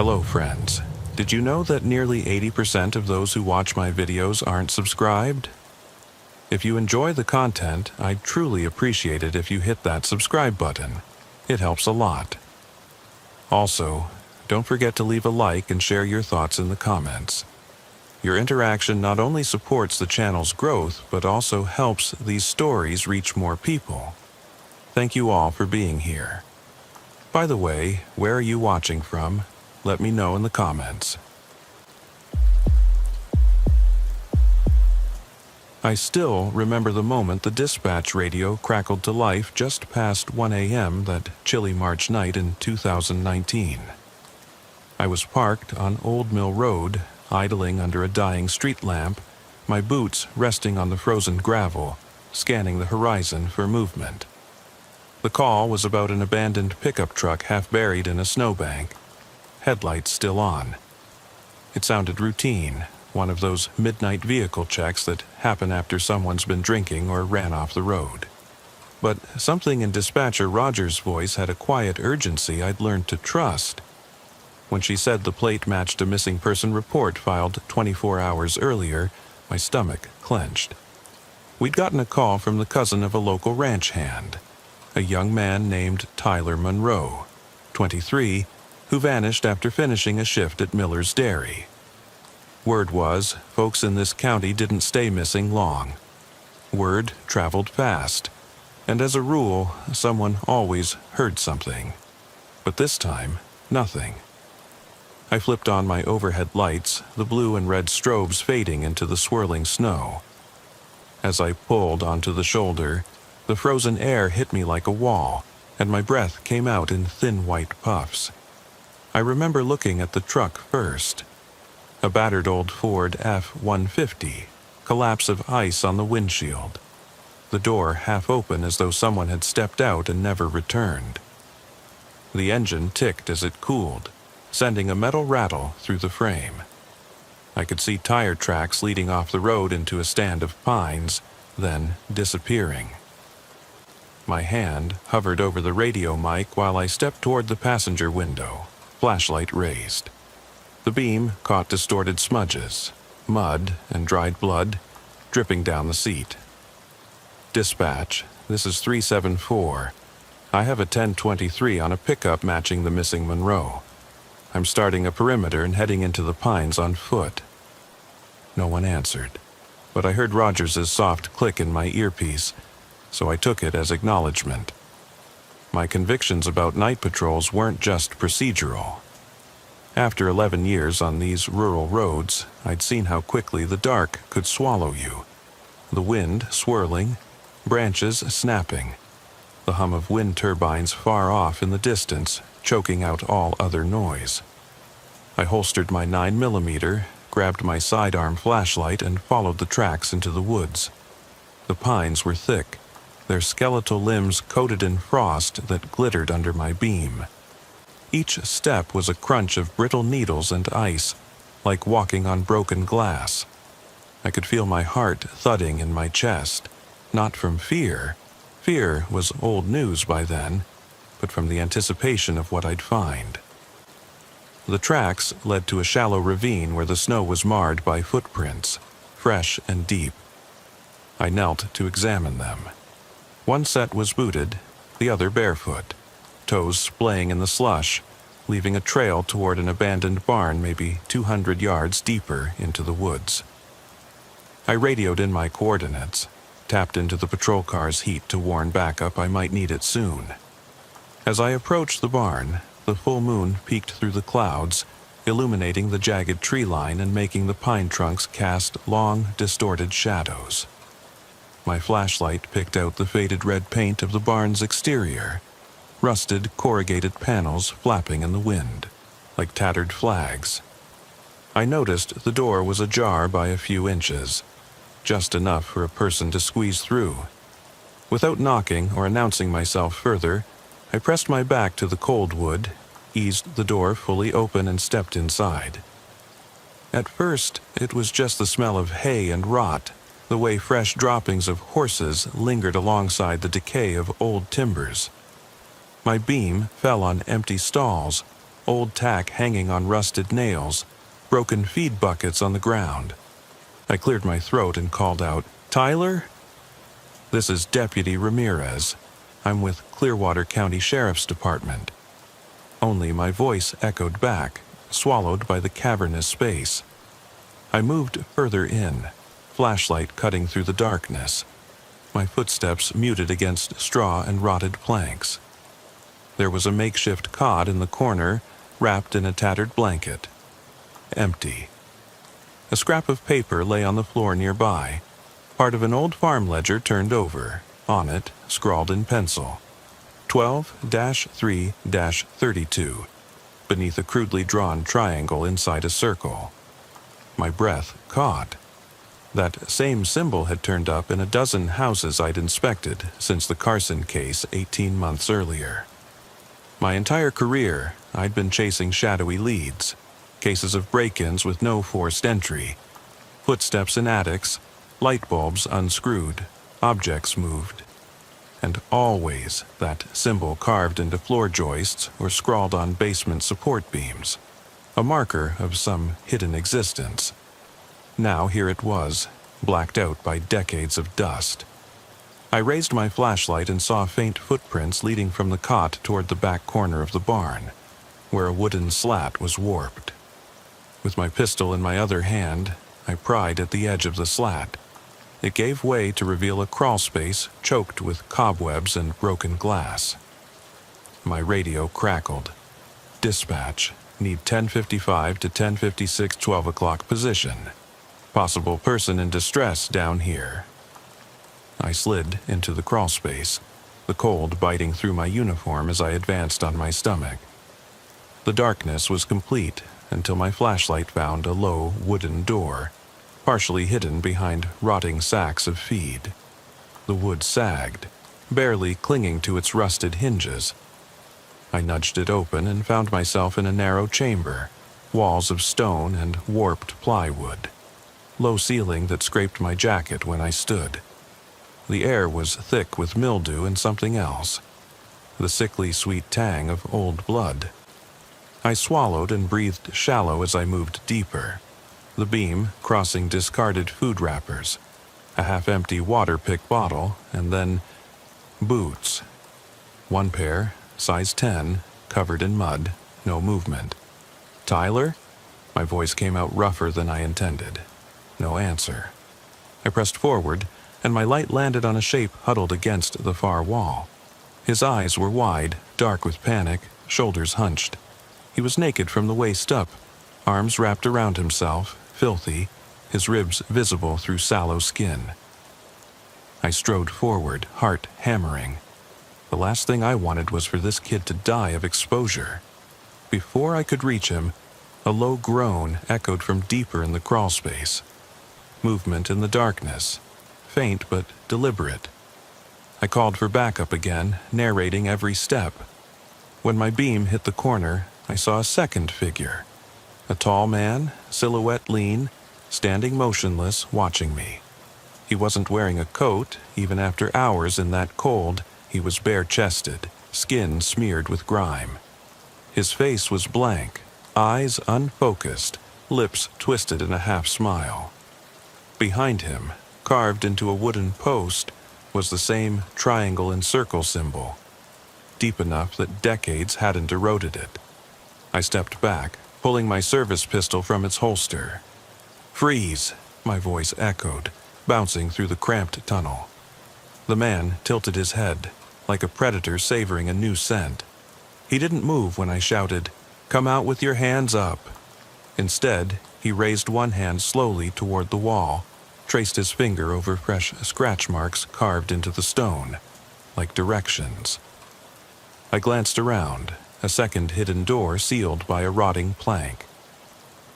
Hello friends. Did you know that nearly 80% of those who watch my videos aren't subscribed? If you enjoy the content, I'd truly appreciate it if you hit that subscribe button. It helps a lot. Also, don't forget to leave a like and share your thoughts in the comments. Your interaction not only supports the channel's growth, but also helps these stories reach more people. Thank you all for being here. By the way, where are you watching from? Let me know in the comments. I still remember the moment the dispatch radio crackled to life just past 1 a.m. that chilly March night in 2019. I was parked on Old Mill Road, idling under a dying street lamp, my boots resting on the frozen gravel, scanning the horizon for movement. The call was about an abandoned pickup truck half buried in a snowbank, headlights still on. It sounded routine, one of those midnight vehicle checks that happen after someone's been drinking or ran off the road. But something in dispatcher Roger's voice had a quiet urgency I'd learned to trust. When she said the plate matched a missing person report filed 24 hours earlier, my stomach clenched. We'd gotten a call from the cousin of a local ranch hand, a young man named Tyler Monroe, 23, who vanished after finishing a shift at Miller's Dairy. Word was, folks in this county didn't stay missing long. Word traveled fast, and as a rule, someone always heard something. But this time, nothing. I flipped on my overhead lights, the blue and red strobes fading into the swirling snow. As I pulled onto the shoulder, the frozen air hit me like a wall, and my breath came out in thin white puffs. I remember looking at the truck first. A battered old Ford F-150, collapse of ice on the windshield. The door half open as though someone had stepped out and never returned. The engine ticked as it cooled, sending a metal rattle through the frame. I could see tire tracks leading off the road into a stand of pines, then disappearing. My hand hovered over the radio mic while I stepped toward the passenger window, flashlight raised. The beam caught distorted smudges, mud and dried blood, dripping down the seat. Dispatch, this is 374. I have a 1023 on a pickup matching the missing Monroe. I'm starting a perimeter and heading into the pines on foot. No one answered, but I heard Rogers' soft click in my earpiece, so I took it as acknowledgement. My convictions about night patrols weren't just procedural. After 11 years on these rural roads, I'd seen how quickly the dark could swallow you. The wind swirling, branches snapping, the hum of wind turbines far off in the distance, choking out all other noise. I holstered my 9mm, grabbed my sidearm flashlight, and followed the tracks into the woods. The pines were thick, their skeletal limbs coated in frost that glittered under my beam. Each step was a crunch of brittle needles and ice, like walking on broken glass. I could feel my heart thudding in my chest, not from fear. Fear was old news by then, but from the anticipation of what I'd find. The tracks led to a shallow ravine where the snow was marred by footprints, fresh and deep. I knelt to examine them. One set was booted, the other barefoot, toes splaying in the slush, leaving a trail toward an abandoned barn maybe 200 yards deeper into the woods. I radioed in my coordinates, tapped into the patrol car's heat to warn backup I might need it soon. As I approached the barn, the full moon peeked through the clouds, illuminating the jagged tree line and making the pine trunks cast long, distorted shadows. My flashlight picked out the faded red paint of the barn's exterior, rusted corrugated panels flapping in the wind, like tattered flags. I noticed the door was ajar by a few inches, just enough for a person to squeeze through. Without knocking or announcing myself further, I pressed my back to the cold wood, eased the door fully open, and stepped inside. At first, it was just the smell of hay and rot, the way fresh droppings of horses lingered alongside the decay of old timbers. My beam fell on empty stalls, old tack hanging on rusted nails, broken feed buckets on the ground. I cleared my throat and called out, "Tyler?" "This is Deputy Ramirez. I'm with Clearwater County Sheriff's Department." Only my voice echoed back, swallowed by the cavernous space. I moved further in, flashlight cutting through the darkness, my footsteps muted against straw and rotted planks. There was a makeshift cot in the corner, wrapped in a tattered blanket. Empty. A scrap of paper lay on the floor nearby, part of an old farm ledger turned over. On it, scrawled in pencil, 12-3-32, beneath a crudely drawn triangle inside a circle. My breath caught. That same symbol had turned up in a dozen houses I'd inspected since the Carson case 18 months earlier. My entire career, I'd been chasing shadowy leads, cases of break-ins with no forced entry, footsteps in attics, light bulbs unscrewed, objects moved. And always that symbol carved into floor joists or scrawled on basement support beams, a marker of some hidden existence. Now here it was, blacked out by decades of dust. I raised my flashlight and saw faint footprints leading from the cot toward the back corner of the barn, where a wooden slat was warped. With my pistol in my other hand, I pried at the edge of the slat. It gave way to reveal a crawlspace choked with cobwebs and broken glass. My radio crackled. "Dispatch, need 10:55 to 10:56 12 o'clock position. Possible person in distress down here." I slid into the crawlspace, the cold biting through my uniform as I advanced on my stomach. The darkness was complete until my flashlight found a low wooden door, partially hidden behind rotting sacks of feed. The wood sagged, barely clinging to its rusted hinges. I nudged it open and found myself in a narrow chamber, walls of stone and warped plywood, low ceiling that scraped my jacket when I stood. The air was thick with mildew and something else, the sickly sweet tang of old blood. I swallowed and breathed shallow as I moved deeper, the beam crossing discarded food wrappers, a half-empty water pick bottle, and then boots. One pair, size 10, covered in mud, no movement. "Tyler?" My voice came out rougher than I intended. No answer. I pressed forward, and my light landed on a shape huddled against the far wall. His eyes were wide, dark with panic, shoulders hunched. He was naked from the waist up, arms wrapped around himself, filthy, his ribs visible through sallow skin. I strode forward, heart hammering. The last thing I wanted was for this kid to die of exposure. Before I could reach him, a low groan echoed from deeper in the crawlspace. Movement in the darkness, faint but deliberate. I called for backup again, narrating every step. When my beam hit the corner, I saw a second figure. A tall man, silhouette lean, standing motionless, watching me. He wasn't wearing a coat, even after hours in that cold. He was bare-chested, skin smeared with grime. His face was blank, eyes unfocused, lips twisted in a half-smile. Behind him, carved into a wooden post, was the same triangle and circle symbol, deep enough that decades hadn't eroded it. I stepped back, pulling my service pistol from its holster. "Freeze!" my voice echoed, bouncing through the cramped tunnel. The man tilted his head, like a predator savoring a new scent. He didn't move when I shouted, "Come out with your hands up." Instead, he raised one hand slowly toward the wall, traced his finger over fresh scratch marks carved into the stone, like directions. I glanced around, a second hidden door sealed by a rotting plank.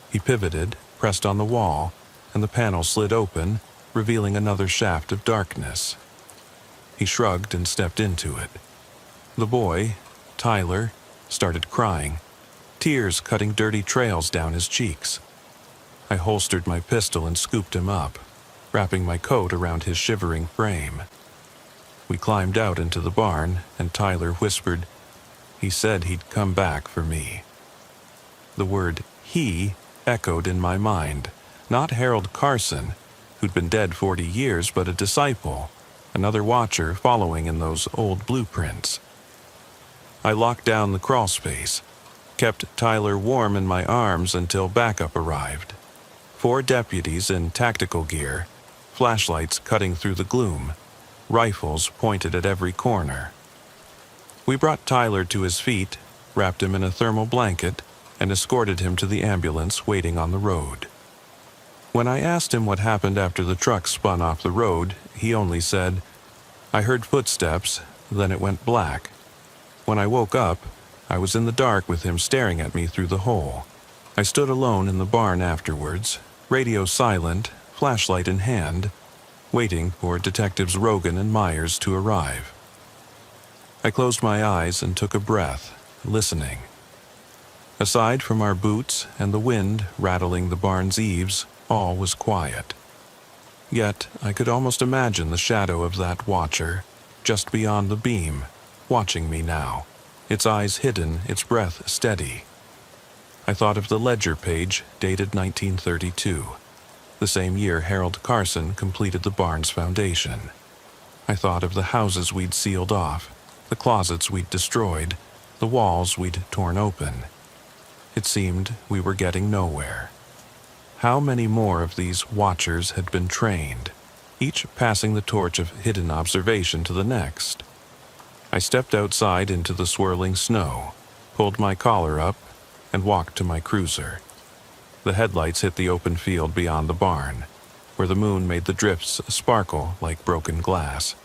He pivoted, pressed on the wall, and the panel slid open, revealing another shaft of darkness. He shrugged and stepped into it. The boy, Tyler, started crying, tears cutting dirty trails down his cheeks. I holstered my pistol and scooped him up, wrapping my coat around his shivering frame. We climbed out into the barn, and Tyler whispered, "He said he'd come back for me." The word he echoed in my mind. Not Harold Carson, who'd been dead 40 years, but a disciple, another watcher following in those old blueprints. I locked down the crawl space, kept Tyler warm in my arms until backup arrived. 4 deputies in tactical gear, flashlights cutting through the gloom, rifles pointed at every corner. We brought Tyler to his feet, wrapped him in a thermal blanket, and escorted him to the ambulance waiting on the road. When I asked him what happened after the truck spun off the road, he only said, "I heard footsteps, then it went black. When I woke up, I was in the dark with him staring at me through the hole. I stood alone in the barn afterwards, radio silent, flashlight in hand, waiting for Detectives Rogan and Myers to arrive." I closed my eyes and took a breath, listening. Aside from our boots and the wind rattling the barn's eaves, all was quiet. Yet I could almost imagine the shadow of that watcher, just beyond the beam, watching me now, its eyes hidden, its breath steady. I thought of the ledger page dated 1932, the same year Harold Carson completed the barn's foundation. I thought of the houses we'd sealed off, the closets we'd destroyed, the walls we'd torn open. It seemed we were getting nowhere. How many more of these watchers had been trained, each passing the torch of hidden observation to the next? I stepped outside into the swirling snow, pulled my collar up, and walked to my cruiser. The headlights hit the open field beyond the barn, where the moon made the drifts sparkle like broken glass.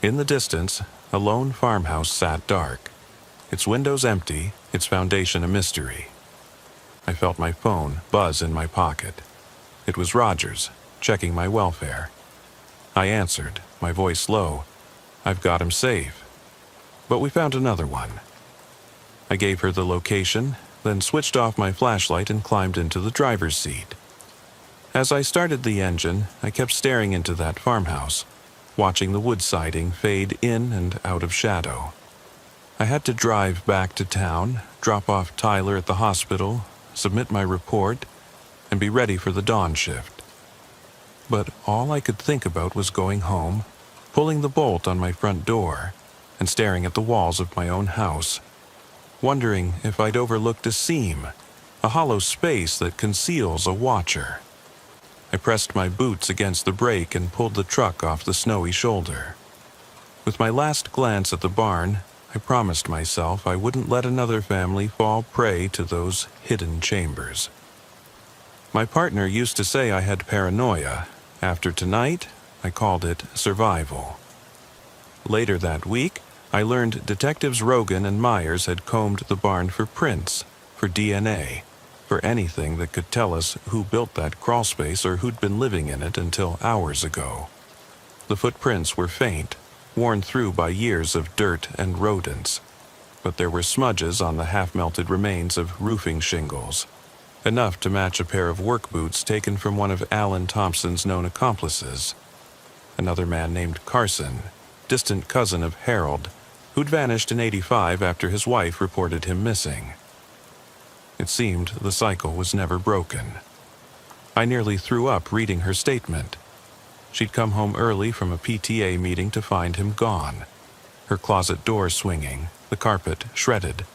In the distance, a lone farmhouse sat dark, its windows empty, its foundation a mystery. I felt my phone buzz in my pocket. It was Rogers, checking my welfare. I answered, my voice low. "I've got him safe." But we found another one. I gave her the location, then switched off my flashlight and climbed into the driver's seat. As I started the engine, I kept staring into that farmhouse, watching the wood siding fade in and out of shadow. I had to drive back to town, drop off Tyler at the hospital, submit my report, and be ready for the dawn shift. But all I could think about was going home, pulling the bolt on my front door, and staring at the walls of my own house, wondering if I'd overlooked a seam, a hollow space that conceals a watcher. I pressed my boots against the brake and pulled the truck off the snowy shoulder. With my last glance at the barn, I promised myself I wouldn't let another family fall prey to those hidden chambers. My partner used to say I had paranoia. After tonight, I called it survival. Later that week, I learned Detectives Rogan and Myers had combed the barn for prints, for DNA, for anything that could tell us who built that crawlspace or who'd been living in it until hours ago. The footprints were faint, worn through by years of dirt and rodents, but there were smudges on the half-melted remains of roofing shingles, enough to match a pair of work boots taken from one of Alan Thompson's known accomplices, another man named Carson, distant cousin of Harold, who'd vanished in '85 after his wife reported him missing. It seemed the cycle was never broken. I nearly threw up reading her statement. She'd come home early from a PTA meeting to find him gone, her closet door swinging, the carpet shredded,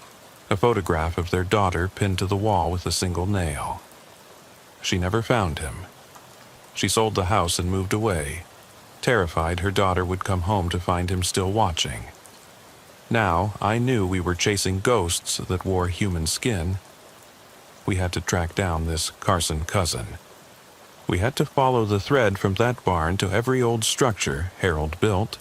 a photograph of their daughter pinned to the wall with a single nail. She never found him. She sold the house and moved away, terrified her daughter would come home to find him still watching. Now I knew we were chasing ghosts that wore human skin. We had to track down this Carson cousin. We had to follow the thread from that barn to every old structure Harold built.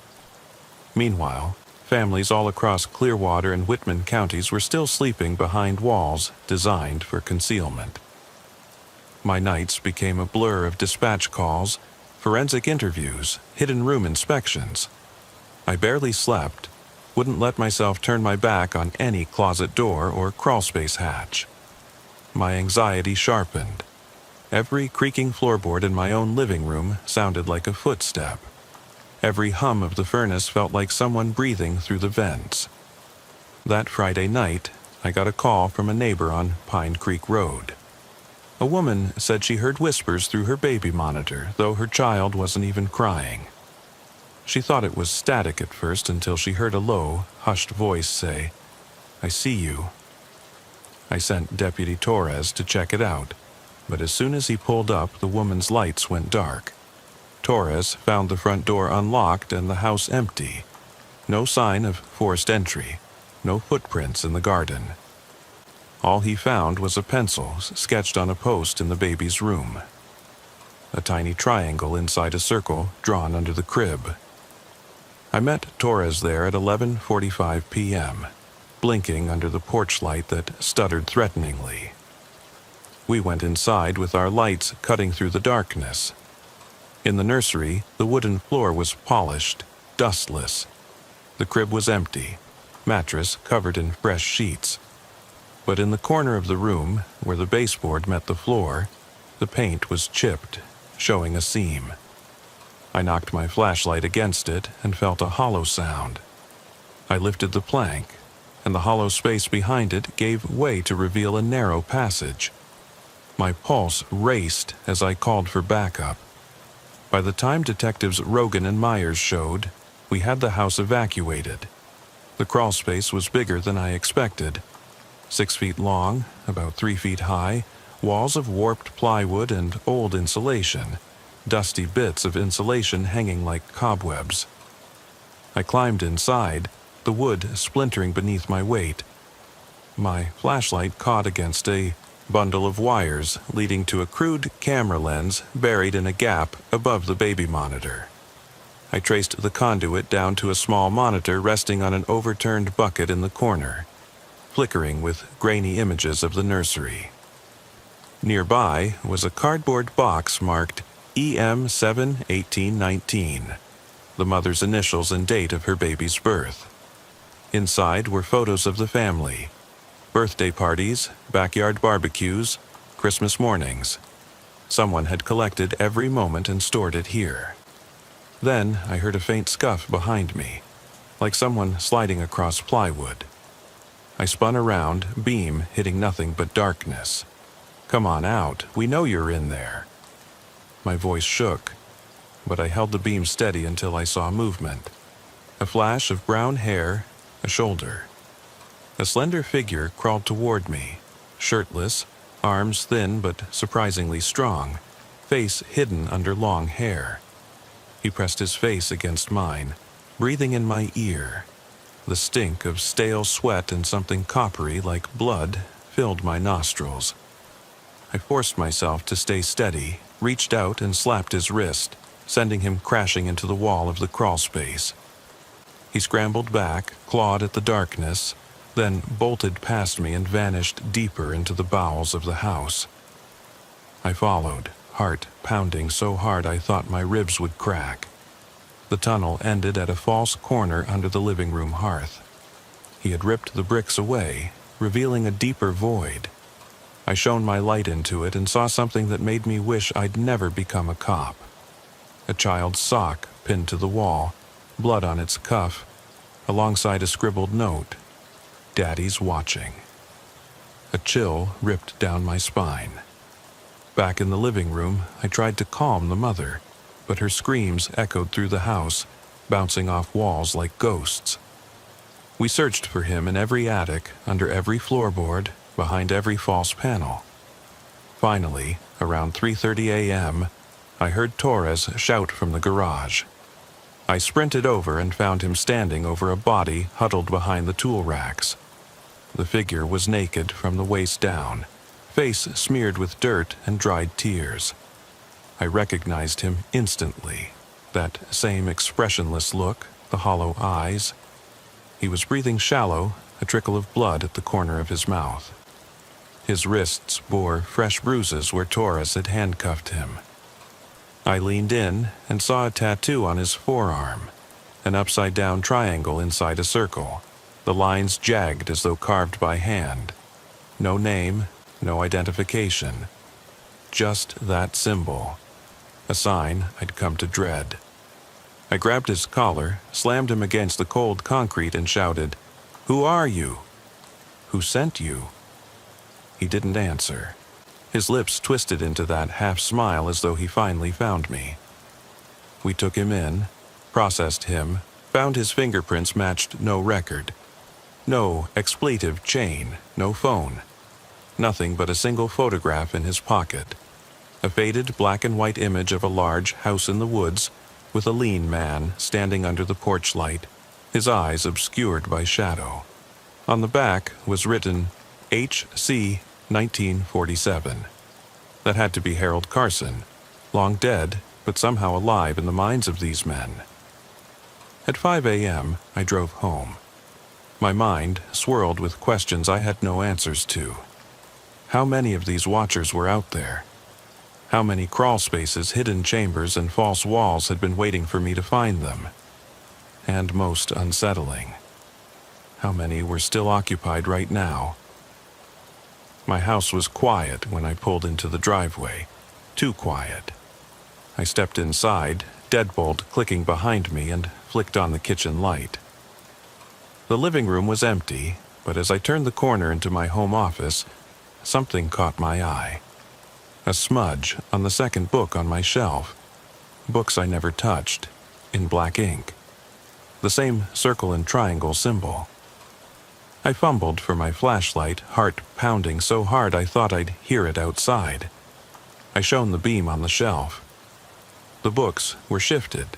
Meanwhile, families all across Clearwater and Whitman counties were still sleeping behind walls designed for concealment. My nights became a blur of dispatch calls, forensic interviews, hidden room inspections. I barely slept, wouldn't let myself turn my back on any closet door or crawlspace hatch. My anxiety sharpened. Every creaking floorboard in my own living room sounded like a footstep. Every hum of the furnace felt like someone breathing through the vents. That Friday night, I got a call from a neighbor on Pine Creek Road. A woman said she heard whispers through her baby monitor, though her child wasn't even crying. She thought it was static at first until she heard a low, hushed voice say, "I see you." I sent Deputy Torres to check it out, but as soon as he pulled up, the woman's lights went dark. Torres found the front door unlocked and the house empty. No sign of forced entry, no footprints in the garden. All he found was a pencil sketched on a post in the baby's room. A tiny triangle inside a circle drawn under the crib. I met Torres there at 11:45 p.m., blinking under the porch light that stuttered threateningly. We went inside with our lights cutting through the darkness. In the nursery, the wooden floor was polished, dustless. The crib was empty, mattress covered in fresh sheets. But in the corner of the room, where the baseboard met the floor, the paint was chipped, showing a seam. I knocked my flashlight against it and felt a hollow sound. I lifted the plank, and the hollow space behind it gave way to reveal a narrow passage. My pulse raced as I called for backup. By the time Detectives Rogan and Myers showed, we had the house evacuated. The crawl space was bigger than I expected. 6 feet long, about 3 feet high, walls of warped plywood and old insulation, dusty bits of insulation hanging like cobwebs. I climbed inside, the wood splintering beneath my weight. My flashlight caught against a bundle of wires leading to a crude camera lens buried in a gap above the baby monitor. I traced the conduit down to a small monitor resting on an overturned bucket in the corner, flickering with grainy images of the nursery. Nearby was a cardboard box marked EM71819, the mother's initials and date of her baby's birth. Inside were photos of the family, birthday parties, backyard barbecues, Christmas mornings. Someone had collected every moment and stored it here. Then I heard a faint scuff behind me, like someone sliding across plywood. I spun around, beam hitting nothing but darkness. "Come on out, we know you're in there." My voice shook, but I held the beam steady until I saw movement. A flash of brown hair, a shoulder. A slender figure crawled toward me, shirtless, arms thin but surprisingly strong, face hidden under long hair. He pressed his face against mine, breathing in my ear. The stink of stale sweat and something coppery like blood filled my nostrils. I forced myself to stay steady, reached out and slapped his wrist, sending him crashing into the wall of the crawl space. He scrambled back, clawed at the darkness, then bolted past me and vanished deeper into the bowels of the house. I followed, heart pounding so hard I thought my ribs would crack. The tunnel ended at a false corner under the living room hearth. He had ripped the bricks away, revealing a deeper void. I shone my light into it and saw something that made me wish I'd never become a cop. A child's sock pinned to the wall, blood on its cuff, alongside a scribbled note, "Daddy's watching." A chill ripped down my spine. Back in the living room, I tried to calm the mother, but her screams echoed through the house, bouncing off walls like ghosts. We searched for him in every attic, under every floorboard, behind every false panel. Finally, around 3:30 a.m., I heard Torres shout from the garage. I sprinted over and found him standing over a body huddled behind the tool racks. The figure was naked from the waist down, face smeared with dirt and dried tears. I recognized him instantly, that same expressionless look, the hollow eyes. He was breathing shallow, a trickle of blood at the corner of his mouth. His wrists bore fresh bruises where Torres had handcuffed him. I leaned in and saw a tattoo on his forearm, an upside-down triangle inside a circle, the lines jagged as though carved by hand. No name, no identification. Just that symbol, a sign I'd come to dread. I grabbed his collar, slammed him against the cold concrete and shouted, "Who are you?" Who sent you?" He didn't answer. His lips twisted into that half-smile as though he finally found me. We took him in, processed him, found his fingerprints matched no record. No expletive chain, no phone. Nothing but a single photograph in his pocket. A faded black-and-white image of a large house in the woods with a lean man standing under the porch light, his eyes obscured by shadow. On the back was written, H.C. 1947. That had to be Harold Carson, long dead, but somehow alive in the minds of these men. At 5 a.m., I drove home. My mind swirled with questions I had no answers to. How many of these watchers were out there? How many crawl spaces, hidden chambers, and false walls had been waiting for me to find them? And most unsettling, how many were still occupied right now? My house was quiet when I pulled into the driveway. Too quiet. I stepped inside, deadbolt clicking behind me, and flicked on the kitchen light. The living room was empty, but as I turned the corner into my home office, something caught my eye. A smudge on the second book on my shelf. Books I never touched, in black ink. The same circle and triangle symbol. I fumbled for my flashlight, heart pounding so hard I thought I'd hear it outside. I shone the beam on the shelf. The books were shifted.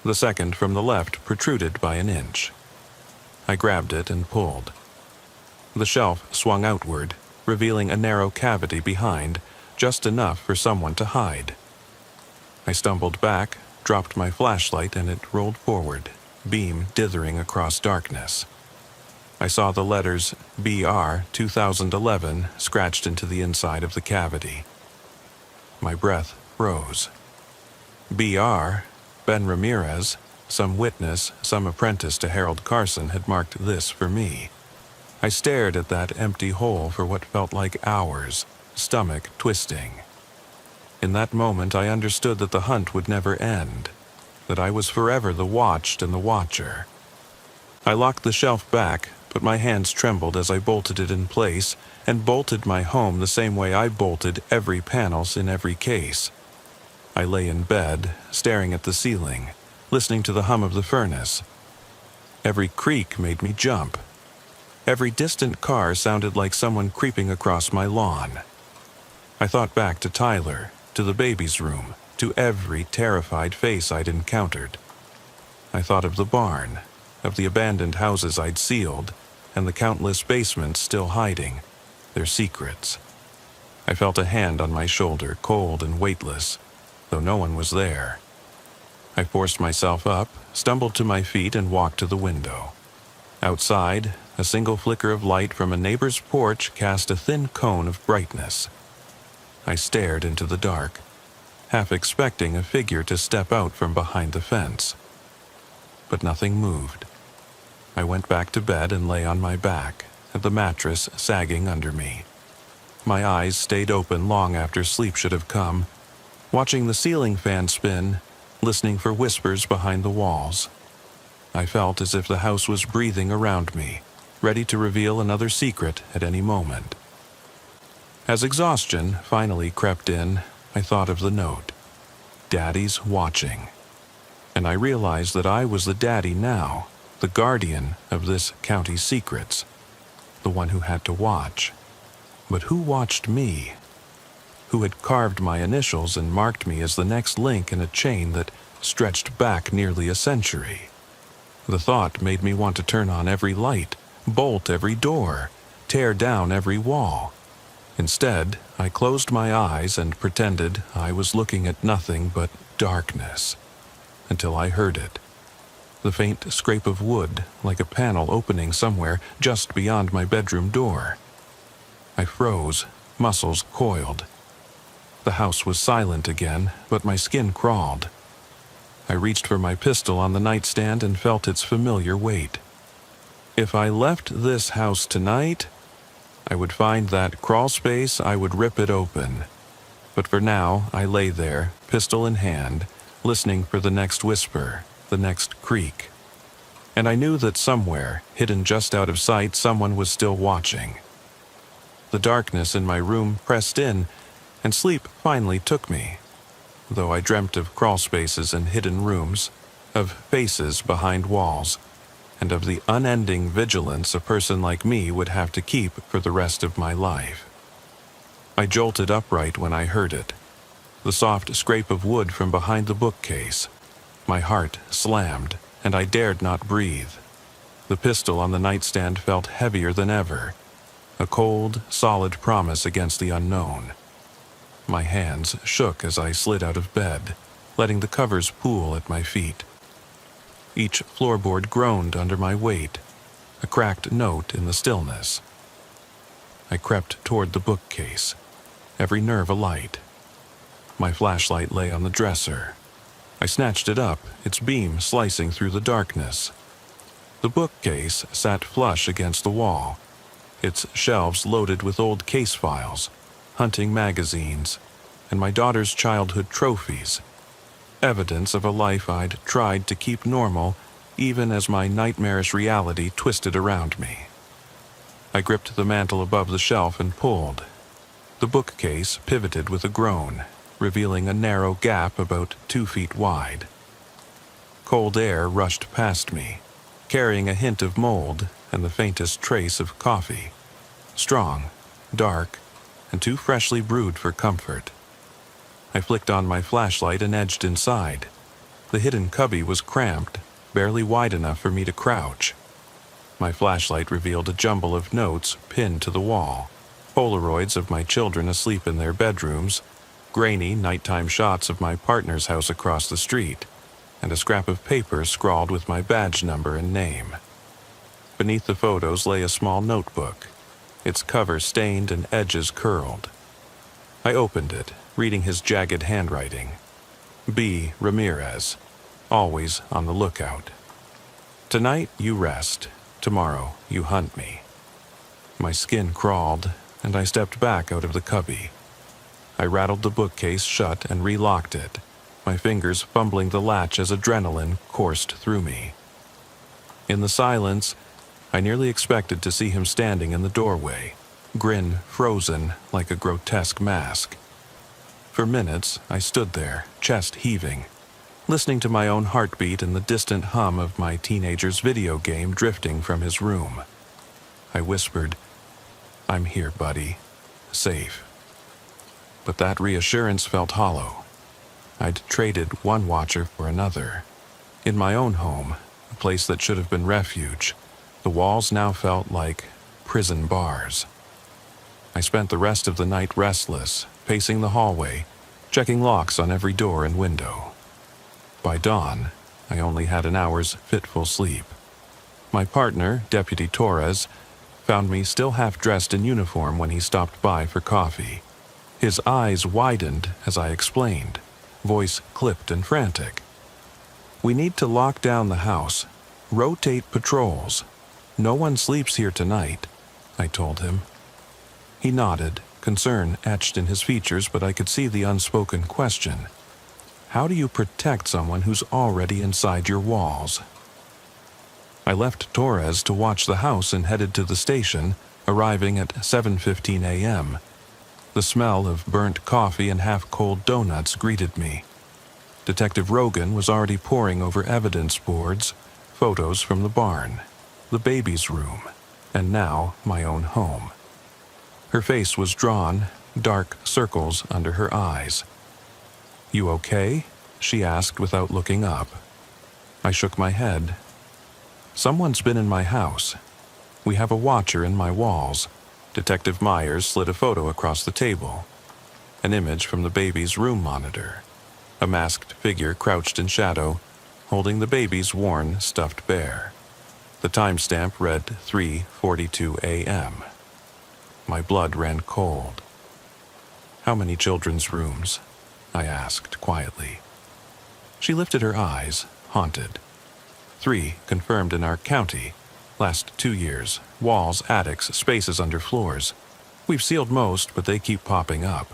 The second from the left protruded by an inch. I grabbed it and pulled. The shelf swung outward, revealing a narrow cavity behind, just enough for someone to hide. I stumbled back, dropped my flashlight, and it rolled forward, beam dithering across darkness. I saw the letters BR 2011 scratched into the inside of the cavity. My breath froze. BR, Ben Ramirez, some witness, some apprentice to Harold Carson, had marked this for me. I stared at that empty hole for what felt like hours, stomach twisting. In that moment I understood that the hunt would never end, that I was forever the watched and the watcher. I locked the shelf back, but my hands trembled as I bolted it in place and bolted my home the same way I bolted every panel in every case. I lay in bed, staring at the ceiling, listening to the hum of the furnace. Every creak made me jump. Every distant car sounded like someone creeping across my lawn. I thought back to Tyler, to the baby's room, to every terrified face I'd encountered. I thought of the barn, of the abandoned houses I'd sealed, and the countless basements still hiding, their secrets. I felt a hand on my shoulder, cold and weightless, though no one was there. I forced myself up, stumbled to my feet, and walked to the window. Outside, a single flicker of light from a neighbor's porch cast a thin cone of brightness. I stared into the dark, half expecting a figure to step out from behind the fence. But nothing moved. I went back to bed and lay on my back, the mattress sagging under me. My eyes stayed open long after sleep should have come, watching the ceiling fan spin, listening for whispers behind the walls. I felt as if the house was breathing around me, ready to reveal another secret at any moment. As exhaustion finally crept in, I thought of the note. Daddy's watching. And I realized that I was the daddy now, the guardian of this county's secrets, the one who had to watch. But who watched me? Who had carved my initials and marked me as the next link in a chain that stretched back nearly a century? The thought made me want to turn on every light, bolt every door, tear down every wall. Instead, I closed my eyes and pretended I was looking at nothing but darkness, until I heard it. The faint scrape of wood, like a panel opening somewhere just beyond my bedroom door. I froze, muscles coiled. The house was silent again, but my skin crawled. I reached for my pistol on the nightstand and felt its familiar weight. If I left this house tonight, I would find that crawl space, I would rip it open. But for now, I lay there, pistol in hand, listening for the next whisper, the next creak. and I knew that somewhere, hidden just out of sight, someone was still watching. The darkness in my room pressed in, and sleep finally took me, though I dreamt of crawl spaces and hidden rooms, of faces behind walls, and of the unending vigilance a person like me would have to keep for the rest of my life. I jolted upright when I heard it, the soft scrape of wood from behind the bookcase. My heart slammed, and I dared not breathe. The pistol on the nightstand felt heavier than ever, a cold, solid promise against the unknown. My hands shook as I slid out of bed, letting the covers pool at my feet. Each floorboard groaned under my weight, a cracked note in the stillness. I crept toward the bookcase, every nerve alight. My flashlight lay on the dresser. I snatched it up, its beam slicing through the darkness. The bookcase sat flush against the wall, its shelves loaded with old case files, hunting magazines, and my daughter's childhood trophies, evidence of a life I'd tried to keep normal even as my nightmarish reality twisted around me. I gripped the mantel above the shelf and pulled. The bookcase pivoted with a groan, revealing a narrow gap about 2 feet wide. Cold air rushed past me, carrying a hint of mold and the faintest trace of coffee. Strong, dark, and too freshly brewed for comfort. I flicked on my flashlight and edged inside. The hidden cubby was cramped, barely wide enough for me to crouch. My flashlight revealed a jumble of notes pinned to the wall, Polaroids of my children asleep in their bedrooms, grainy nighttime shots of my partner's house across the street, and a scrap of paper scrawled with my badge number and name. Beneath the photos lay a small notebook, its cover stained and edges curled. I opened it, reading his jagged handwriting. B. Ramirez, always on the lookout. Tonight you rest, tomorrow you hunt me. My skin crawled, and I stepped back out of the cubby. I rattled the bookcase shut and relocked it, my fingers fumbling the latch as adrenaline coursed through me. In the silence, I nearly expected to see him standing in the doorway, grin frozen like a grotesque mask. For minutes, I stood there, chest heaving, listening to my own heartbeat and the distant hum of my teenager's video game drifting from his room. I whispered, "I'm here, buddy. Safe." But that reassurance felt hollow. I'd traded one watcher for another. In my own home, a place that should have been refuge, the walls now felt like prison bars. I spent the rest of the night restless, pacing the hallway, checking locks on every door and window. By dawn, I only had an hour's fitful sleep. My partner, Deputy Torres, found me still half-dressed in uniform when he stopped by for coffee. His eyes widened as I explained, voice clipped and frantic. "We need to lock down the house, rotate patrols. No one sleeps here tonight," I told him. He nodded, concern etched in his features, but I could see the unspoken question. How do you protect someone who's already inside your walls? I left Torres to watch the house and headed to the station, arriving at 7:15 a.m. The smell of burnt coffee and half-cold donuts greeted me. Detective Rogan was already poring over evidence boards, photos from the barn, the baby's room, and now my own home. Her face was drawn, dark circles under her eyes. "You okay?" she asked without looking up. I shook my head. "Someone's been in my house. We have a watcher in my walls." Detective Myers slid a photo across the table. An image from the baby's room monitor. A masked figure crouched in shadow, holding the baby's worn, stuffed bear. The timestamp read 3:42 a.m. My blood ran cold. "How many children's rooms?" I asked quietly. She lifted her eyes, haunted. 3 confirmed in our county. Last 2 years. Walls, attics, spaces under floors. We've sealed most, but they keep popping up.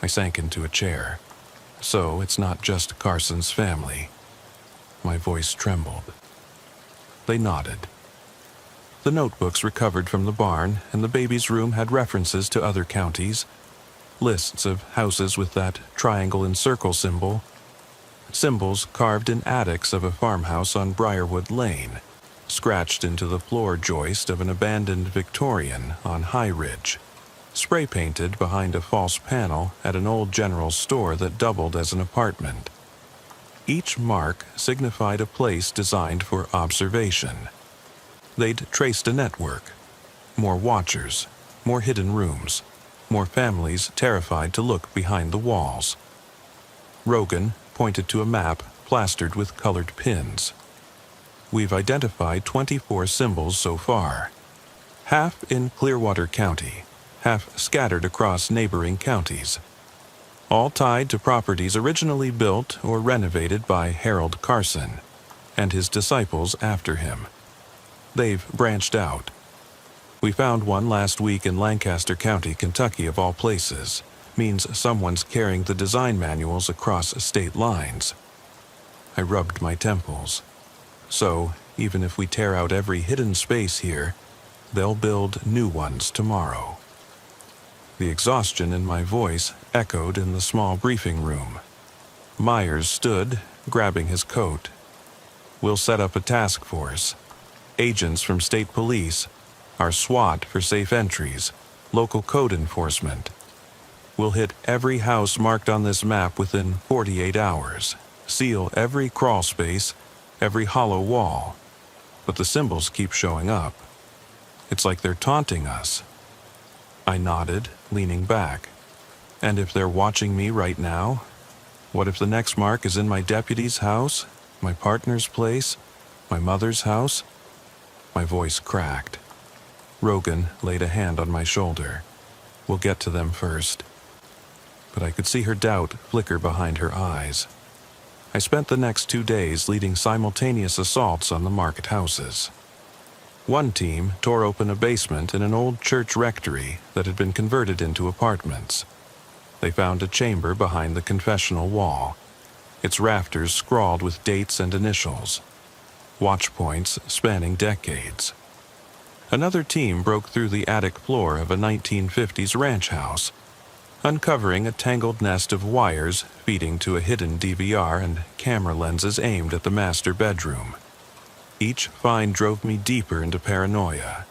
I sank into a chair. So it's not just Carson's family. My voice trembled. They nodded. The notebooks recovered from the barn and the baby's room had references to other counties, lists of houses with that triangle and circle symbol, symbols carved in attics of a farmhouse on Briarwood Lane, scratched into the floor joist of an abandoned Victorian on High Ridge, spray painted behind a false panel at an old general store that doubled as an apartment. Each mark signified a place designed for observation. They'd traced a network. More watchers, more hidden rooms, more families terrified to look behind the walls. Rogan pointed to a map plastered with colored pins. We've identified 24 symbols so far, half in Clearwater County, half scattered across neighboring counties, all tied to properties originally built or renovated by Harold Carson and his disciples after him. They've branched out. We found one last week in Lancaster County, Kentucky, of all places. Means someone's carrying the design manuals across state lines. I rubbed my temples. So, even if we tear out every hidden space here, they'll build new ones tomorrow. The exhaustion in my voice echoed in the small briefing room. Myers stood, grabbing his coat. We'll set up a task force. Agents from state police, our SWAT for safe entries, local code enforcement. We'll hit every house marked on this map within 48 hours, seal every crawl space, every hollow wall. But the symbols keep showing up. It's like they're taunting us. I nodded, leaning back. And if they're watching me right now? What if the next mark is in my deputy's house, my partner's place, my mother's house? My voice cracked. Rogan laid a hand on my shoulder. We'll get to them first. But I could see her doubt flicker behind her eyes. I spent the next 2 days leading simultaneous assaults on the market houses. One team tore open a basement in an old church rectory that had been converted into apartments. They found a chamber behind the confessional wall, its rafters scrawled with dates and initials, watch points spanning decades. Another team broke through the attic floor of a 1950s ranch house, uncovering a tangled nest of wires feeding to a hidden DVR and camera lenses aimed at the master bedroom. Each find drove me deeper into paranoia.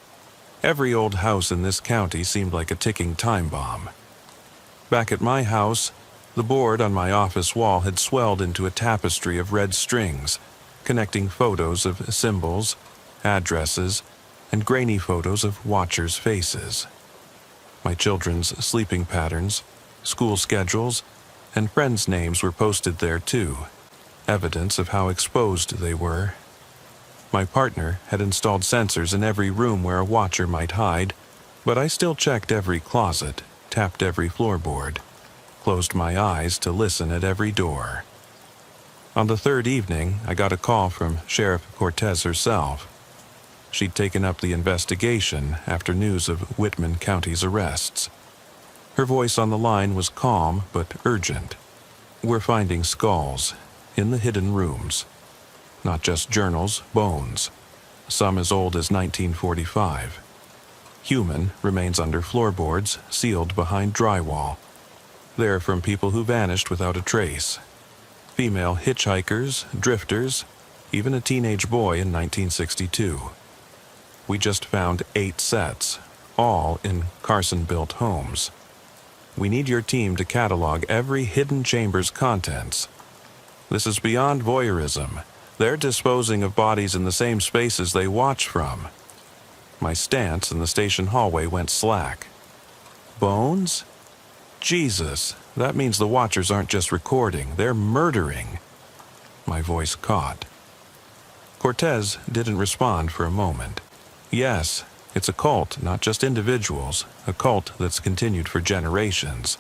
Every old house in this county seemed like a ticking time bomb. Back at my house, the board on my office wall had swelled into a tapestry of red strings, connecting photos of symbols, addresses, and grainy photos of watchers' faces. My children's sleeping patterns, school schedules, and friends' names were posted there too, evidence of how exposed they were. My partner had installed sensors in every room where a watcher might hide, but I still checked every closet, tapped every floorboard, closed my eyes to listen at every door. On the third evening, I got a call from Sheriff Cortez herself. She'd taken up the investigation after news of Whitman County's arrests. Her voice on the line was calm but urgent. We're finding skulls in the hidden rooms. Not just journals, bones. Some as old as 1945. Human remains under floorboards, sealed behind drywall. They're from people who vanished without a trace. Female hitchhikers, drifters, even a teenage boy in 1962. We just found 8 sets, all in Carson-built homes. We need your team to catalog every hidden chamber's contents. This is beyond voyeurism. They're disposing of bodies in the same spaces they watch from. My stance in the station hallway went slack. Bones? Jesus, that means the watchers aren't just recording, they're murdering. My voice caught. Cortez didn't respond for a moment. Yes, it's a cult, not just individuals, a cult that's continued for generations.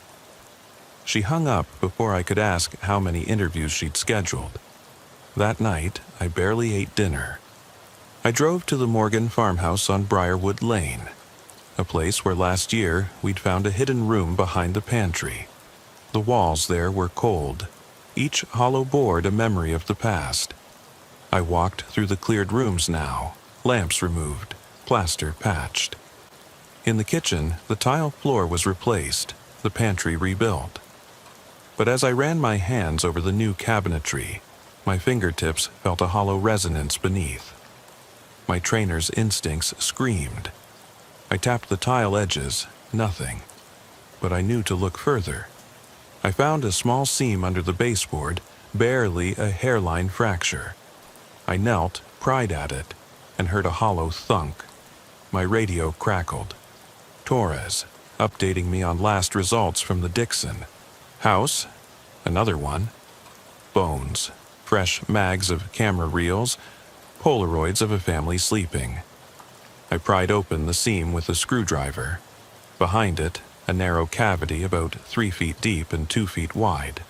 She hung up before I could ask how many interviews she'd scheduled. That night, I barely ate dinner. I drove to the Morgan farmhouse on Briarwood Lane, a place where last year we'd found a hidden room behind the pantry. The walls there were cold, each hollow board a memory of the past. I walked through the cleared rooms now, lamps removed, plaster patched. In the kitchen, the tile floor was replaced, the pantry rebuilt. But as I ran my hands over the new cabinetry, my fingertips felt a hollow resonance beneath. My trainer's instincts screamed. I tapped the tile edges, nothing. But I knew to look further. I found a small seam under the baseboard, barely a hairline fracture. I knelt, pried at it, and heard a hollow thunk. My radio crackled. Torres, updating me on last results from the Dixon. House, another one. Bones, fresh mags of camera reels, Polaroids of a family sleeping. I pried open the seam with a screwdriver. Behind it, a narrow cavity about 3 feet deep and 2 feet wide.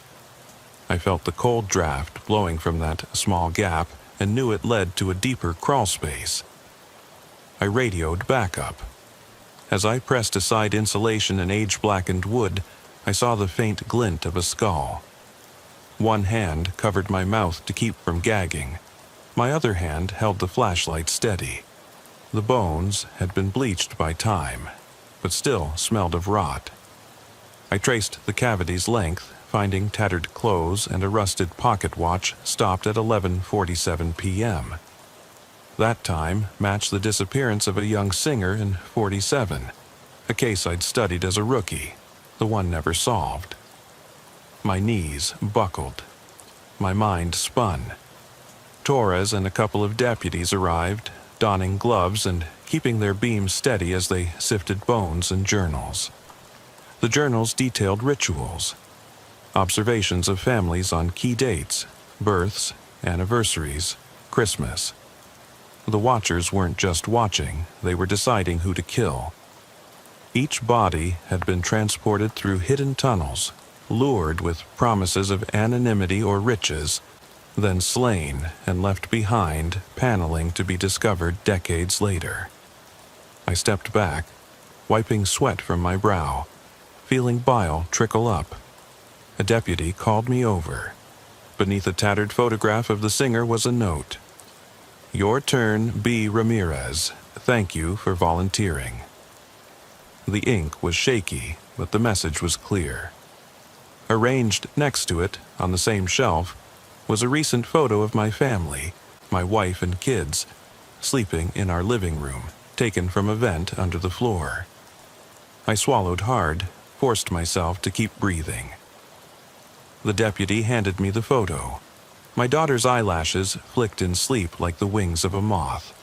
I felt the cold draft blowing from that small gap and knew it led to a deeper crawl space. I radioed backup. As I pressed aside insulation and age-blackened wood, I saw the faint glint of a skull. One hand covered my mouth to keep from gagging. My other hand held the flashlight steady. The bones had been bleached by time, but still smelled of rot. I traced the cavity's length, finding tattered clothes and a rusted pocket watch stopped at 11:47 p.m. That time matched the disappearance of a young singer in 47, a case I'd studied as a rookie, the one never solved. My knees buckled. My mind spun. Torres and a couple of deputies arrived, donning gloves and keeping their beams steady as they sifted bones and journals. The journals detailed rituals, observations of families on key dates, births, anniversaries, Christmas. The watchers weren't just watching, they were deciding who to kill. Each body had been transported through hidden tunnels, lured with promises of anonymity or riches, then slain and left behind paneling to be discovered decades later. I stepped back, wiping sweat from my brow, feeling bile trickle up. A deputy called me over. Beneath a tattered photograph of the singer was a note. "Your turn, B. Ramirez. Thank you for volunteering." The ink was shaky, but the message was clear. Arranged next to it, on the same shelf, was a recent photo of my family, my wife and kids, sleeping in our living room, taken from a vent under the floor. I swallowed hard, forced myself to keep breathing. The deputy handed me the photo. My daughter's eyelashes flicked in sleep like the wings of a moth.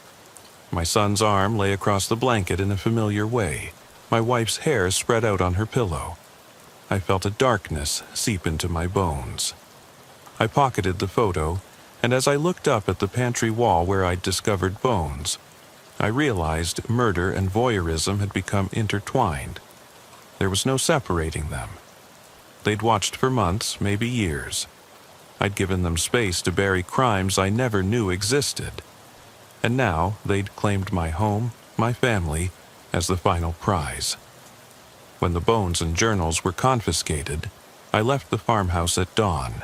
My son's arm lay across the blanket in a familiar way, my wife's hair spread out on her pillow. I felt a darkness seep into my bones. I pocketed the photo, and as I looked up at the pantry wall where I'd discovered bones, I realized murder and voyeurism had become intertwined. There was no separating them. They'd watched for months, maybe years. I'd given them space to bury crimes I never knew existed. And now they'd claimed my home, my family, as the final prize. When the bones and journals were confiscated, I left the farmhouse at dawn.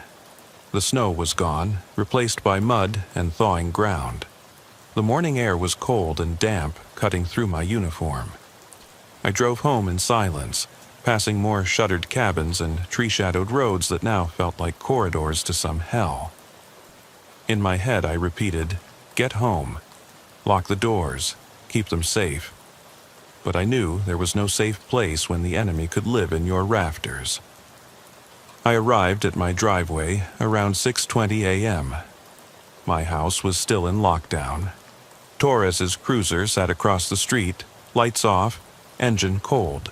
The snow was gone, replaced by mud and thawing ground. The morning air was cold and damp, cutting through my uniform. I drove home in silence, passing more shuttered cabins and tree-shadowed roads that now felt like corridors to some hell. In my head I repeated, "Get home. Lock the doors. Keep them safe." But I knew there was no safe place when the enemy could live in your rafters. I arrived at my driveway around 6:20 a.m. My house was still in lockdown. Torres's cruiser sat across the street, lights off, engine cold.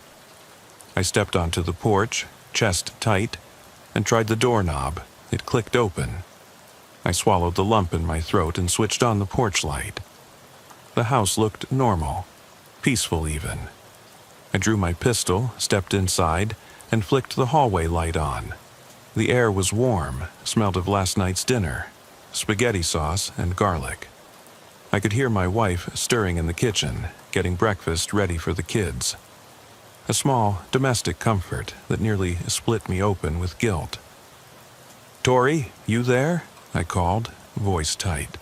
I stepped onto the porch, chest tight, and tried the doorknob. It clicked open. I swallowed the lump in my throat and switched on the porch light. The house looked normal, peaceful even. I drew my pistol, stepped inside, and flicked the hallway light on. The air was warm, smelled of last night's dinner, spaghetti sauce and garlic. I could hear my wife stirring in the kitchen, getting breakfast ready for the kids. A small, domestic comfort that nearly split me open with guilt. "Tori, you there?" I called, voice tight.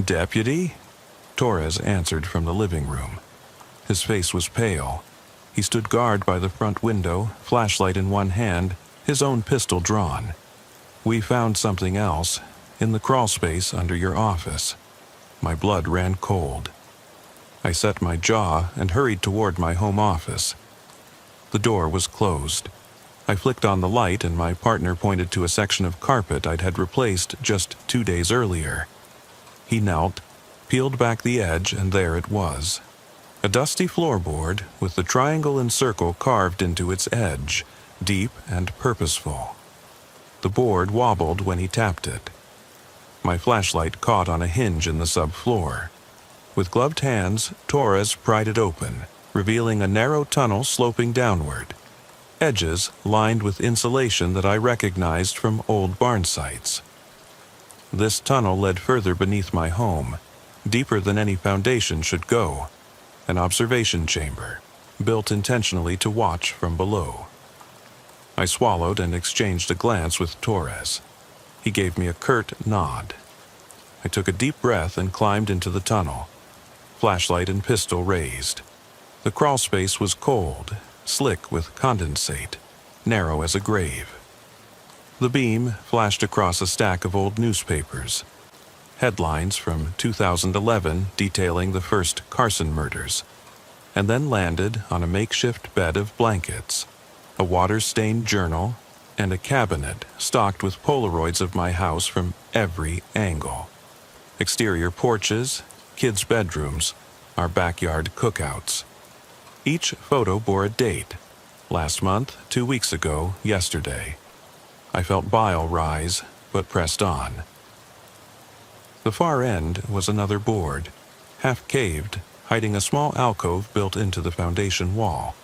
Deputy? Torres answered from the living room. His face was pale. He stood guard by the front window, flashlight in one hand, his own pistol drawn. We found something else, in the crawlspace under your office. My blood ran cold. I set my jaw and hurried toward my home office. The door was closed. I flicked on the light and my partner pointed to a section of carpet I'd had replaced just 2 days earlier. He knelt, peeled back the edge, and there it was. A dusty floorboard with the triangle and circle carved into its edge, deep and purposeful. The board wobbled when he tapped it. My flashlight caught on a hinge in the subfloor. With gloved hands, Torres pried it open, revealing a narrow tunnel sloping downward. Edges lined with insulation that I recognized from old barn sites. This tunnel led further beneath my home, deeper than any foundation should go. An observation chamber, built intentionally to watch from below. I swallowed and exchanged a glance with Torres. He gave me a curt nod. I took a deep breath and climbed into the tunnel, flashlight and pistol raised. The crawlspace was cold, slick with condensate, narrow as a grave. The beam flashed across a stack of old newspapers. Headlines from 2011 detailing the first Carson murders, and then landed on a makeshift bed of blankets, a water-stained journal, and a cabinet stocked with Polaroids of my house from every angle. Exterior porches, kids' bedrooms, our backyard cookouts. Each photo bore a date. Last month, 2 weeks ago, yesterday. I felt bile rise, but pressed on. The far end was another board, half-caved, hiding a small alcove built into the foundation wall.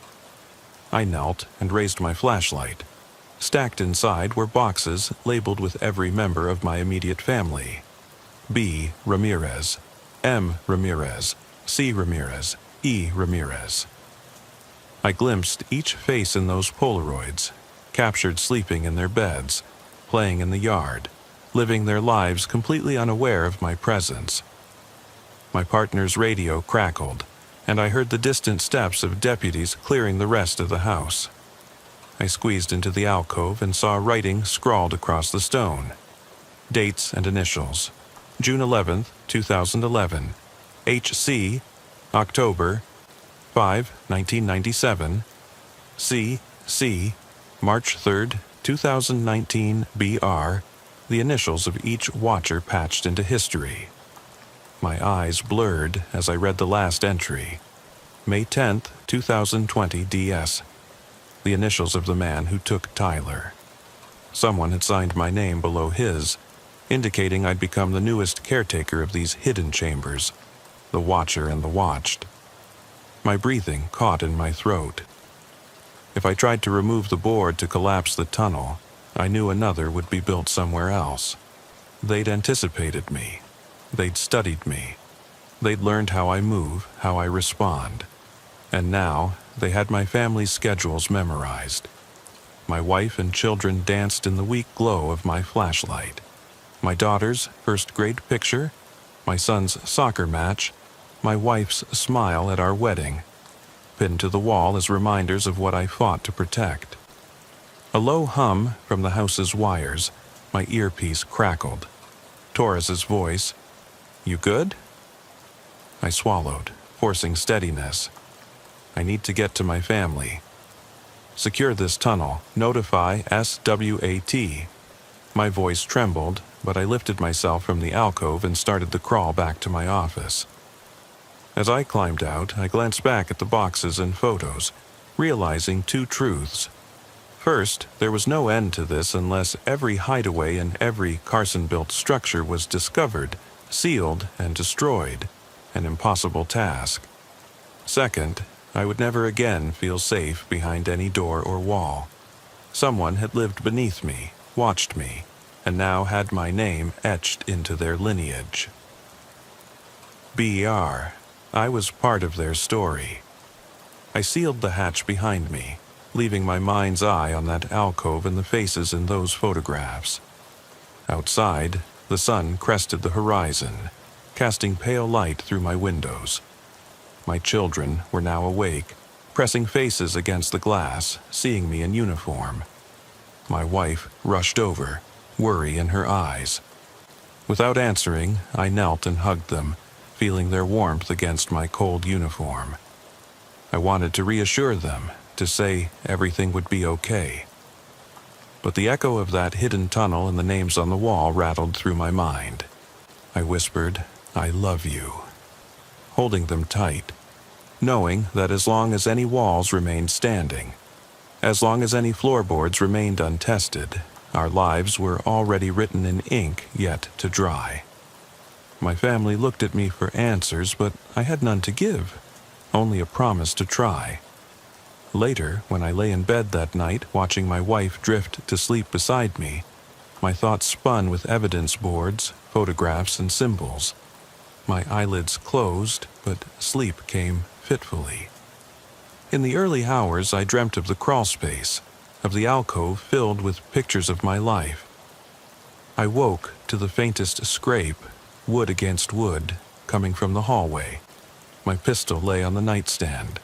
I knelt and raised my flashlight. Stacked inside were boxes labeled with every member of my immediate family. B. Ramirez, M. Ramirez, C. Ramirez, E. Ramirez. I glimpsed each face in those Polaroids, captured sleeping in their beds, playing in the yard, living their lives completely unaware of my presence. My partner's radio crackled, and I heard the distant steps of deputies clearing the rest of the house. I squeezed into the alcove and saw writing scrawled across the stone. Dates and initials. June 11th, 2011. H.C., October 5, 1997. C.C., March 3rd, 2019. B.R., the initials of each watcher patched into history. My eyes blurred as I read the last entry. May 10th, 2020 DS. The initials of the man who took Tyler. Someone had signed my name below his, indicating I'd become the newest caretaker of these hidden chambers, the watcher and the watched. My breathing caught in my throat. If I tried to remove the board to collapse the tunnel, I knew another would be built somewhere else. They'd anticipated me. They'd studied me. They'd learned how I move, how I respond. And now, they had my family's schedules memorized. My wife and children danced in the weak glow of my flashlight. My daughter's first-grade picture, my son's soccer match, my wife's smile at our wedding, pinned to the wall as reminders of what I fought to protect. A low hum from the house's wires, my earpiece crackled. Torres's voice, "You good?" I swallowed, forcing steadiness. I need to get to my family. Secure this tunnel. Notify SWAT. My voice trembled, but I lifted myself from the alcove and started the crawl back to my office. As I climbed out, I glanced back at the boxes and photos, realizing two truths. First, there was no end to this unless every hideaway and every Carson-built structure was discovered, sealed, and destroyed, an impossible task. Second, I would never again feel safe behind any door or wall. Someone had lived beneath me, watched me, and now had my name etched into their lineage. BR. I was part of their story. I sealed the hatch behind me, leaving my mind's eye on that alcove and the faces in those photographs. Outside, the sun crested the horizon, casting pale light through my windows. My children were now awake, pressing faces against the glass, seeing me in uniform. My wife rushed over, worry in her eyes. Without answering, I knelt and hugged them, feeling their warmth against my cold uniform. I wanted to reassure them, to say everything would be okay. But the echo of that hidden tunnel and the names on the wall rattled through my mind. I whispered, "I love you," holding them tight, knowing that as long as any walls remained standing, as long as any floorboards remained untested, our lives were already written in ink yet to dry. My family looked at me for answers, but I had none to give, only a promise to try. Later, when I lay in bed that night watching my wife drift to sleep beside me, my thoughts spun with evidence boards, photographs, and symbols. My eyelids closed, but sleep came fitfully. In the early hours, I dreamt of the crawl space, of the alcove filled with pictures of my life. I woke to the faintest scrape, wood against wood, coming from the hallway. My pistol lay on the nightstand.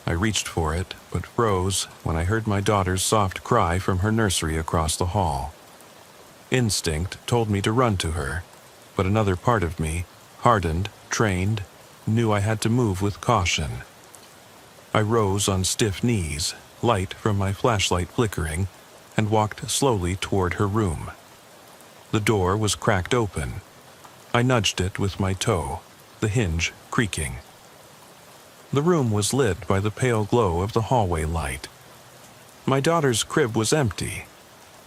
I reached for it, but froze when I heard my daughter's soft cry from her nursery across the hall. Instinct told me to run to her, but another part of me, hardened, trained, knew I had to move with caution. I rose on stiff knees, light from my flashlight flickering, and walked slowly toward her room. The door was cracked open. I nudged it with my toe, the hinge creaking. The room was lit by the pale glow of the hallway light. My daughter's crib was empty.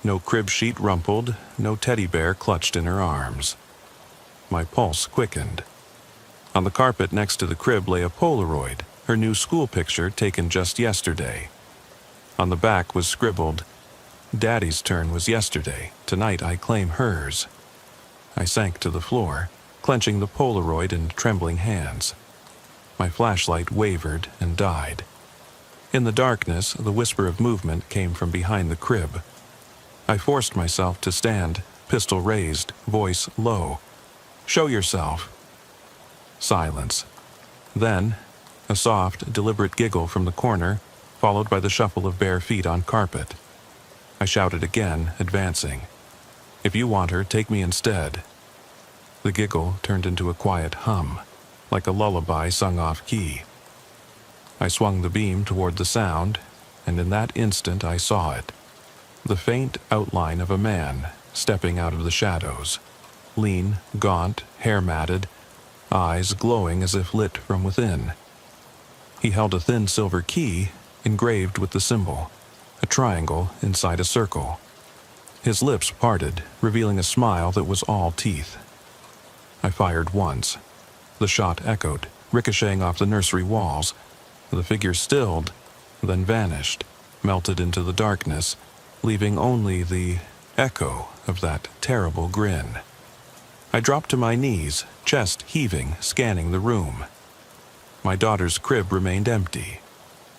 No crib sheet rumpled, no teddy bear clutched in her arms. My pulse quickened. On the carpet next to the crib lay a Polaroid, her new school picture taken just yesterday. On the back was scribbled, "Daddy's turn was yesterday. Tonight I claim hers." I sank to the floor, clenching the Polaroid in trembling hands. My flashlight wavered and died. In the darkness, the whisper of movement came from behind the crib. I forced myself to stand, pistol raised, voice low. "Show yourself." Silence. Then, a soft, deliberate giggle from the corner, followed by the shuffle of bare feet on carpet. I shouted again, advancing. "If you want her, take me instead." The giggle turned into a quiet hum, like a lullaby sung off-key. I swung the beam toward the sound, and in that instant I saw it. The faint outline of a man stepping out of the shadows. Lean, gaunt, hair matted, eyes glowing as if lit from within. He held a thin silver key engraved with the symbol, a triangle inside a circle. His lips parted, revealing a smile that was all teeth. I fired once. The shot echoed, ricocheting off the nursery walls. The figure stilled, then vanished, melted into the darkness, leaving only the echo of that terrible grin. I dropped to my knees, chest heaving, scanning the room. My daughter's crib remained empty.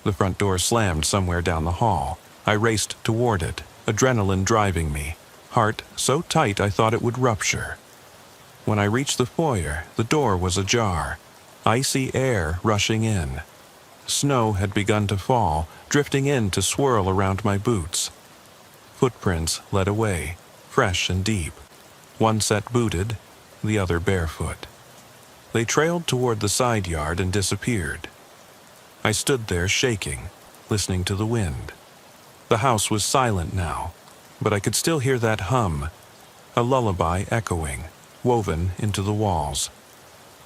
The front door slammed somewhere down the hall. I raced toward it, adrenaline driving me, heart so tight I thought it would rupture. When I reached the foyer, the door was ajar, icy air rushing in. Snow had begun to fall, drifting in to swirl around my boots. Footprints led away, fresh and deep. One set booted, the other barefoot. They trailed toward the side yard and disappeared. I stood there shaking, listening to the wind. The house was silent now, but I could still hear that hum, a lullaby echoing, woven into the walls.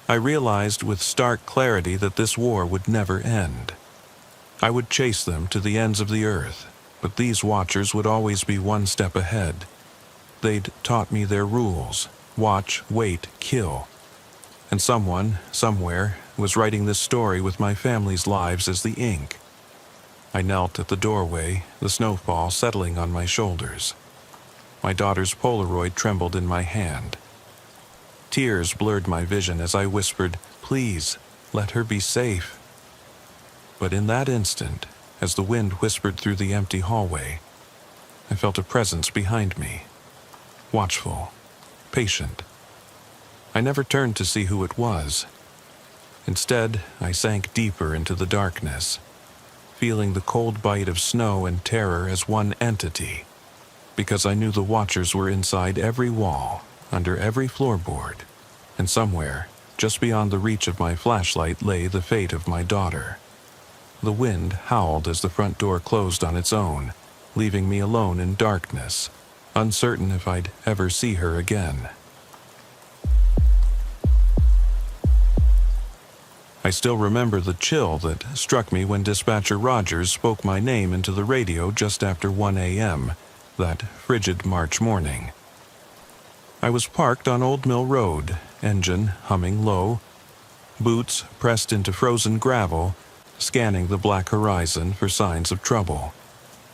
I realized with stark clarity that this war would never end. I would chase them to the ends of the earth, but these watchers would always be one step ahead. They'd taught me their rules: watch, wait, kill. And someone, somewhere, was writing this story with my family's lives as the ink. I knelt at the doorway, the snowfall settling on my shoulders. My daughter's Polaroid trembled in my hand. Tears blurred my vision as I whispered, "Please, let her be safe." But in that instant, as the wind whispered through the empty hallway, I felt a presence behind me, watchful, patient. I never turned to see who it was. Instead, I sank deeper into the darkness, feeling the cold bite of snow and terror as one entity, because I knew the watchers were inside every wall, under every floorboard, and somewhere, just beyond the reach of my flashlight, lay the fate of my daughter. The wind howled as the front door closed on its own, leaving me alone in darkness, uncertain if I'd ever see her again. I still remember the chill that struck me when Dispatcher Rogers spoke my name into the radio just after 1 a.m., that frigid March morning. I was parked on Old Mill Road, engine humming low, boots pressed into frozen gravel, scanning the black horizon for signs of trouble.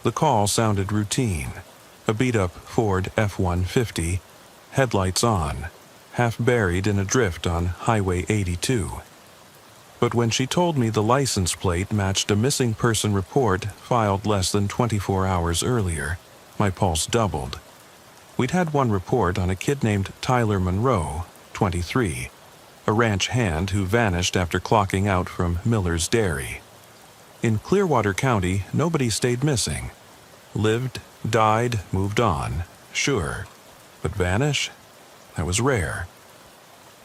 The call sounded routine. A beat-up Ford F-150, headlights on, half buried in a drift on Highway 82. But when she told me the license plate matched a missing person report filed less than 24 hours earlier, my pulse doubled. We'd had one report on a kid named Tyler Monroe, 23, a ranch hand who vanished after clocking out from Miller's Dairy. In Clearwater County, nobody stayed missing. Lived, died, moved on, sure. But vanish? That was rare.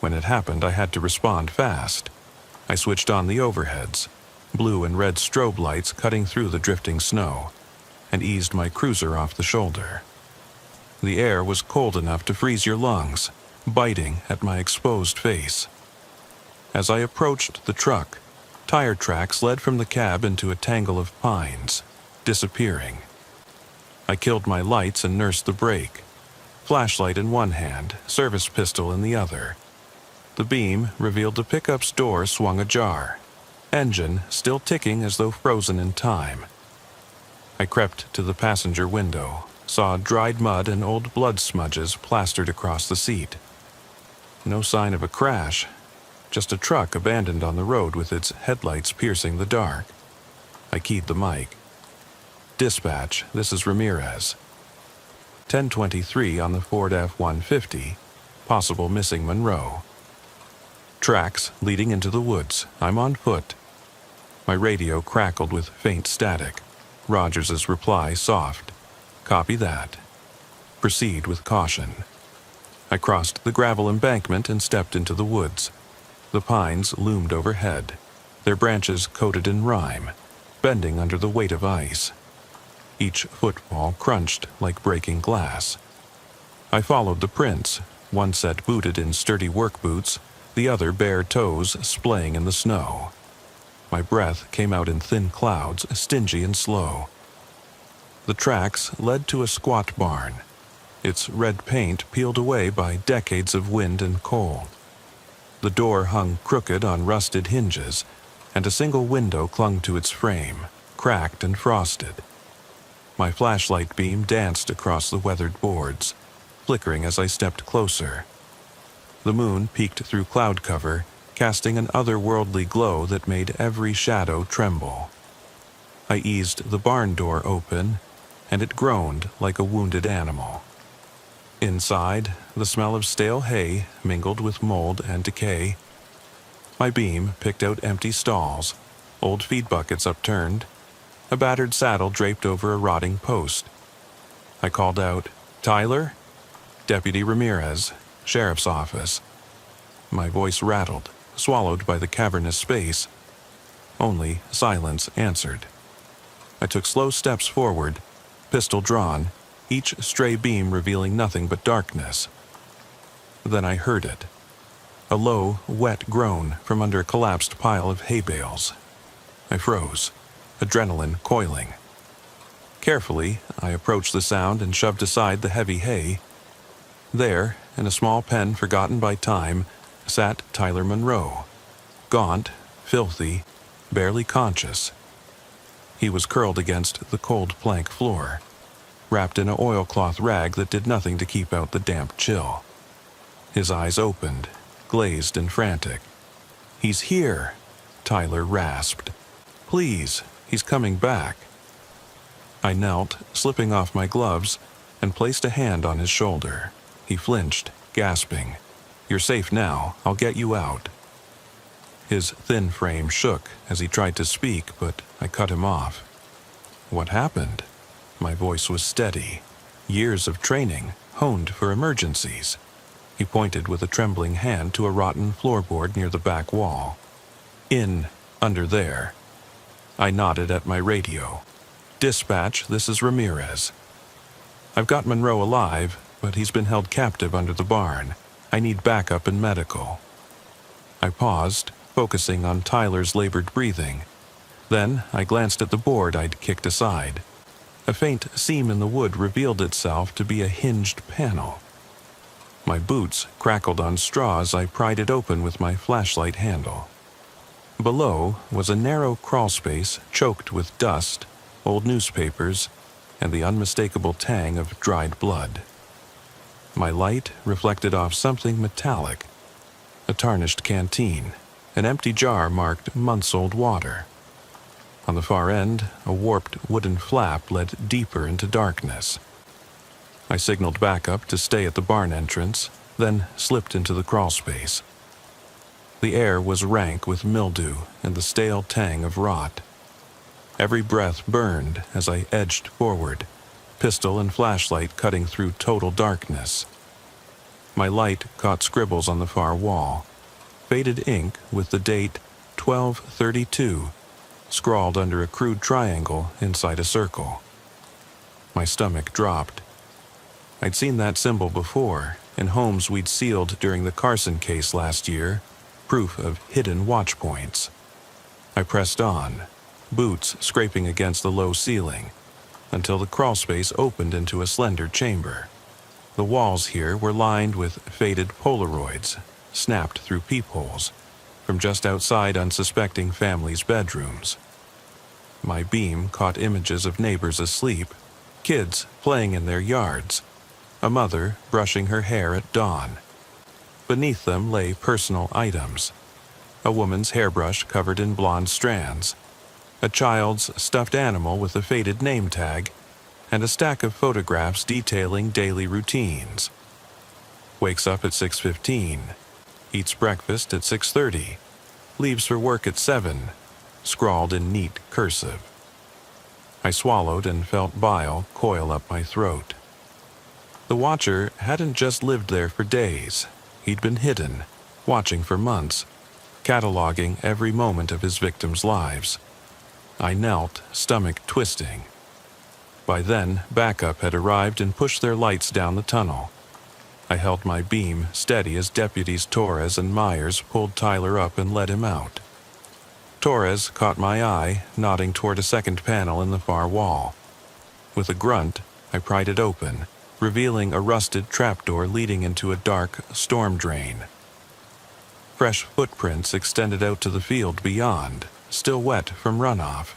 When it happened, I had to respond fast. I switched on the overheads, blue and red strobe lights cutting through the drifting snow, and eased my cruiser off the shoulder. The air was cold enough to freeze your lungs, biting at my exposed face. As I approached the truck, tire tracks led from the cab into a tangle of pines, disappearing. I killed my lights and nursed the brake, flashlight in one hand, service pistol in the other. The beam revealed the pickup's door swung ajar, engine still ticking as though frozen in time. I crept to the passenger window, saw dried mud and old blood smudges plastered across the seat. No sign of a crash, just a truck abandoned on the road with its headlights piercing the dark. I keyed the mic. Dispatch, this is Ramirez. 10:23 on the Ford F-150, possible missing Monroe. Tracks leading into the woods. I'm on foot. My radio crackled with faint static. Rogers's reply soft. Copy that. Proceed with caution. I crossed the gravel embankment and stepped into the woods. The pines loomed overhead, their branches coated in rime, bending under the weight of ice. Each footfall crunched like breaking glass. I followed the prints, one set booted in sturdy work boots, the other bare toes splaying in the snow. My breath came out in thin clouds, stingy and slow. The tracks led to a squat barn, its red paint peeled away by decades of wind and cold. The door hung crooked on rusted hinges, and a single window clung to its frame, cracked and frosted. My flashlight beam danced across the weathered boards, flickering as I stepped closer. The moon peeked through cloud cover, casting an otherworldly glow that made every shadow tremble. I eased the barn door open, and it groaned like a wounded animal. Inside, the smell of stale hay mingled with mold and decay. My beam picked out empty stalls, old feed buckets upturned, a battered saddle draped over a rotting post. I called out, "Tyler?" "Deputy Ramirez, Sheriff's Office." My voice rattled, swallowed by the cavernous space. Only silence answered. I took slow steps forward, pistol drawn, each stray beam revealing nothing but darkness. Then I heard it. A low, wet groan from under a collapsed pile of hay bales. I froze, adrenaline coiling. Carefully, I approached the sound and shoved aside the heavy hay. There, in a small pen forgotten by time, sat Tyler Monroe, gaunt, filthy, barely conscious. He was curled against the cold plank floor, wrapped in an oilcloth rag that did nothing to keep out the damp chill. His eyes opened, glazed and frantic. "He's here," Tyler rasped. "Please, he's coming back." I knelt, slipping off my gloves, and placed a hand on his shoulder. He flinched, gasping. You're safe now. I'll get you out." His thin frame shook as he tried to speak, but I cut him off. "What happened?" My voice was steady. Years of training, honed for emergencies. He pointed with a trembling hand to a rotten floorboard near the back wall. Under there." I nodded at my radio. "Dispatch, this is Ramirez. I've got Monroe alive, but he's been held captive under the barn. I need backup and medical." I paused, focusing on Tyler's labored breathing. Then I glanced at the board I'd kicked aside. A faint seam in the wood revealed itself to be a hinged panel. My boots crackled on straw as I pried it open with my flashlight handle. Below was a narrow crawlspace choked with dust, old newspapers, and the unmistakable tang of dried blood. My light reflected off something metallic. A tarnished canteen, an empty jar marked months-old water. On the far end, a warped wooden flap led deeper into darkness. I signaled backup to stay at the barn entrance, then slipped into the crawlspace. The air was rank with mildew and the stale tang of rot. Every breath burned as I edged forward, pistol and flashlight cutting through total darkness. My light caught scribbles on the far wall, faded ink with the date 12/32 scrawled under a crude triangle inside a circle. My stomach dropped. I'd seen that symbol before, in homes we'd sealed during the Carson case last year, proof of hidden watch points. I pressed on, boots scraping against the low ceiling, until the crawlspace opened into a slender chamber. The walls here were lined with faded Polaroids, snapped through peepholes, from just outside unsuspecting families' bedrooms. My beam caught images of neighbors asleep, kids playing in their yards, a mother brushing her hair at dawn. Beneath them lay personal items: a woman's hairbrush covered in blonde strands, a child's stuffed animal with a faded name tag, and a stack of photographs detailing daily routines. Wakes up at 6:15, eats breakfast at 6:30, leaves for work at 7, scrawled in neat cursive. I swallowed and felt bile coil up my throat. The watcher hadn't just lived there for days. He'd been hidden, watching for months, cataloging every moment of his victims' lives. I knelt, stomach twisting. By then, backup had arrived and pushed their lights down the tunnel. I held my beam steady as deputies Torres and Myers pulled Tyler up and led him out. Torres caught my eye, nodding toward a second panel in the far wall. With a grunt, I pried it open, revealing a rusted trapdoor leading into a dark storm drain. Fresh footprints extended out to the field beyond, still wet from runoff.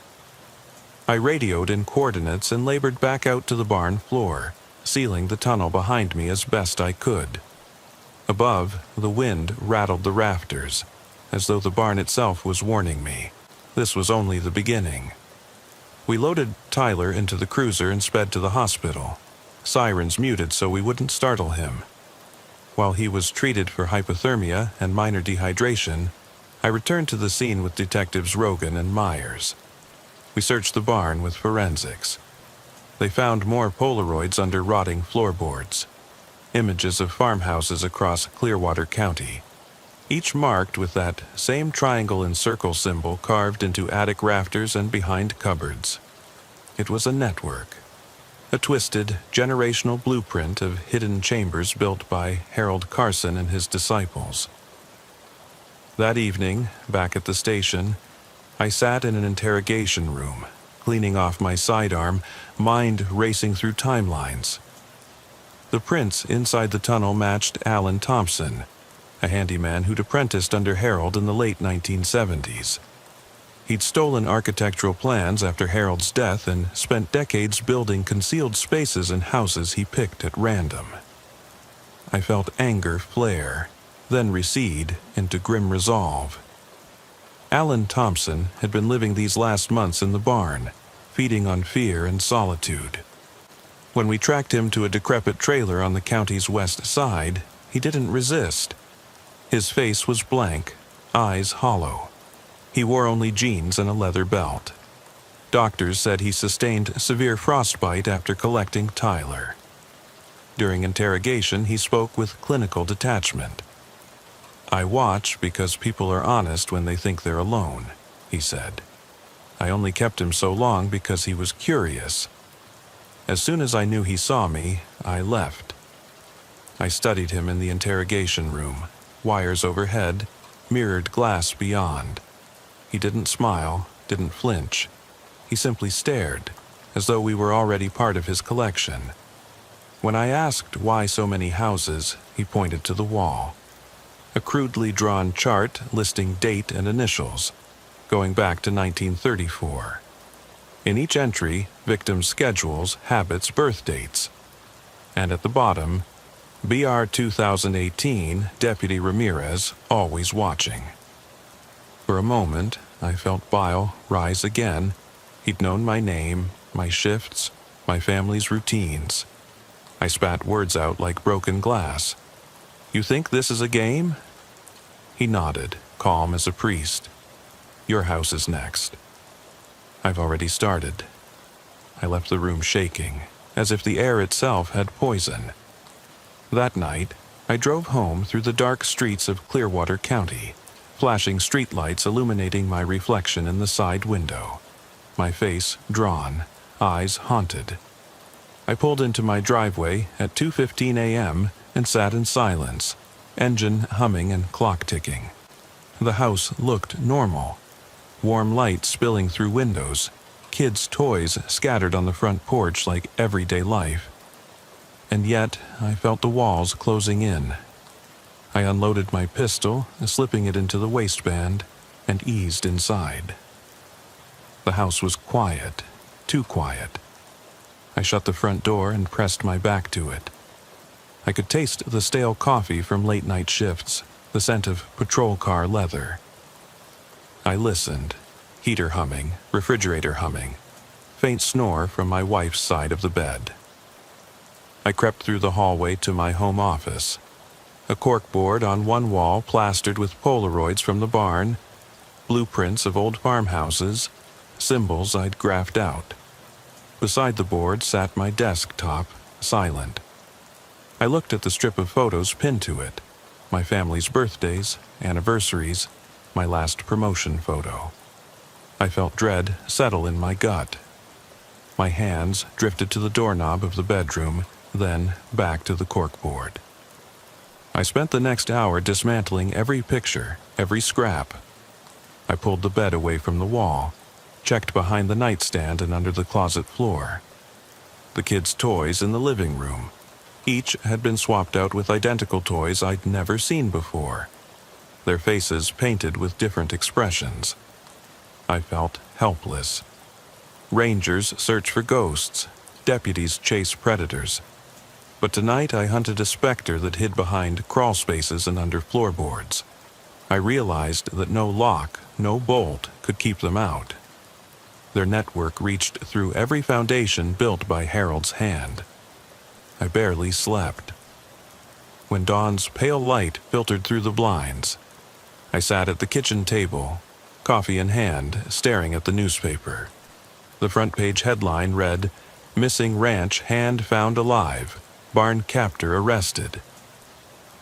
I radioed in coordinates and labored back out to the barn floor, sealing the tunnel behind me as best I could. Above, the wind rattled the rafters, as though the barn itself was warning me. This was only the beginning. We loaded Tyler into the cruiser and sped to the hospital, sirens muted so we wouldn't startle him. While he was treated for hypothermia and minor dehydration, I returned to the scene with Detectives Rogan and Myers. We searched the barn with forensics. They found more Polaroids under rotting floorboards, images of farmhouses across Clearwater County, each marked with that same triangle and circle symbol carved into attic rafters and behind cupboards. It was a network, a twisted, generational blueprint of hidden chambers built by Harold Carson and his disciples. That evening, back at the station, I sat in an interrogation room, cleaning off my sidearm, mind racing through timelines. The prints inside the tunnel matched Alan Thompson, a handyman who'd apprenticed under Harold in the late 1970s. He'd stolen architectural plans after Harold's death and spent decades building concealed spaces in houses he picked at random. I felt anger flare, then recede into grim resolve. Alan Thompson had been living these last months in the barn, feeding on fear and solitude. When we tracked him to a decrepit trailer on the county's west side, he didn't resist. His face was blank, eyes hollow. He wore only jeans and a leather belt. Doctors said he sustained severe frostbite after collecting Tyler. During interrogation, he spoke with clinical detachment. "I watch because people are honest when they think they're alone," he said. "I only kept him so long because he was curious. As soon as I knew he saw me, I left." I studied him in the interrogation room, wires overhead, mirrored glass beyond. He didn't smile, didn't flinch. He simply stared, as though we were already part of his collection. When I asked why so many houses, he pointed to the wall. A crudely drawn chart listing date and initials, going back to 1934. In each entry, victims' schedules, habits, birth dates. And at the bottom, BR 2018, Deputy Ramirez, always watching. For a moment, I felt bile rise again. He'd known my name, my shifts, my family's routines. I spat words out like broken glass. "You think this is a game?" He nodded, calm as a priest. "Your house is next." "I've already started." I left the room shaking, as if the air itself had poison. That night, I drove home through the dark streets of Clearwater County, flashing streetlights illuminating my reflection in the side window. My face drawn, eyes haunted. I pulled into my driveway at 2:15 a.m. and sat in silence, engine humming and clock ticking. The house looked normal. Warm light spilling through windows, kids' toys scattered on the front porch like everyday life. And yet, I felt the walls closing in. I unloaded my pistol, slipping it into the waistband, and eased inside. The house was quiet, too quiet. I shut the front door and pressed my back to it. I could taste the stale coffee from late-night shifts, the scent of patrol car leather. I listened, heater humming, refrigerator humming, faint snore from my wife's side of the bed. I crept through the hallway to my home office. A corkboard on one wall plastered with Polaroids from the barn, blueprints of old farmhouses, symbols I'd graphed out. Beside the board sat my desktop, silent. I looked at the strip of photos pinned to it, my family's birthdays, anniversaries, my last promotion photo. I felt dread settle in my gut. My hands drifted to the doorknob of the bedroom, then back to the corkboard. I spent the next hour dismantling every picture, every scrap. I pulled the bed away from the wall, checked behind the nightstand and under the closet floor. The kids' toys in the living room. Each had been swapped out with identical toys I'd never seen before, their faces painted with different expressions. I felt helpless. Rangers search for ghosts, deputies chase predators. But tonight I hunted a specter that hid behind crawl spaces and under floorboards. I realized that no lock, no bolt could keep them out. Their network reached through every foundation built by Harold's hand. I barely slept. When dawn's pale light filtered through the blinds, I sat at the kitchen table, coffee in hand, staring at the newspaper. The front page headline read, "Missing Ranch Hand Found Alive. Barn Captor Arrested."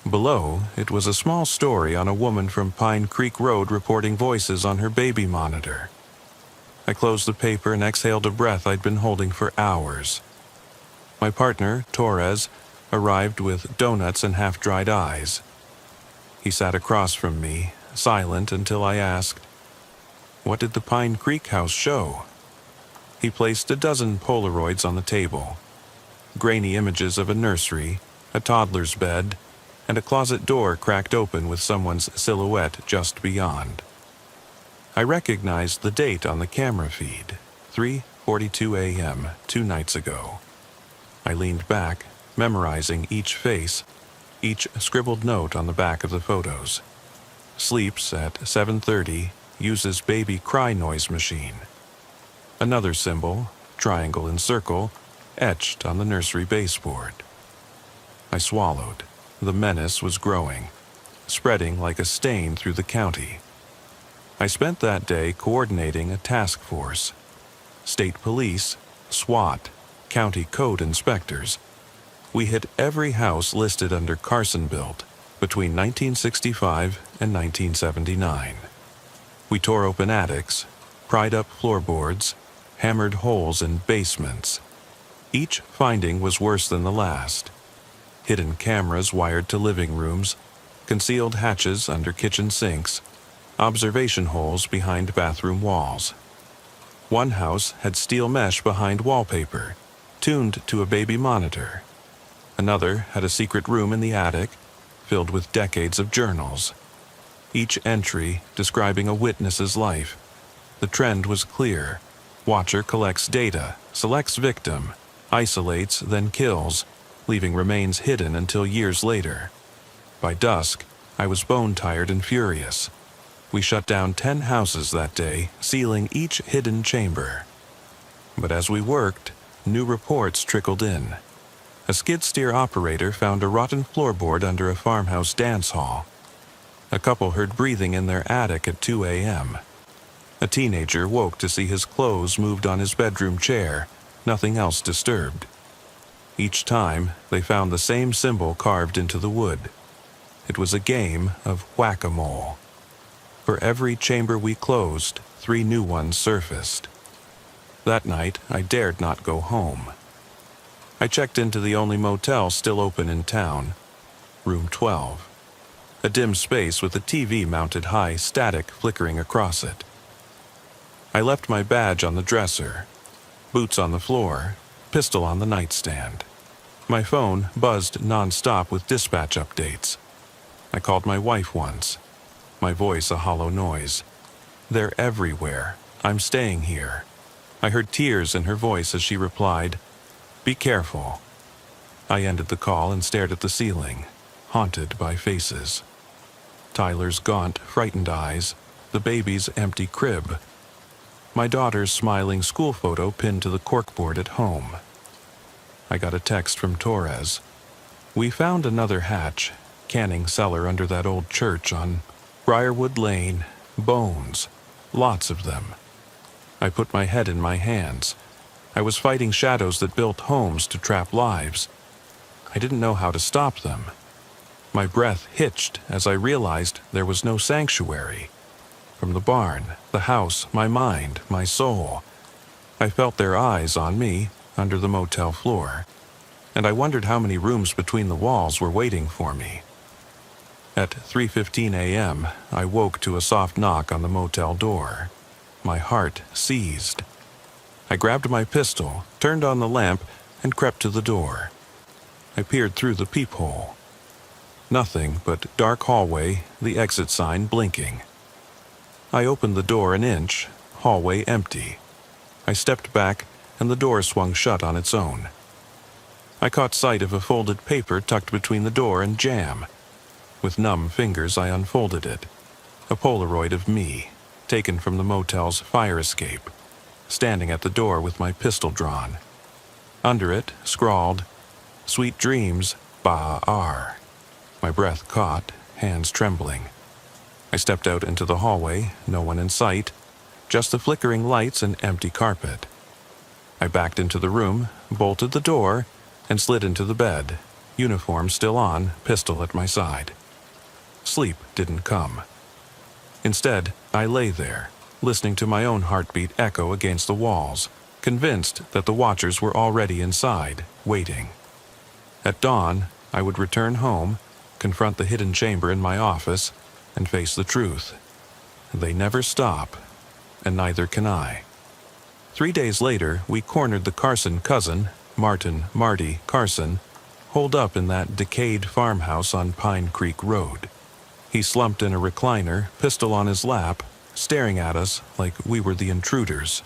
Below, it was a small story on a woman from Pine Creek Road reporting voices on her baby monitor. I closed the paper and exhaled a breath I'd been holding for hours. My partner, Torres, arrived with donuts and half-dried eyes. He sat across from me, silent until I asked, "What did the Pine Creek house show?" He placed a dozen Polaroids on the table. Grainy images of a nursery, a toddler's bed, and a closet door cracked open with someone's silhouette just beyond. I recognized the date on the camera feed, 3:42 a.m., 2 nights ago. I leaned back, memorizing each face, each scribbled note on the back of the photos. Sleeps at 7:30, uses baby cry noise machine. Another symbol, triangle and circle, etched on the nursery baseboard. I swallowed. The menace was growing. spreading like a stain through the county. I spent that day coordinating a task force. State police, SWAT, county code inspectors. We hit every house listed under Carson built between 1965 and 1979. We tore open attics, pried up floorboards, hammered holes in basements. Each finding was worse than the last. Hidden cameras wired to living rooms, concealed hatches under kitchen sinks, observation holes behind bathroom walls. One house had steel mesh behind wallpaper, tuned to a baby monitor. Another had a secret room in the attic, filled with decades of journals. Each entry describing a witness's life. The trend was clear. Watcher collects data, selects victim, isolates, then kills, leaving remains hidden until years later. By dusk, I was bone-tired and furious. We shut down 10 houses that day, sealing each hidden chamber. But as we worked, new reports trickled in. A skid steer operator found a rotten floorboard under a farmhouse dance hall. A couple heard breathing in their attic at 2 a.m. A teenager woke to see his clothes moved on his bedroom chair, nothing else disturbed. Each time, they found the same symbol carved into the wood. It was a game of whack-a-mole. For every chamber we closed, 3 new ones surfaced. That night, I dared not go home. I checked into the only motel still open in town, room 12. A dim space with a TV mounted high, static flickering across it. I left my badge on the dresser, boots on the floor, pistol on the nightstand. My phone buzzed non-stop with dispatch updates. I called my wife once, my voice a hollow noise. "They're everywhere. I'm staying here." I heard tears in her voice as she replied, "Be careful." I ended the call and stared at the ceiling, haunted by faces. Tyler's gaunt, frightened eyes, the baby's empty crib, my daughter's smiling school photo pinned to the corkboard at home. I got a text from Torres. "We found another hatch, canning cellar under that old church on Briarwood Lane. Bones. Lots of them." I put my head in my hands. I was fighting shadows that built homes to trap lives. I didn't know how to stop them. My breath hitched as I realized there was no sanctuary. From the barn, the house, my mind, my soul. I felt their eyes on me under the motel floor, and I wondered how many rooms between the walls were waiting for me. At 3:15 a.m., I woke to a soft knock on the motel door. My heart seized. I grabbed my pistol, turned on the lamp, and crept to the door. I peered through the peephole. Nothing but dark hallway, the exit sign blinking. I opened the door an inch, hallway empty. I stepped back, and the door swung shut on its own. I caught sight of a folded paper tucked between the door and jamb. With numb fingers, I unfolded it. A Polaroid of me, taken from the motel's fire escape, standing at the door with my pistol drawn. Under it, scrawled, "Sweet dreams, Ba-R." My breath caught, hands trembling. I stepped out into the hallway, no one in sight, just the flickering lights and empty carpet. I backed into the room, bolted the door, and slid into the bed, uniform still on, pistol at my side. Sleep didn't come. Instead, I lay there, listening to my own heartbeat echo against the walls, convinced that the watchers were already inside, waiting. At dawn, I would return home, confront the hidden chamber in my office, and face the truth. They never stop, and neither can I. 3 days later, we cornered the Carson cousin, Marty Carson, holed up in that decayed farmhouse on Pine Creek Road. He slumped in a recliner, pistol on his lap, staring at us like we were the intruders.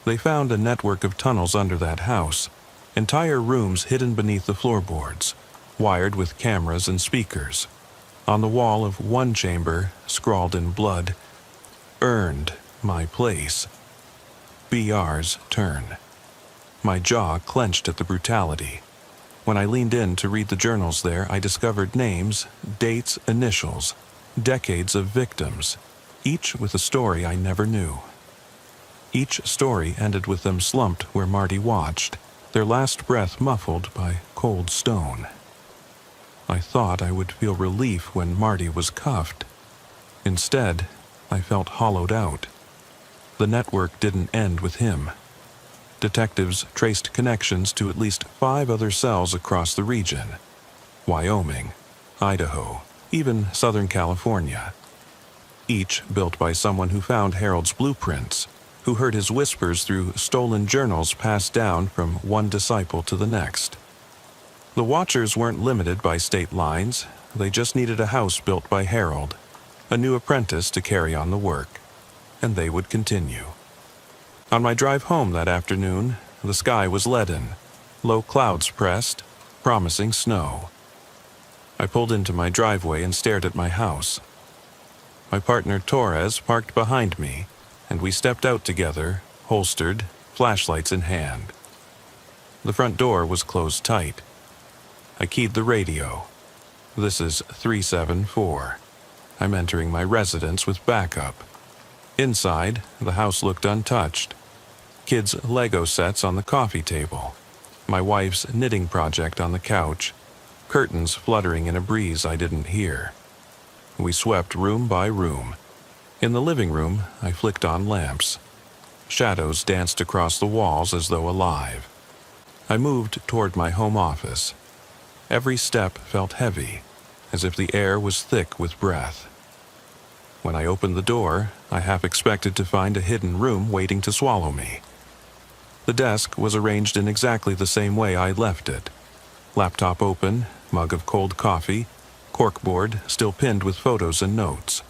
They found a network of tunnels under that house, entire rooms hidden beneath the floorboards, wired with cameras and speakers. On the wall of one chamber, scrawled in blood, "Earned my place. BR's turn." My jaw clenched at the brutality. When I leaned in to read the journals there, I discovered names, dates, initials, decades of victims, each with a story I never knew. Each story ended with them slumped where Marty watched, their last breath muffled by cold stone. I thought I would feel relief when Marty was cuffed. Instead, I felt hollowed out. The network didn't end with him. Detectives traced connections to at least 5 other cells across the region: Wyoming, Idaho, even Southern California. Each built by someone who found Harold's blueprints, who heard his whispers through stolen journals passed down from one disciple to the next. The Watchers weren't limited by state lines. They just needed a house built by Harold, a new apprentice to carry on the work, and they would continue. On my drive home that afternoon, the sky was leaden, low clouds pressed, promising snow. I pulled into my driveway and stared at my house. My partner Torres parked behind me, and we stepped out together, holstered, flashlights in hand. The front door was closed tight. I keyed the radio. This is 374. I'm entering my residence with backup. Inside, the house looked untouched. Kids' Lego sets on the coffee table. My wife's knitting project on the couch. Curtains fluttering in a breeze I didn't hear. We swept room by room. In the living room, I flicked on lamps. Shadows danced across the walls as though alive. I moved toward my home office. Every step felt heavy, as if the air was thick with breath. When I opened the door, I half expected to find a hidden room waiting to swallow me. The desk was arranged in exactly the same way I left it. Laptop open, mug of cold coffee, corkboard still pinned with photos and notes.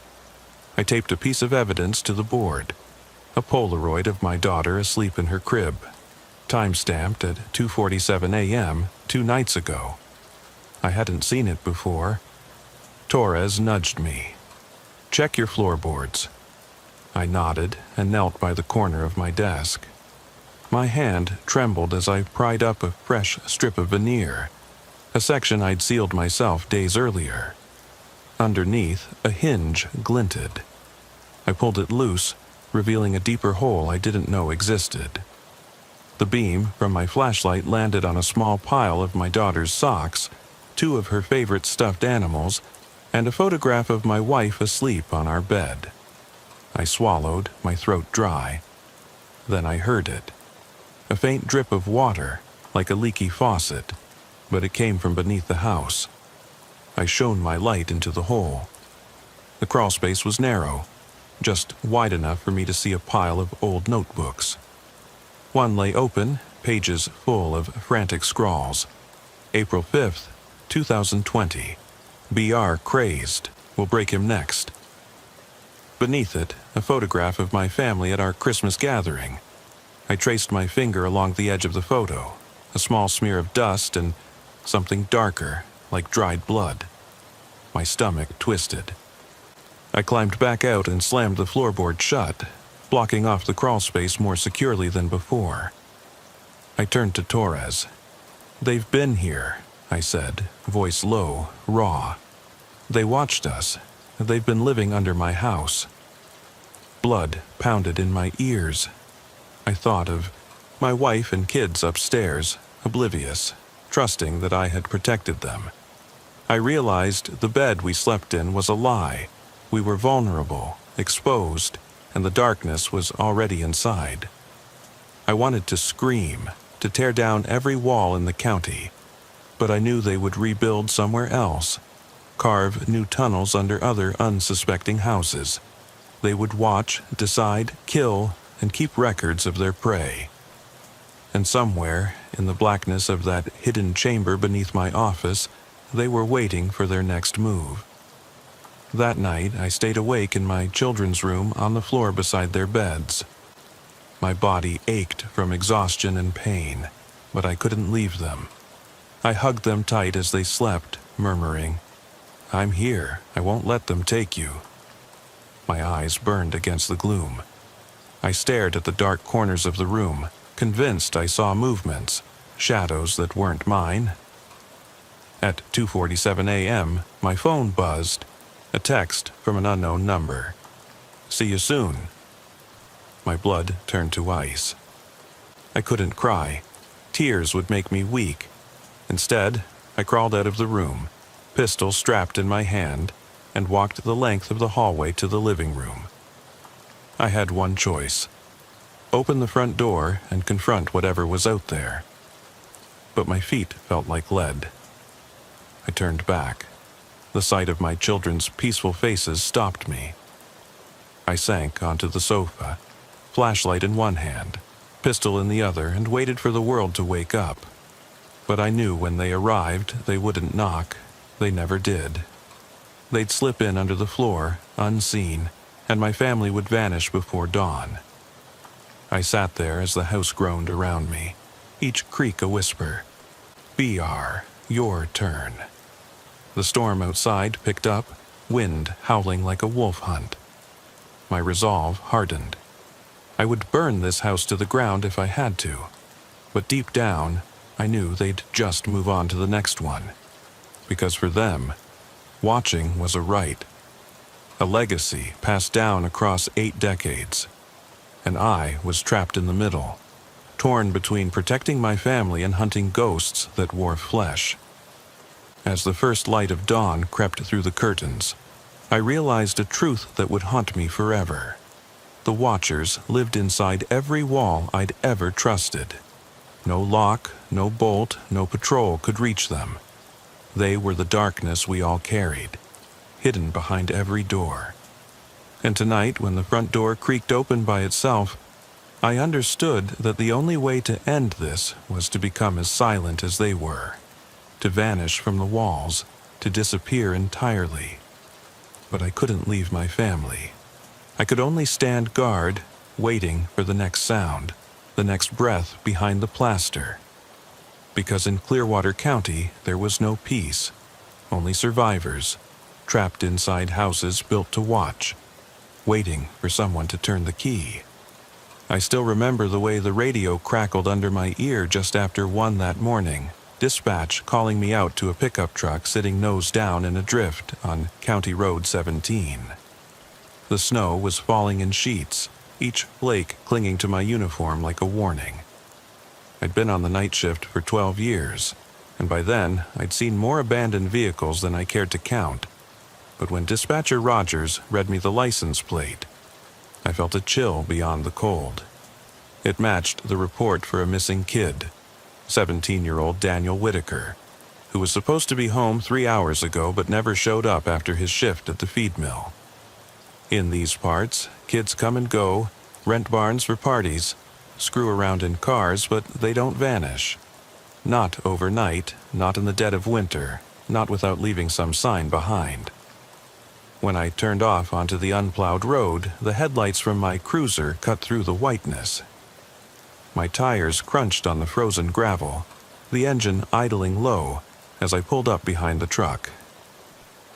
I taped a piece of evidence to the board, a Polaroid of my daughter asleep in her crib, time-stamped at 2:47 a.m. 2 nights ago. I hadn't seen it before. Torres nudged me. "Check your floorboards." I nodded and knelt by the corner of my desk. My hand trembled as I pried up a fresh strip of veneer, a section I'd sealed myself days earlier. Underneath, a hinge glinted. I pulled it loose, revealing a deeper hole I didn't know existed. The beam from my flashlight landed on a small pile of my daughter's socks, 2 of her favorite stuffed animals, and a photograph of my wife asleep on our bed. I swallowed, my throat dry. Then I heard it. A faint drip of water, like a leaky faucet, but it came from beneath the house. I shone my light into the hole. The crawlspace was narrow, just wide enough for me to see a pile of old notebooks. One lay open, pages full of frantic scrawls. April 5th, 2020. BR crazed. Will break him next. Beneath it, a photograph of my family at our Christmas gathering. I traced my finger along the edge of the photo, a small smear of dust and something darker, like dried blood. My stomach twisted. I climbed back out and slammed the floorboard shut, blocking off the crawlspace more securely than before. I turned to Torres. "They've been here," I said, voice low, raw. "They watched us. They've been living under my house." Blood pounded in my ears. I thought of my wife and kids upstairs, oblivious, trusting that I had protected them. I realized the bed we slept in was a lie. We were vulnerable, exposed, and the darkness was already inside. I wanted to scream, to tear down every wall in the county, but I knew they would rebuild somewhere else, carve new tunnels under other unsuspecting houses. They would watch, decide, kill, and keep records of their prey. And somewhere, in the blackness of that hidden chamber beneath my office, they were waiting for their next move. That night, I stayed awake in my children's room on the floor beside their beds. My body ached from exhaustion and pain, but I couldn't leave them. I hugged them tight as they slept, murmuring, "I'm here. I won't let them take you." My eyes burned against the gloom. I stared at the dark corners of the room, convinced I saw movements, shadows that weren't mine, At 2:47 a.m., my phone buzzed. A text from an unknown number. "See you soon." My blood turned to ice. I couldn't cry. Tears would make me weak. Instead, I crawled out of the room, pistol strapped in my hand, and walked the length of the hallway to the living room. I had one choice: open the front door and confront whatever was out there. But my feet felt like lead. I turned back. The sight of my children's peaceful faces stopped me. I sank onto the sofa, flashlight in one hand, pistol in the other, and waited for the world to wake up. But I knew when they arrived, they wouldn't knock. They never did. They'd slip in under the floor, unseen, and my family would vanish before dawn. I sat there as the house groaned around me, each creak a whisper. "BR, your turn." The storm outside picked up, wind howling like a wolf hunt. My resolve hardened. I would burn this house to the ground if I had to, but deep down, I knew they'd just move on to the next one. Because for them, watching was a right, a legacy passed down across 8 decades. And I was trapped in the middle, torn between protecting my family and hunting ghosts that wore flesh. As the first light of dawn crept through the curtains, I realized a truth that would haunt me forever. The Watchers lived inside every wall I'd ever trusted. No lock, no bolt, no patrol could reach them. They were the darkness we all carried, hidden behind every door. And tonight, when the front door creaked open by itself, I understood that the only way to end this was to become as silent as they were, to vanish from the walls, to disappear entirely. But I couldn't leave my family. I could only stand guard, waiting for the next sound, the next breath behind the plaster. Because in Clearwater County, there was no peace, only survivors, trapped inside houses built to watch, waiting for someone to turn the key. I still remember the way the radio crackled under my ear just after 1 that morning, dispatch calling me out to a pickup truck sitting nose down in a drift on County Road 17. The snow was falling in sheets, each flake clinging to my uniform like a warning. I'd been on the night shift for 12 years, and by then I'd seen more abandoned vehicles than I cared to count. But when Dispatcher Rogers read me the license plate, I felt a chill beyond the cold. It matched the report for a missing kid, 17-year-old Daniel Whitaker, who was supposed to be home 3 hours ago but never showed up after his shift at the feed mill. In these parts, kids come and go, rent barns for parties, screw around in cars, but they don't vanish. Not overnight, not in the dead of winter, not without leaving some sign behind. When I turned off onto the unplowed road, the headlights from my cruiser cut through the whiteness. My tires crunched on the frozen gravel, the engine idling low as I pulled up behind the truck.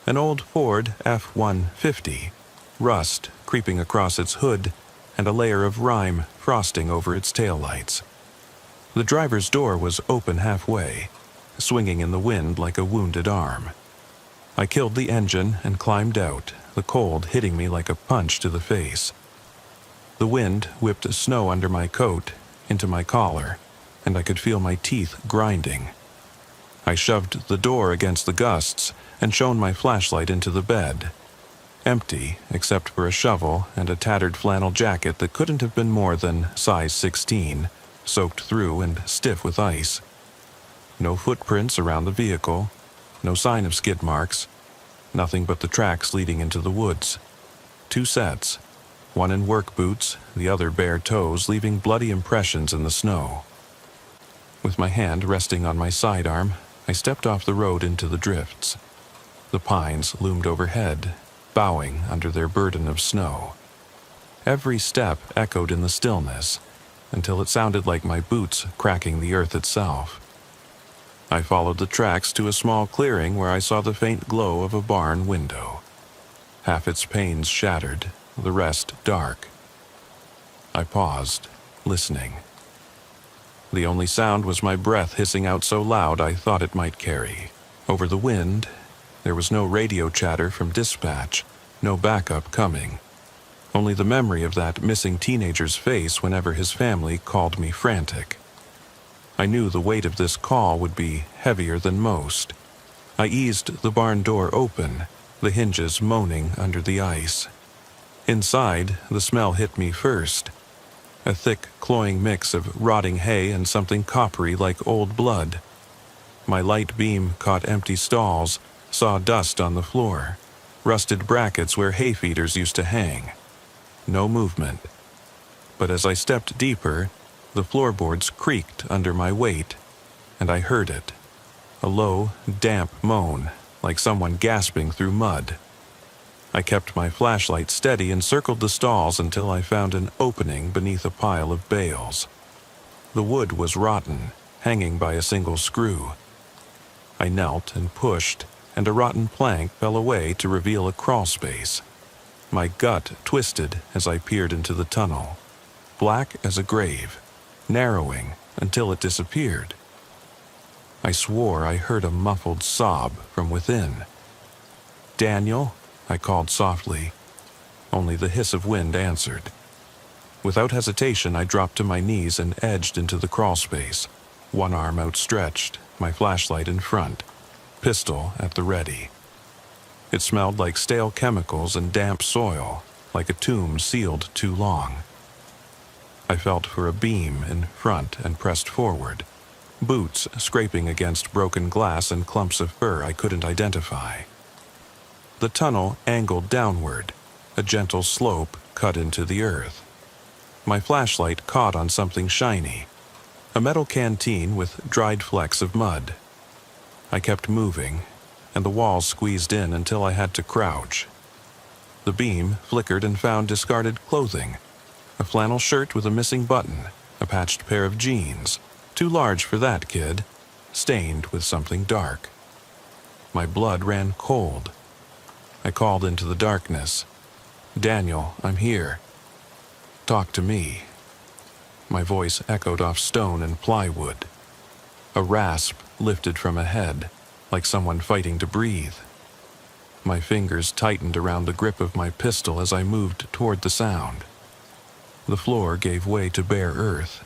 An old Ford F-150, rust creeping across its hood and a layer of rime frosting over its taillights. The driver's door was open halfway, swinging in the wind like a wounded arm. I killed the engine and climbed out, the cold hitting me like a punch to the face. The wind whipped snow under my coat, into my collar, and I could feel my teeth grinding. I shoved the door against the gusts and shone my flashlight into the bed. Empty, except for a shovel and a tattered flannel jacket that couldn't have been more than size 16, soaked through and stiff with ice. No footprints around the vehicle, no sign of skid marks, nothing but the tracks leading into the woods. 2 sets, one in work boots, the other bare toes, leaving bloody impressions in the snow. With my hand resting on my sidearm, I stepped off the road into the drifts. The pines loomed overhead, bowing under their burden of snow. Every step echoed in the stillness, until it sounded like my boots cracking the earth itself. I followed the tracks to a small clearing where I saw the faint glow of a barn window. Half its panes shattered, the rest dark. I paused, listening. The only sound was my breath hissing out so loud I thought it might carry. Over the wind, there was no radio chatter from dispatch, no backup coming. Only the memory of that missing teenager's face whenever his family called me frantic. I knew the weight of this call would be heavier than most. I eased the barn door open, the hinges moaning under the ice. Inside, the smell hit me first. A thick, cloying mix of rotting hay and something coppery like old blood. My light beam caught empty stalls, saw dust on the floor, rusted brackets where hay feeders used to hang. No movement. But as I stepped deeper, the floorboards creaked under my weight, and I heard it. A low, damp moan, like someone gasping through mud. I kept my flashlight steady and circled the stalls until I found an opening beneath a pile of bales. The wood was rotten, hanging by a single screw. I knelt and pushed, and a rotten plank fell away to reveal a crawl space. My gut twisted as I peered into the tunnel, black as a grave, narrowing until it disappeared. I swore I heard a muffled sob from within. "Daniel," I called softly. Only the hiss of wind answered. Without hesitation, I dropped to my knees and edged into the crawl space, one arm outstretched, my flashlight in front, pistol at the ready. It smelled like stale chemicals and damp soil, like a tomb sealed too long. I felt for a beam in front and pressed forward, boots scraping against broken glass and clumps of fur I couldn't identify. The tunnel angled downward, a gentle slope cut into the earth. My flashlight caught on something shiny, a metal canteen with dried flecks of mud. I kept moving, and the walls squeezed in until I had to crouch. The beam flickered and found discarded clothing, a flannel shirt with a missing button, a patched pair of jeans, too large for that kid, stained with something dark. My blood ran cold. I called into the darkness. "Daniel, I'm here. Talk to me." My voice echoed off stone and plywood. A rasp lifted from a head, like someone fighting to breathe. My fingers tightened around the grip of my pistol as I moved toward the sound. The floor gave way to bare earth,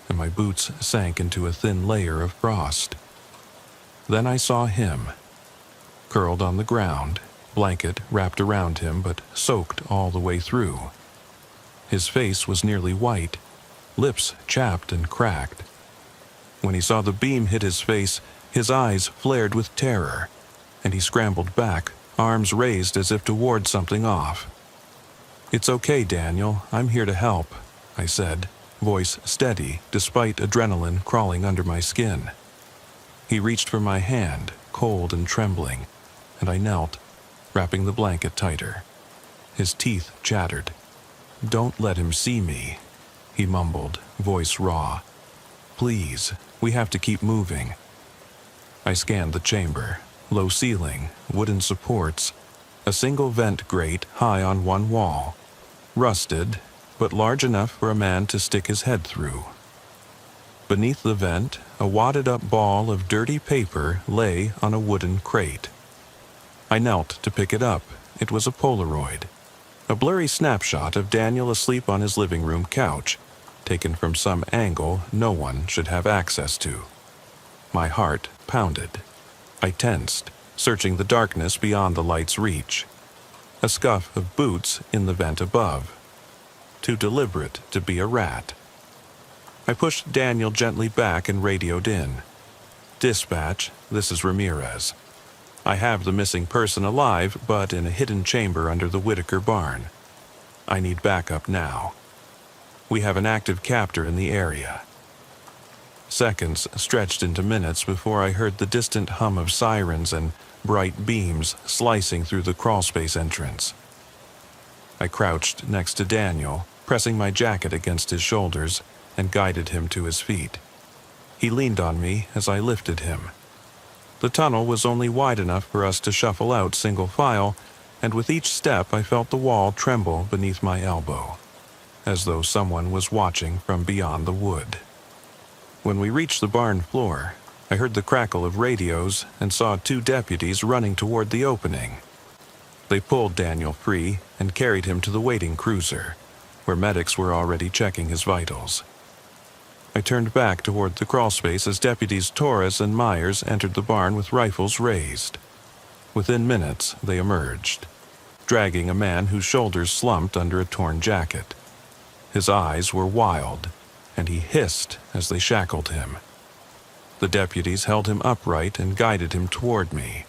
and my boots sank into a thin layer of frost. Then I saw him, curled on the ground, blanket wrapped around him but soaked all the way through. His face was nearly white, lips chapped and cracked. When he saw the beam hit his face, his eyes flared with terror, and he scrambled back, arms raised as if to ward something off. "It's okay, Daniel. I'm here to help," I said, voice steady despite adrenaline crawling under my skin. He reached for my hand, cold and trembling, and I knelt, wrapping the blanket tighter. His teeth chattered. "Don't let him see me," he mumbled, voice raw. "Please, we have to keep moving." I scanned the chamber. Low ceiling, wooden supports, a single vent grate high on one wall, rusted, but large enough for a man to stick his head through. Beneath the vent, a wadded-up ball of dirty paper lay on a wooden crate. I knelt to pick it up. It was a Polaroid, a blurry snapshot of Daniel asleep on his living room couch, taken from some angle no one should have access to. My heart pounded. I tensed, searching the darkness beyond the light's reach. A scuff of boots in the vent above. Too deliberate to be a rat. I pushed Daniel gently back and radioed in. "Dispatch, this is Ramirez. I have the missing person alive, but in a hidden chamber under the Whitaker barn. I need backup now. We have an active captor in the area." Seconds stretched into minutes before I heard the distant hum of sirens and bright beams slicing through the crawlspace entrance. I crouched next to Daniel, pressing my jacket against his shoulders, and guided him to his feet. He leaned on me as I lifted him. The tunnel was only wide enough for us to shuffle out single file, and with each step I felt the wall tremble beneath my elbow, as though someone was watching from beyond the wood. When we reached the barn floor, I heard the crackle of radios and saw 2 deputies running toward the opening. They pulled Daniel free and carried him to the waiting cruiser, where medics were already checking his vitals. I turned back toward the crawlspace as deputies Torres and Myers entered the barn with rifles raised. Within minutes, they emerged, dragging a man whose shoulders slumped under a torn jacket. His eyes were wild, and he hissed as they shackled him. The deputies held him upright and guided him toward me.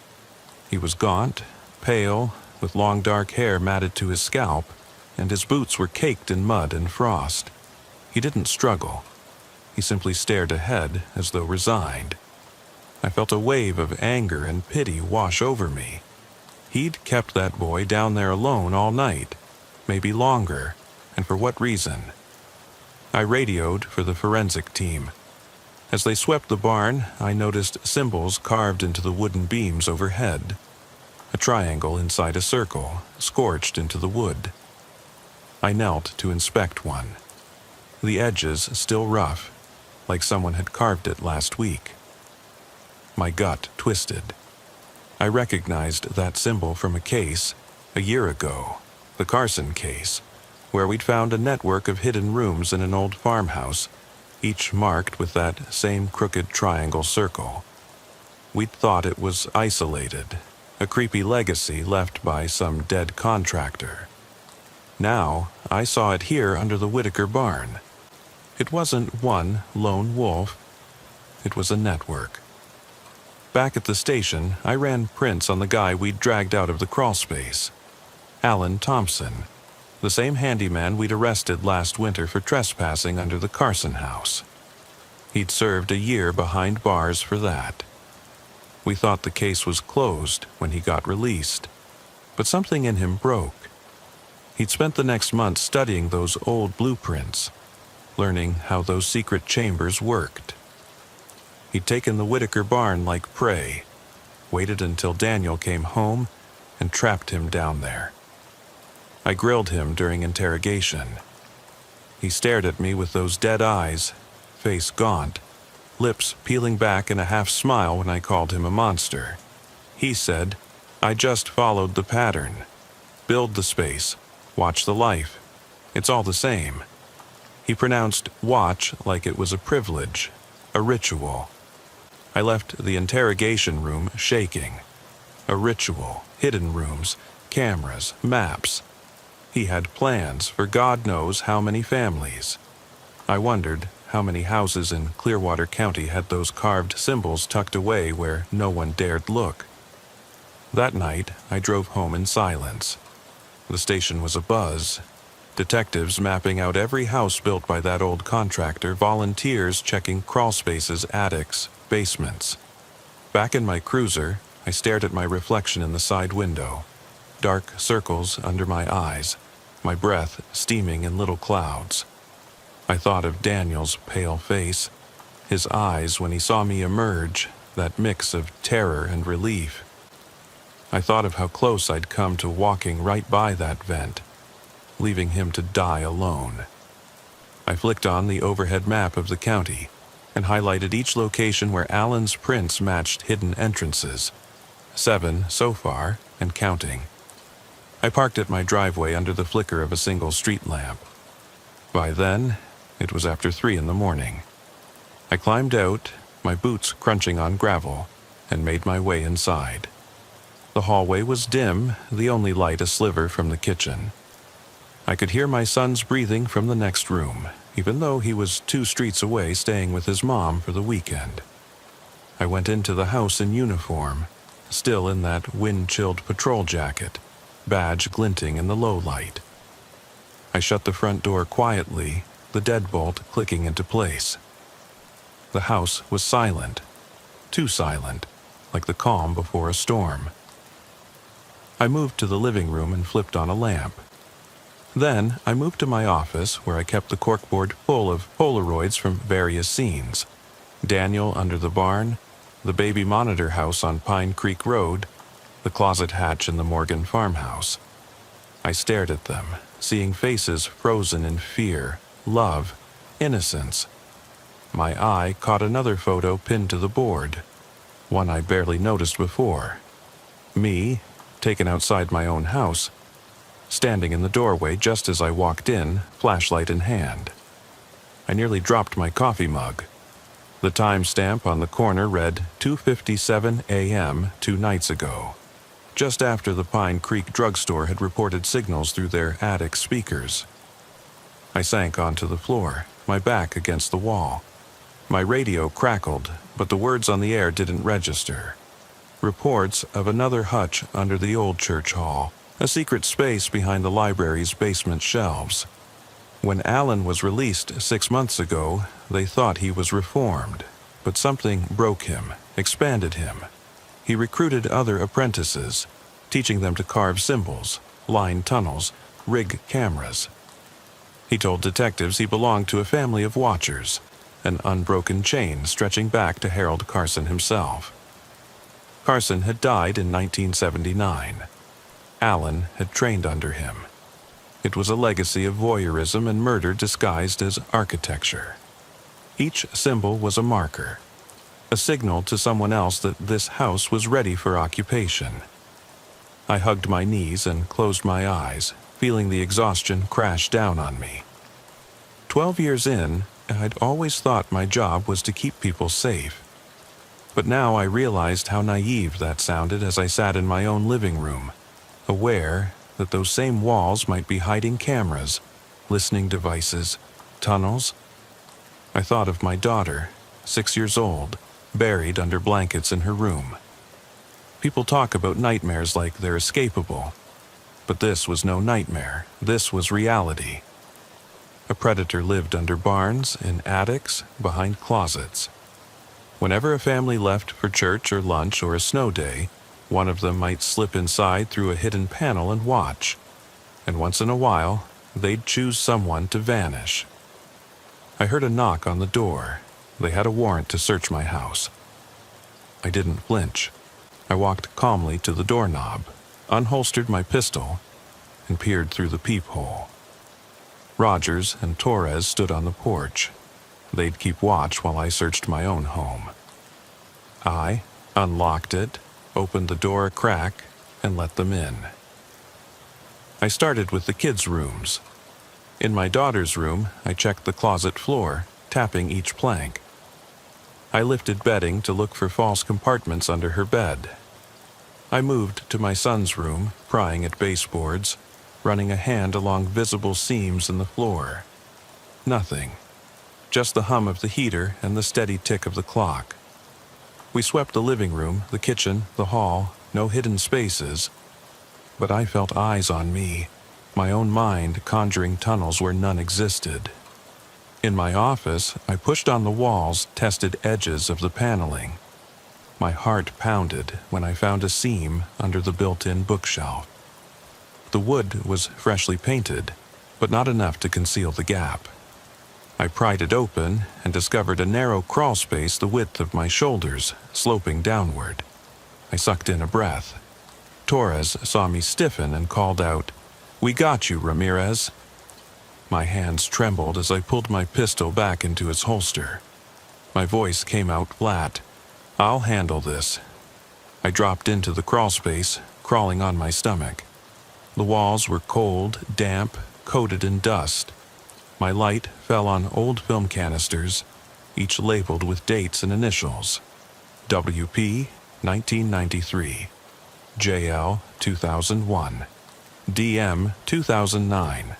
He was gaunt, pale, with long dark hair matted to his scalp, and his boots were caked in mud and frost. He didn't struggle. He simply stared ahead as though resigned. I felt a wave of anger and pity wash over me. He'd kept that boy down there alone all night, maybe longer, and for what reason? I radioed for the forensic team. As they swept the barn, I noticed symbols carved into the wooden beams overhead. A triangle inside a circle, scorched into the wood. I knelt to inspect one. The edges still rough, like someone had carved it last week. My gut twisted. I recognized that symbol from a case a year ago, the Carson case, where we'd found a network of hidden rooms in an old farmhouse, each marked with that same crooked triangle circle. We'd thought it was isolated, a creepy legacy left by some dead contractor. Now, I saw it here under the Whitaker barn. It wasn't one lone wolf. It was a network. Back at the station, I ran prints on the guy we'd dragged out of the crawlspace. Alan Thompson, the same handyman we'd arrested last winter for trespassing under the Carson house. He'd served a year behind bars for that. We thought the case was closed when he got released, but something in him broke. He'd spent the next month studying those old blueprints, learning how those secret chambers worked. He'd taken the Whitaker barn like prey, waited until Daniel came home, and trapped him down there. I grilled him during interrogation. He stared at me with those dead eyes, face gaunt, lips peeling back in a half-smile when I called him a monster. He said, "I just followed the pattern. Build the space, watch the life. It's all the same." He pronounced watch like it was a privilege, a ritual. I left the interrogation room shaking. A ritual, hidden rooms, cameras, maps. He had plans for God knows how many families. I wondered how many houses in Clearwater County had those carved symbols tucked away where no one dared look. That night, I drove home in silence. The station was abuzz. Detectives mapping out every house built by that old contractor, volunteers checking crawlspaces, attics, basements. Back in my cruiser, I stared at my reflection in the side window. Dark circles under my eyes, my breath steaming in little clouds. I thought of Daniel's pale face, his eyes when he saw me emerge, that mix of terror and relief. I thought of how close I'd come to walking right by that vent, leaving him to die alone. I flicked on the overhead map of the county and highlighted each location where Alan's prints matched hidden entrances. 7 so far, and counting. I parked at my driveway under the flicker of a single street lamp. By then, it was after 3 in the morning. I climbed out, my boots crunching on gravel, and made my way inside. The hallway was dim, the only light a sliver from the kitchen. I could hear my son's breathing from the next room, even though he was 2 streets away staying with his mom for the weekend. I went into the house in uniform, still in that wind-chilled patrol jacket, badge glinting in the low light. I shut the front door quietly, the deadbolt clicking into place. The house was silent, too silent, like the calm before a storm. I moved to the living room and flipped on a lamp. Then I moved to my office where I kept the corkboard full of Polaroids from various scenes. Daniel under the barn, the baby monitor house on Pine Creek Road, the closet hatch in the Morgan farmhouse. I stared at them, seeing faces frozen in fear, love, innocence. My eye caught another photo pinned to the board, one I barely noticed before. Me, taken outside my own house, standing in the doorway just as I walked in, flashlight in hand. I nearly dropped my coffee mug. The timestamp on the corner read 2:57 a.m. 2 nights ago, just after the Pine Creek drugstore had reported signals through their attic speakers. I sank onto the floor, my back against the wall. My radio crackled, but the words on the air didn't register. Reports of another hutch under the old church hall, a secret space behind the library's basement shelves. When Alan was released 6 months ago, they thought he was reformed, but something broke him, expanded him. He recruited other apprentices, teaching them to carve symbols, line tunnels, rig cameras. He told detectives he belonged to a family of watchers, an unbroken chain stretching back to Harold Carson himself. Carson had died in 1979. Alan had trained under him. It was a legacy of voyeurism and murder disguised as architecture. Each symbol was a marker, a signal to someone else that this house was ready for occupation. I hugged my knees and closed my eyes, feeling the exhaustion crash down on me. 12 years in, I'd always thought my job was to keep people safe. But now I realized how naive that sounded as I sat in my own living room, aware that those same walls might be hiding cameras, listening devices, tunnels. I thought of my daughter, 6 years old, buried under blankets in her room. People talk about nightmares like they're escapable, but this was no nightmare. This was reality. A predator lived under barns, in attics, behind closets. Whenever a family left for church or lunch or a snow day, one of them might slip inside through a hidden panel and watch. And once in a while, they'd choose someone to vanish. I heard a knock on the door. They had a warrant to search my house. I didn't flinch. I walked calmly to the doorknob, unholstered my pistol, and peered through the peephole. Rogers and Torres stood on the porch. They'd keep watch while I searched my own home. I unlocked it, opened the door a crack, and let them in. I started with the kids' rooms. In my daughter's room, I checked the closet floor, tapping each plank. I lifted bedding to look for false compartments under her bed. I moved to my son's room, prying at baseboards, running a hand along visible seams in the floor. Nothing. Just the hum of the heater and the steady tick of the clock. We swept the living room, the kitchen, the hall, no hidden spaces. But I felt eyes on me, my own mind conjuring tunnels where none existed. In my office, I pushed on the walls, tested edges of the paneling. My heart pounded when I found a seam under the built-in bookshelf. The wood was freshly painted, but not enough to conceal the gap. I pried it open and discovered a narrow crawl space the width of my shoulders, sloping downward. I sucked in a breath. Torres saw me stiffen and called out, "We got you, Ramirez." My hands trembled as I pulled my pistol back into its holster. My voice came out flat. "I'll handle this." I dropped into the crawl space, crawling on my stomach. The walls were cold, damp, coated in dust. My light fell on old film canisters, each labeled with dates and initials. WP 1993, JL 2001, DM 2009.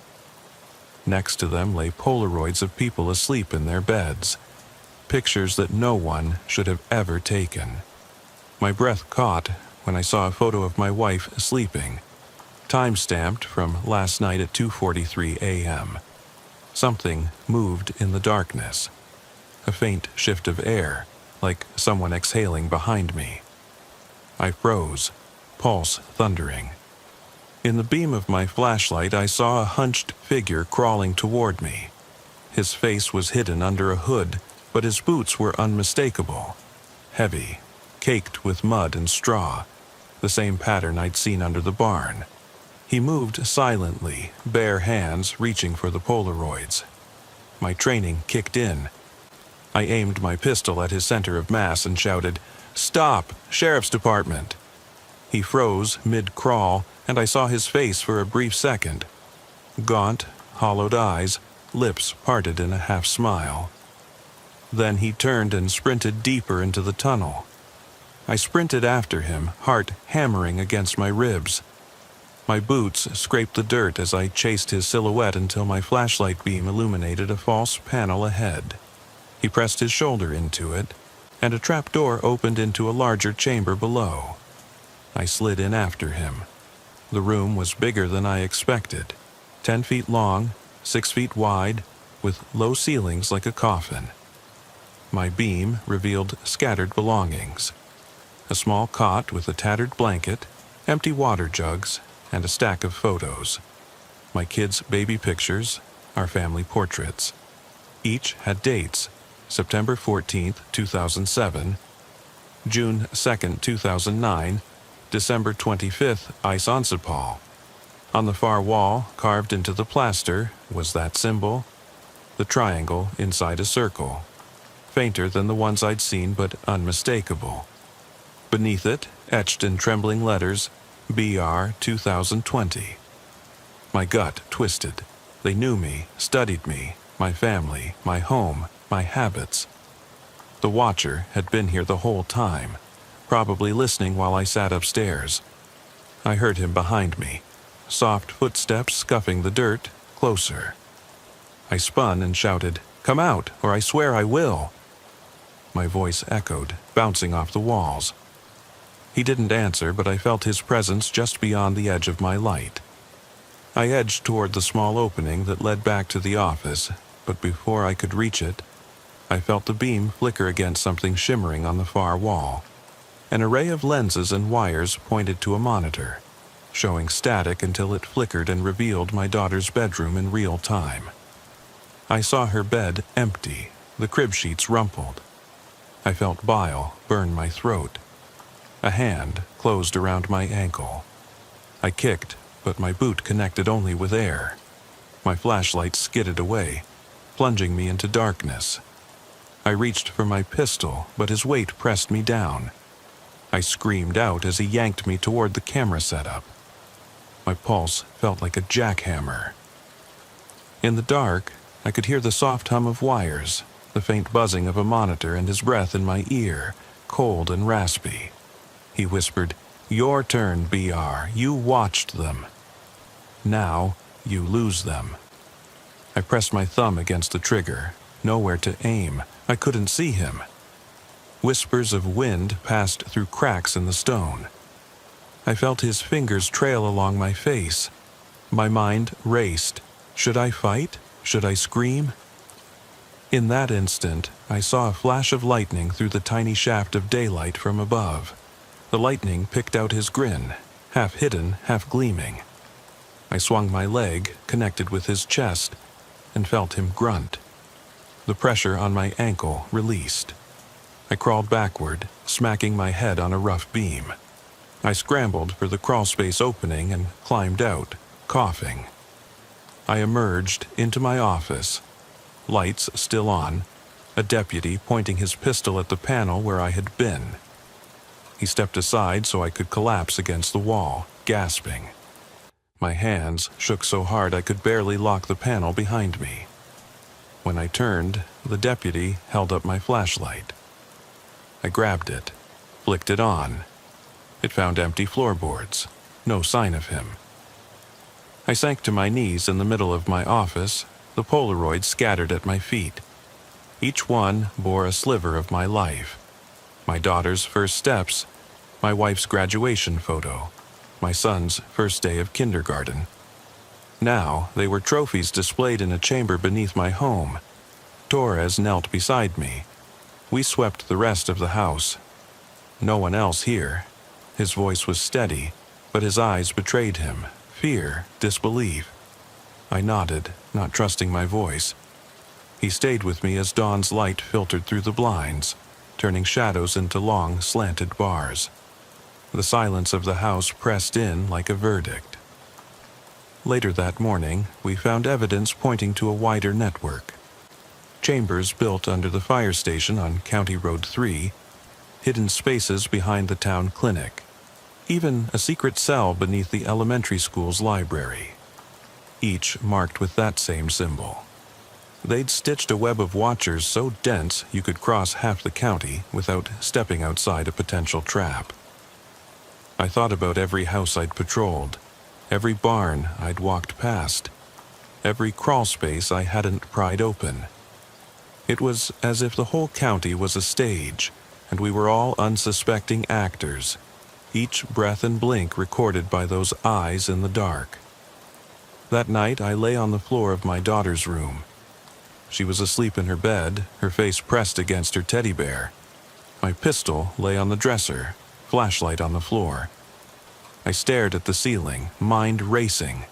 Next to them lay Polaroids of people asleep in their beds, pictures that no one should have ever taken. My breath caught when I saw a photo of my wife sleeping, time-stamped from last night at 2:43 a.m. Something moved in the darkness. A faint shift of air, like someone exhaling behind me. I froze, pulse thundering. In the beam of my flashlight, I saw a hunched figure crawling toward me. His face was hidden under a hood, but his boots were unmistakable. Heavy, caked with mud and straw, the same pattern I'd seen under the barn. He moved silently, bare hands reaching for the Polaroids. My training kicked in. I aimed my pistol at his center of mass and shouted, "Stop! Sheriff's Department!" He froze mid-crawl, and I saw his face for a brief second. Gaunt, hollowed eyes, lips parted in a half-smile. Then he turned and sprinted deeper into the tunnel. I sprinted after him, heart hammering against my ribs. My boots scraped the dirt as I chased his silhouette until my flashlight beam illuminated a false panel ahead. He pressed his shoulder into it, and a trapdoor opened into a larger chamber below. I slid in after him. The room was bigger than I expected, 10 feet long, 6 feet wide, with low ceilings like a coffin. My beam revealed scattered belongings. A small cot with a tattered blanket, empty water jugs, and a stack of photos. My kids' baby pictures, our family portraits. Each had dates: September 14th, 2007, June 2nd, 2009, December 25th, Isonsipol. On the far wall, carved into the plaster, was that symbol, the triangle inside a circle, fainter than the ones I'd seen but unmistakable. Beneath it, etched in trembling letters, BR 2020. My gut twisted. They knew me, studied me, my family, my home, my habits. The Watcher had been here the whole time, probably listening while I sat upstairs. I heard him behind me, soft footsteps scuffing the dirt, closer. I spun and shouted, "Come out, or I swear I will." My voice echoed, bouncing off the walls. He didn't answer, but I felt his presence just beyond the edge of my light. I edged toward the small opening that led back to the office, but before I could reach it, I felt the beam flicker against something shimmering on the far wall. An array of lenses and wires pointed to a monitor, showing static until it flickered and revealed my daughter's bedroom in real time. I saw her bed empty, the crib sheets rumpled. I felt bile burn my throat. A hand closed around my ankle. I kicked, but my boot connected only with air. My flashlight skidded away, plunging me into darkness. I reached for my pistol, but his weight pressed me down. I screamed out as he yanked me toward the camera setup. My pulse felt like a jackhammer. In the dark, I could hear the soft hum of wires, the faint buzzing of a monitor, and his breath in my ear, cold and raspy. He whispered, "Your turn, BR. You watched them. Now, you lose them." I pressed my thumb against the trigger, nowhere to aim. I couldn't see him. Whispers of wind passed through cracks in the stone. I felt his fingers trail along my face. My mind raced. Should I fight? Should I scream? In that instant, I saw a flash of lightning through the tiny shaft of daylight from above. The lightning picked out his grin, half hidden, half gleaming. I swung my leg, connected with his chest, and felt him grunt. The pressure on my ankle released. I crawled backward, smacking my head on a rough beam. I scrambled for the crawlspace opening and climbed out, coughing. I emerged into my office. Lights still on, a deputy pointing his pistol at the panel where I had been. He stepped aside so I could collapse against the wall, gasping. My hands shook so hard I could barely lock the panel behind me. When I turned, the deputy held up my flashlight. I grabbed it, flicked it on. It found empty floorboards, no sign of him. I sank to my knees in the middle of my office, the Polaroids scattered at my feet. Each one bore a sliver of my life. My daughter's first steps, my wife's graduation photo, my son's first day of kindergarten. Now they were trophies displayed in a chamber beneath my home. Torres knelt beside me. We swept the rest of the house. No one else here. His voice was steady, but his eyes betrayed him. Fear, disbelief. I nodded, not trusting my voice. He stayed with me as dawn's light filtered through the blinds, turning shadows into long, slanted bars. The silence of the house pressed in like a verdict. Later that morning, we found evidence pointing to a wider network. chambers built under the fire station on County Road 3, hidden spaces behind the town clinic, even a secret cell beneath the elementary school's library, each marked with that same symbol. They'd stitched a web of watchers so dense you could cross half the county without stepping outside a potential trap. I thought about every house I'd patrolled, every barn I'd walked past, every crawl space I hadn't pried open. It was as if the whole county was a stage, and we were all unsuspecting actors, each breath and blink recorded by those eyes in the dark. That night I lay on the floor of my daughter's room. She was asleep in her bed, her face pressed against her teddy bear. My pistol lay on the dresser, flashlight on the floor. I stared at the ceiling, mind racing.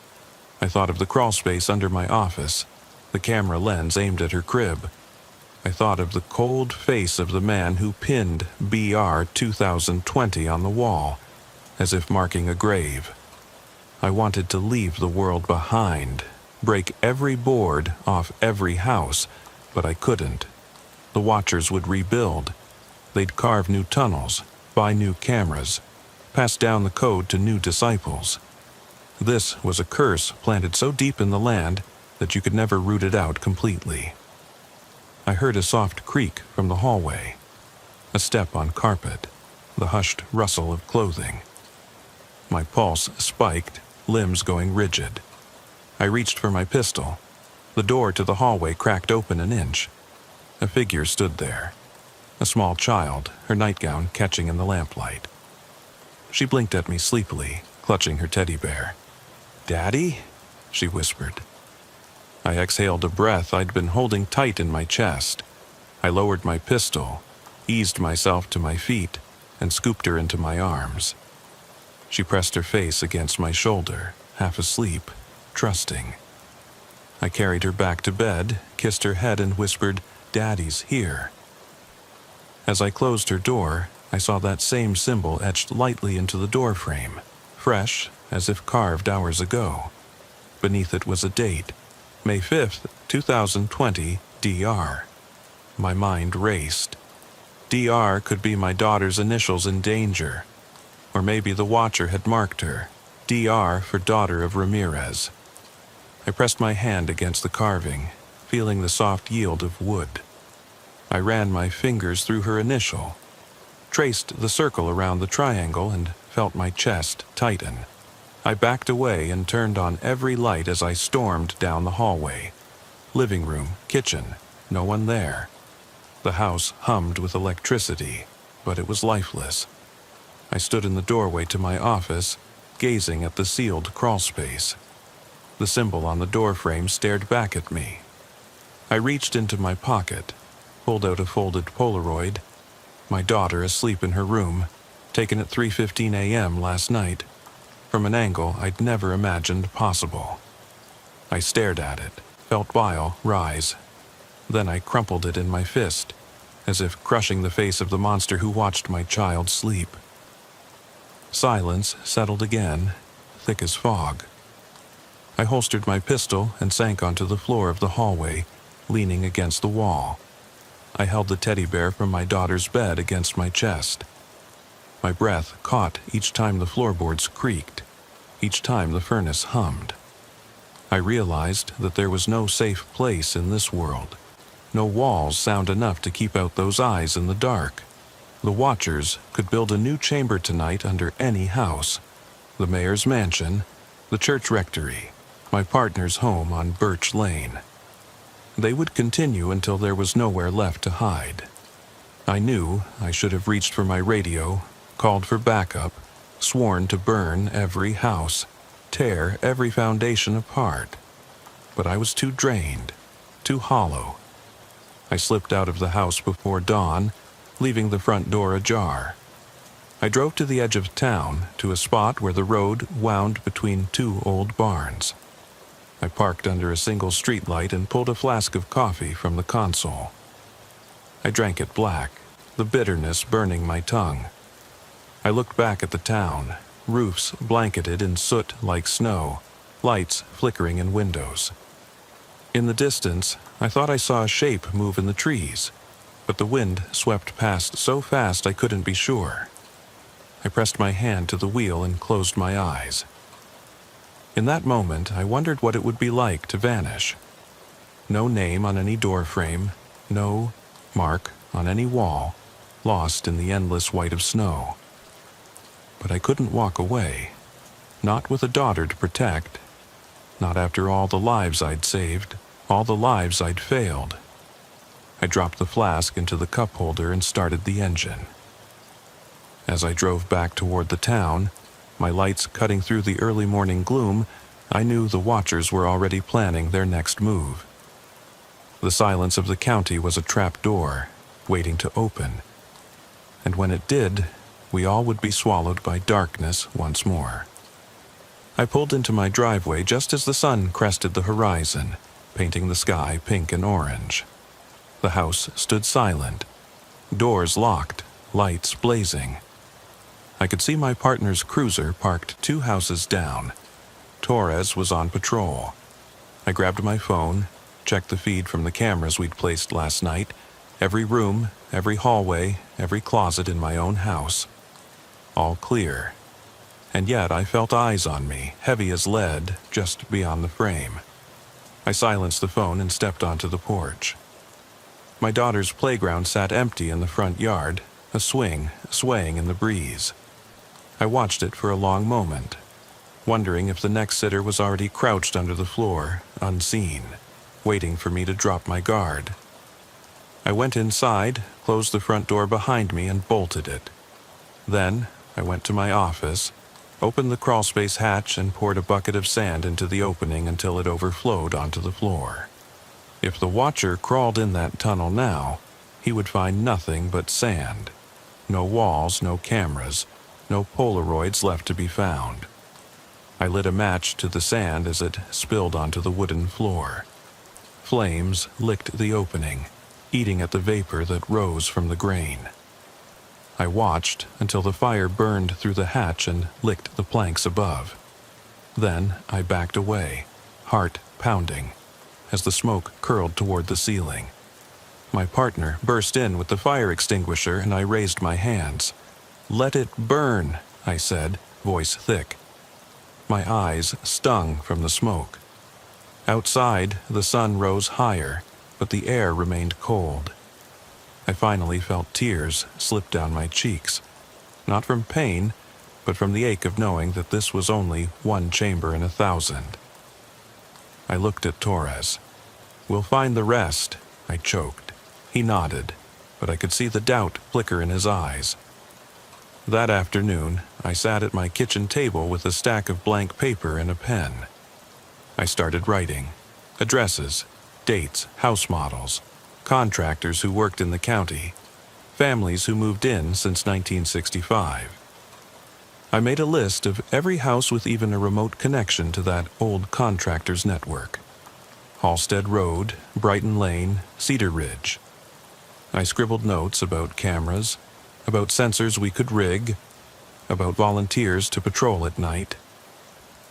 I thought of the crawl space under my office, the camera lens aimed at her crib. I thought of the cold face of the man who pinned BR 2020 on the wall, as if marking a grave. I wanted to leave the world behind, break every board off every house, but I couldn't. The watchers would rebuild. They'd carve new tunnels, buy new cameras, pass down the code to new disciples. This was a curse planted so deep in the land that you could never root it out completely. I heard a soft creak from the hallway, a step on carpet, the hushed rustle of clothing. My pulse spiked, limbs going rigid. I reached for my pistol. The door to the hallway cracked open an inch. A figure stood there, a small child, her nightgown catching in the lamplight. She blinked at me sleepily, clutching her teddy bear. "Daddy?" she whispered. I exhaled a breath I'd been holding tight in my chest. I lowered my pistol, eased myself to my feet, and scooped her into my arms. She pressed her face against my shoulder, half asleep, trusting. I carried her back to bed, kissed her head, and whispered, "Daddy's here." As I closed her door, I saw that same symbol etched lightly into the doorframe, fresh, as if carved hours ago. Beneath it was a date, May 5th, 2020, DR. My mind raced. DR could be my daughter's initials in danger, or maybe the watcher had marked her, DR for daughter of Ramirez. I pressed my hand against the carving, feeling the soft yield of wood. I ran my fingers through her initial, traced the circle around the triangle, and felt my chest tighten. I backed away and turned on every light as I stormed down the hallway. Living room, kitchen, no one there. The house hummed with electricity, but it was lifeless. I stood in the doorway to my office, gazing at the sealed crawlspace. The symbol on the doorframe stared back at me. I reached into my pocket, pulled out a folded Polaroid. My daughter asleep in her room, taken at 3:15 a.m. last night, from an angle I'd never imagined possible. I stared at it, felt bile rise. Then I crumpled it in my fist, as if crushing the face of the monster who watched my child sleep. Silence settled again, thick as fog. I holstered my pistol and sank onto the floor of the hallway, leaning against the wall. I held the teddy bear from my daughter's bed against my chest. My breath caught each time the floorboards creaked, each time the furnace hummed. I realized that there was no safe place in this world, no walls sound enough to keep out those eyes in the dark. The watchers could build a new chamber tonight under any house, the mayor's mansion, the church rectory, my partner's home on Birch Lane. They would continue until there was nowhere left to hide. I knew I should have reached for my radio, called for backup, sworn to burn every house, tear every foundation apart. But I was too drained, too hollow. I slipped out of the house before dawn, leaving the front door ajar. I drove to the edge of town, to a spot where the road wound between two old barns. I parked under a single streetlight and pulled a flask of coffee from the console. I drank it black, the bitterness burning my tongue. I looked back at the town, roofs blanketed in soot like snow, lights flickering in windows. In the distance, I thought I saw a shape move in the trees, but the wind swept past so fast I couldn't be sure. I pressed my hand to the wheel and closed my eyes. In that moment, I wondered what it would be like to vanish. No name on any door frame, no mark on any wall, lost in the endless white of snow. But I couldn't walk away, not with a daughter to protect, not after all the lives I'd saved, all the lives I'd failed. I dropped the flask into the cup holder and started the engine. As I drove back toward the town, my lights cutting through the early morning gloom, I knew the watchers were already planning their next move. The silence of the county was a trap door, waiting to open. And when it did, we all would be swallowed by darkness once more. I pulled into my driveway just as the sun crested the horizon, painting the sky pink and orange. The house stood silent, doors locked, lights blazing. I could see my partner's cruiser parked 2 houses down. Torres was on patrol. I grabbed my phone, checked the feed from the cameras we'd placed last night, every room, every hallway, every closet in my own house. All clear. And yet I felt eyes on me, heavy as lead, just beyond the frame. I silenced the phone and stepped onto the porch. My daughter's playground sat empty in the front yard, a swing swaying in the breeze. I watched it for a long moment, wondering if the next sitter was already crouched under the floor, unseen, waiting for me to drop my guard. I went inside, closed the front door behind me, and bolted it. Then I went to my office, opened the crawlspace hatch, and poured a bucket of sand into the opening until it overflowed onto the floor. If the watcher crawled in that tunnel now, he would find nothing but sand. No walls, no cameras, no Polaroids left to be found. I lit a match to the sand as it spilled onto the wooden floor. Flames licked the opening, eating at the vapor that rose from the grain. I watched until the fire burned through the hatch and licked the planks above. Then I backed away, heart pounding, as the smoke curled toward the ceiling. My partner burst in with the fire extinguisher and I raised my hands. "Let it burn," I said, voice thick. My eyes stung from the smoke. Outside, the sun rose higher, but the air remained cold. I finally felt tears slip down my cheeks, not from pain, but from the ache of knowing that this was only one chamber in 1,000. I looked at Torres. "We'll find the rest," I choked. He nodded, but I could see the doubt flicker in his eyes. That afternoon, I sat at my kitchen table with a stack of blank paper and a pen. I started writing. Addresses, dates, house models, contractors who worked in the county, families who moved in since 1965. I made a list of every house with even a remote connection to that old contractors network. Halstead Road, Brighton Lane, Cedar Ridge. I scribbled notes about cameras, about sensors we could rig, about volunteers to patrol at night.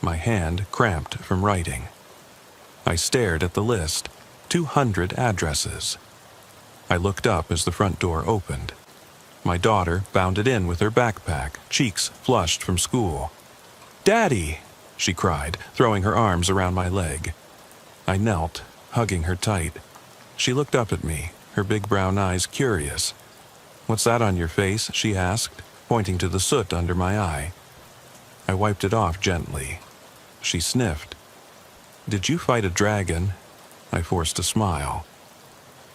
My hand cramped from writing. I stared at the list, 200 addresses. I looked up as the front door opened. My daughter bounded in with her backpack, cheeks flushed from school. "Daddy!" she cried, throwing her arms around my leg. I knelt, hugging her tight. She looked up at me, her big brown eyes curious. "What's that on your face?" she asked, pointing to the soot under my eye. I wiped it off gently. She sniffed. "Did you fight a dragon?" I forced a smile.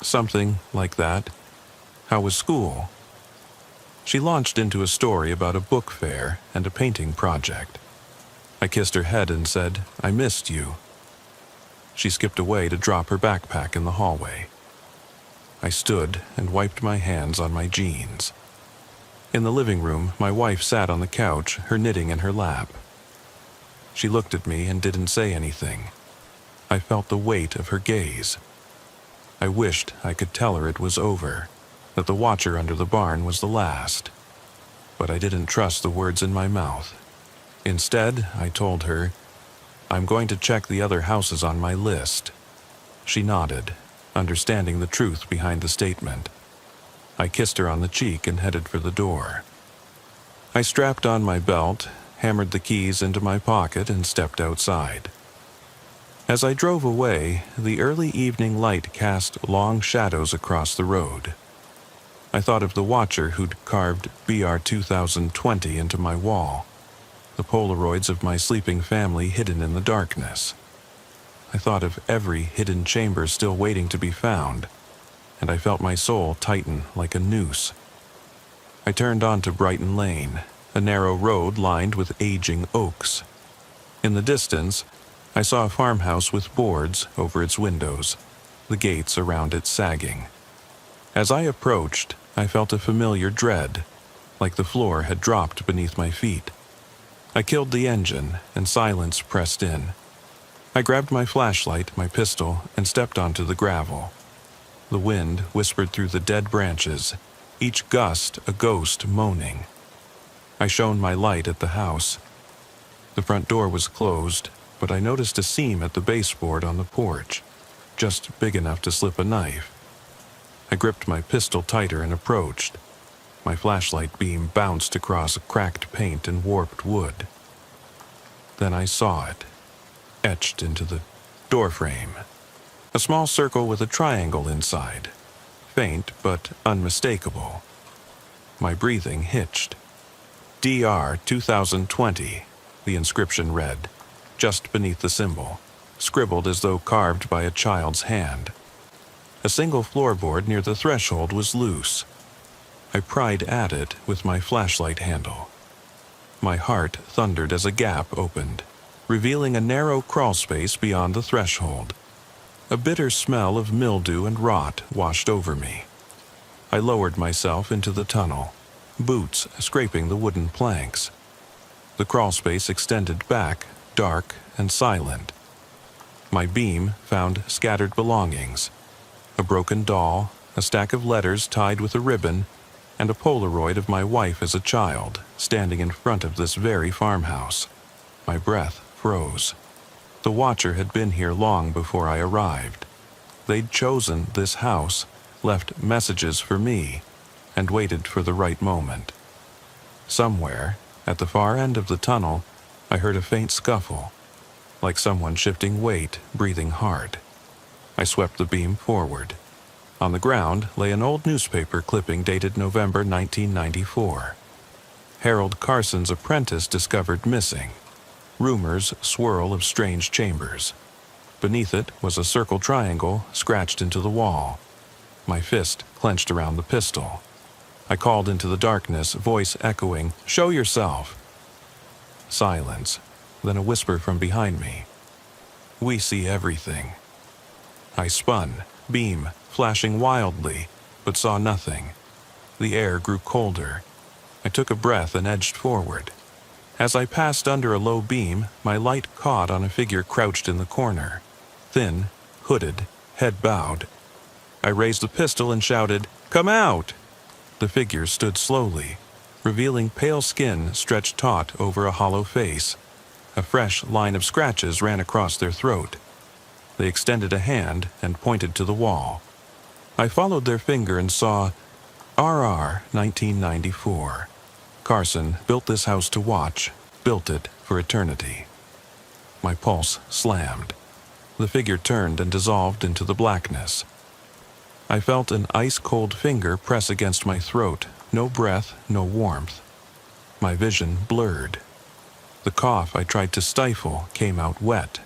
"Something like that. How was school?" She launched into a story about a book fair and a painting project. I kissed her head and said, "I missed you." She skipped away to drop her backpack in the hallway. I stood and wiped my hands on my jeans. In the living room, my wife sat on the couch, her knitting in her lap. She looked at me and didn't say anything. I felt the weight of her gaze. I wished I could tell her it was over, that the watcher under the barn was the last. But I didn't trust the words in my mouth. Instead, I told her, "I'm going to check the other houses on my list. She nodded, understanding the truth behind the statement. I kissed her on the cheek and headed for the door. I strapped on my belt, hammered the keys into my pocket, and stepped outside. As I drove away, the early evening light cast long shadows across the road. I thought of the watcher who'd carved BR 2020 into my wall, the Polaroids of my sleeping family hidden in the darkness. I thought of every hidden chamber still waiting to be found, and I felt my soul tighten like a noose. I turned onto Brighton Lane, a narrow road lined with aging oaks. In the distance, I saw a farmhouse with boards over its windows, the gates around it sagging. As I approached, I felt a familiar dread, like the floor had dropped beneath my feet. I killed the engine, and silence pressed in. I grabbed my flashlight, my pistol, and stepped onto the gravel. The wind whispered through the dead branches, each gust a ghost moaning. I shone my light at the house. The front door was closed, but I noticed a seam at the baseboard on the porch, just big enough to slip a knife. I gripped my pistol tighter and approached. My flashlight beam bounced across cracked paint and warped wood. Then I saw it, etched into the doorframe. A small circle with a triangle inside, faint but unmistakable. My breathing hitched. DR 2020, the inscription read, just beneath the symbol, scribbled as though carved by a child's hand. A single floorboard near the threshold was loose. I pried at it with my flashlight handle. My heart thundered as a gap opened, revealing a narrow crawl space beyond the threshold. A bitter smell of mildew and rot washed over me. I lowered myself into the tunnel, boots scraping the wooden planks. The crawl space extended back, dark and silent. My beam found scattered belongings: a broken doll, a stack of letters tied with a ribbon, and a Polaroid of my wife as a child, standing in front of this very farmhouse. My breath froze. The watcher had been here long before I arrived. They'd chosen this house, left messages for me, and waited for the right moment. Somewhere, at the far end of the tunnel, I heard a faint scuffle, like someone shifting weight, breathing hard. I swept the beam forward. On the ground lay an old newspaper clipping dated November 1994. Harold Carson's apprentice discovered missing. Rumors swirl of strange chambers. Beneath it was a circle triangle scratched into the wall. My fist clenched around the pistol. I called into the darkness, voice echoing, "Show yourself!" Silence, then a whisper from behind me. "We see everything." I spun, beam flashing wildly, but saw nothing. The air grew colder. I took a breath and edged forward. As I passed under a low beam, my light caught on a figure crouched in the corner. Thin, hooded, head bowed. I raised the pistol and shouted, "Come out!" The figure stood slowly, revealing pale skin stretched taut over a hollow face. A fresh line of scratches ran across their throat. They extended a hand and pointed to the wall. I followed their finger and saw RR 1994. Carson built this house to watch, built it for eternity. My pulse slammed. The figure turned and dissolved into the blackness. I felt an ice-cold finger press against my throat, no breath, no warmth. My vision blurred. The cough I tried to stifle came out wet.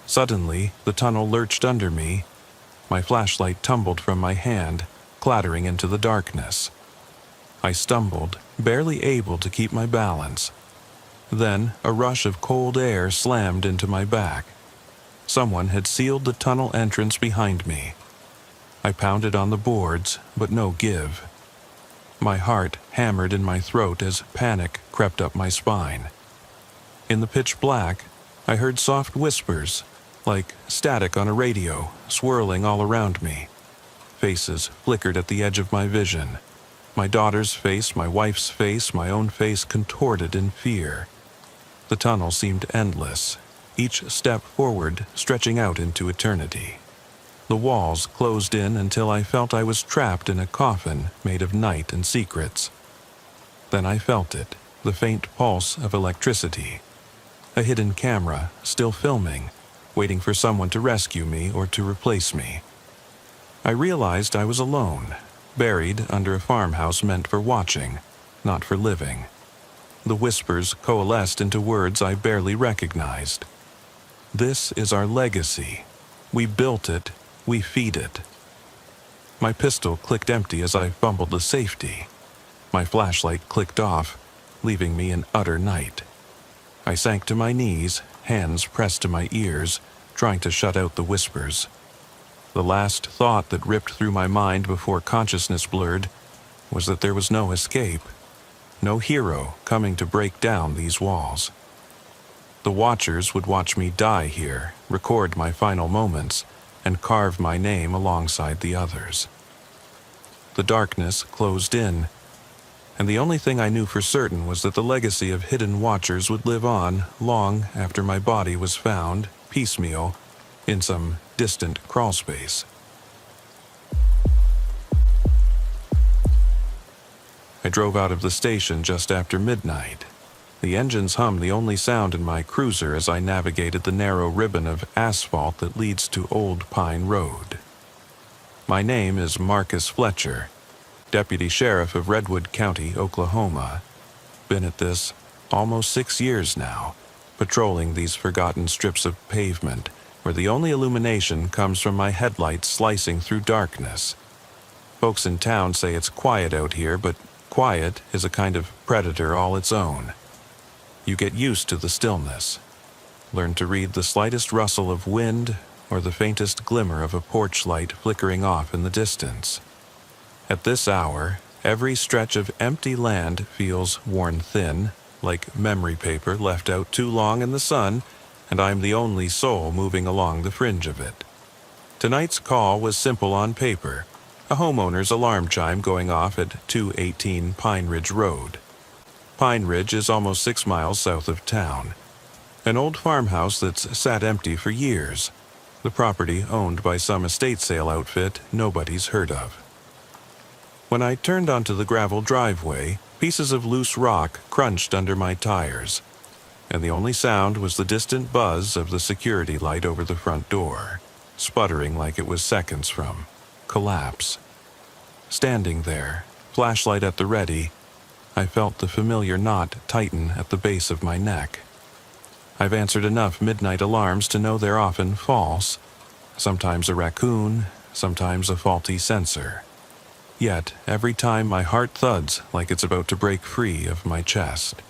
Suddenly, the tunnel lurched under me. My flashlight tumbled from my hand, clattering into the darkness. I stumbled, barely able to keep my balance. Then, a rush of cold air slammed into my back. Someone had sealed the tunnel entrance behind me. I pounded on the boards, but no give. My heart hammered in my throat as panic crept up my spine. In the pitch black, I heard soft whispers, like static on a radio, swirling all around me. Faces flickered at the edge of my vision. My daughter's face, my wife's face, my own face contorted in fear. The tunnel seemed endless, each step forward stretching out into eternity. The walls closed in until I felt I was trapped in a coffin made of night and secrets. Then I felt it, the faint pulse of electricity. A hidden camera, still filming, waiting for someone to rescue me or to replace me. I realized I was alone, buried under a farmhouse meant for watching, not for living. The whispers coalesced into words I barely recognized. This is our legacy. We built it, we feed it. My pistol clicked empty as I fumbled the safety. My flashlight clicked off, leaving me in utter night. I sank to my knees, hands pressed to my ears, trying to shut out the whispers. The last thought that ripped through my mind before consciousness blurred was that there was no escape, no hero coming to break down these walls. The Watchers would watch me die here, record my final moments, and carve my name alongside the others. The darkness closed in, and the only thing I knew for certain was that the legacy of hidden Watchers would live on long after my body was found, piecemeal, in some distant crawlspace. I drove out of the station just after midnight. The engines hummed the only sound in my cruiser as I navigated the narrow ribbon of asphalt that leads to Old Pine Road. My name is Marcus Fletcher, Deputy Sheriff of Redwood County, Oklahoma. Been at this almost 6 years now, patrolling these forgotten strips of pavement where the only illumination comes from my headlights slicing through darkness. Folks in town say it's quiet out here, but quiet is a kind of predator all its own. You get used to the stillness. Learn to read the slightest rustle of wind or the faintest glimmer of a porch light flickering off in the distance. At this hour, every stretch of empty land feels worn thin, like memory paper left out too long in the sun, and I'm the only soul moving along the fringe of it. Tonight's call was simple on paper, a homeowner's alarm chime going off at 218 Pine Ridge Road. Pine Ridge is almost 6 miles south of town. An old farmhouse that's sat empty for years. The property owned by some estate sale outfit nobody's heard of. When I turned onto the gravel driveway, pieces of loose rock crunched under my tires, and the only sound was the distant buzz of the security light over the front door, sputtering like it was seconds from collapse. Standing there, flashlight at the ready, I felt the familiar knot tighten at the base of my neck. I've answered enough midnight alarms to know they're often false, sometimes a raccoon, sometimes a faulty sensor. Yet, every time my heart thuds like it's about to break free of my chest.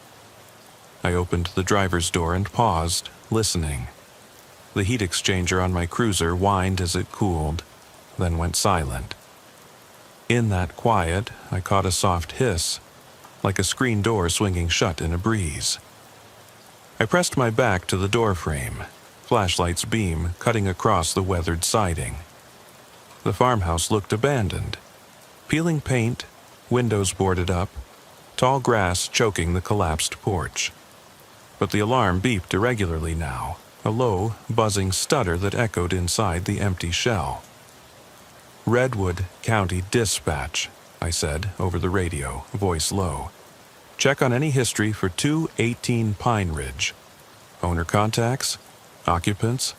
I opened the driver's door and paused, listening. The heat exchanger on my cruiser whined as it cooled, then went silent. In that quiet, I caught a soft hiss, like a screen door swinging shut in a breeze. I pressed my back to the door frame, flashlight's beam cutting across the weathered siding. The farmhouse looked abandoned. Peeling paint, windows boarded up, tall grass choking the collapsed porch. But the alarm beeped irregularly now, a low, buzzing stutter that echoed inside the empty shell. "Redwood County Dispatch," I said over the radio, voice low. "Check on any history for 218 Pine Ridge. Owner contacts? Occupants?"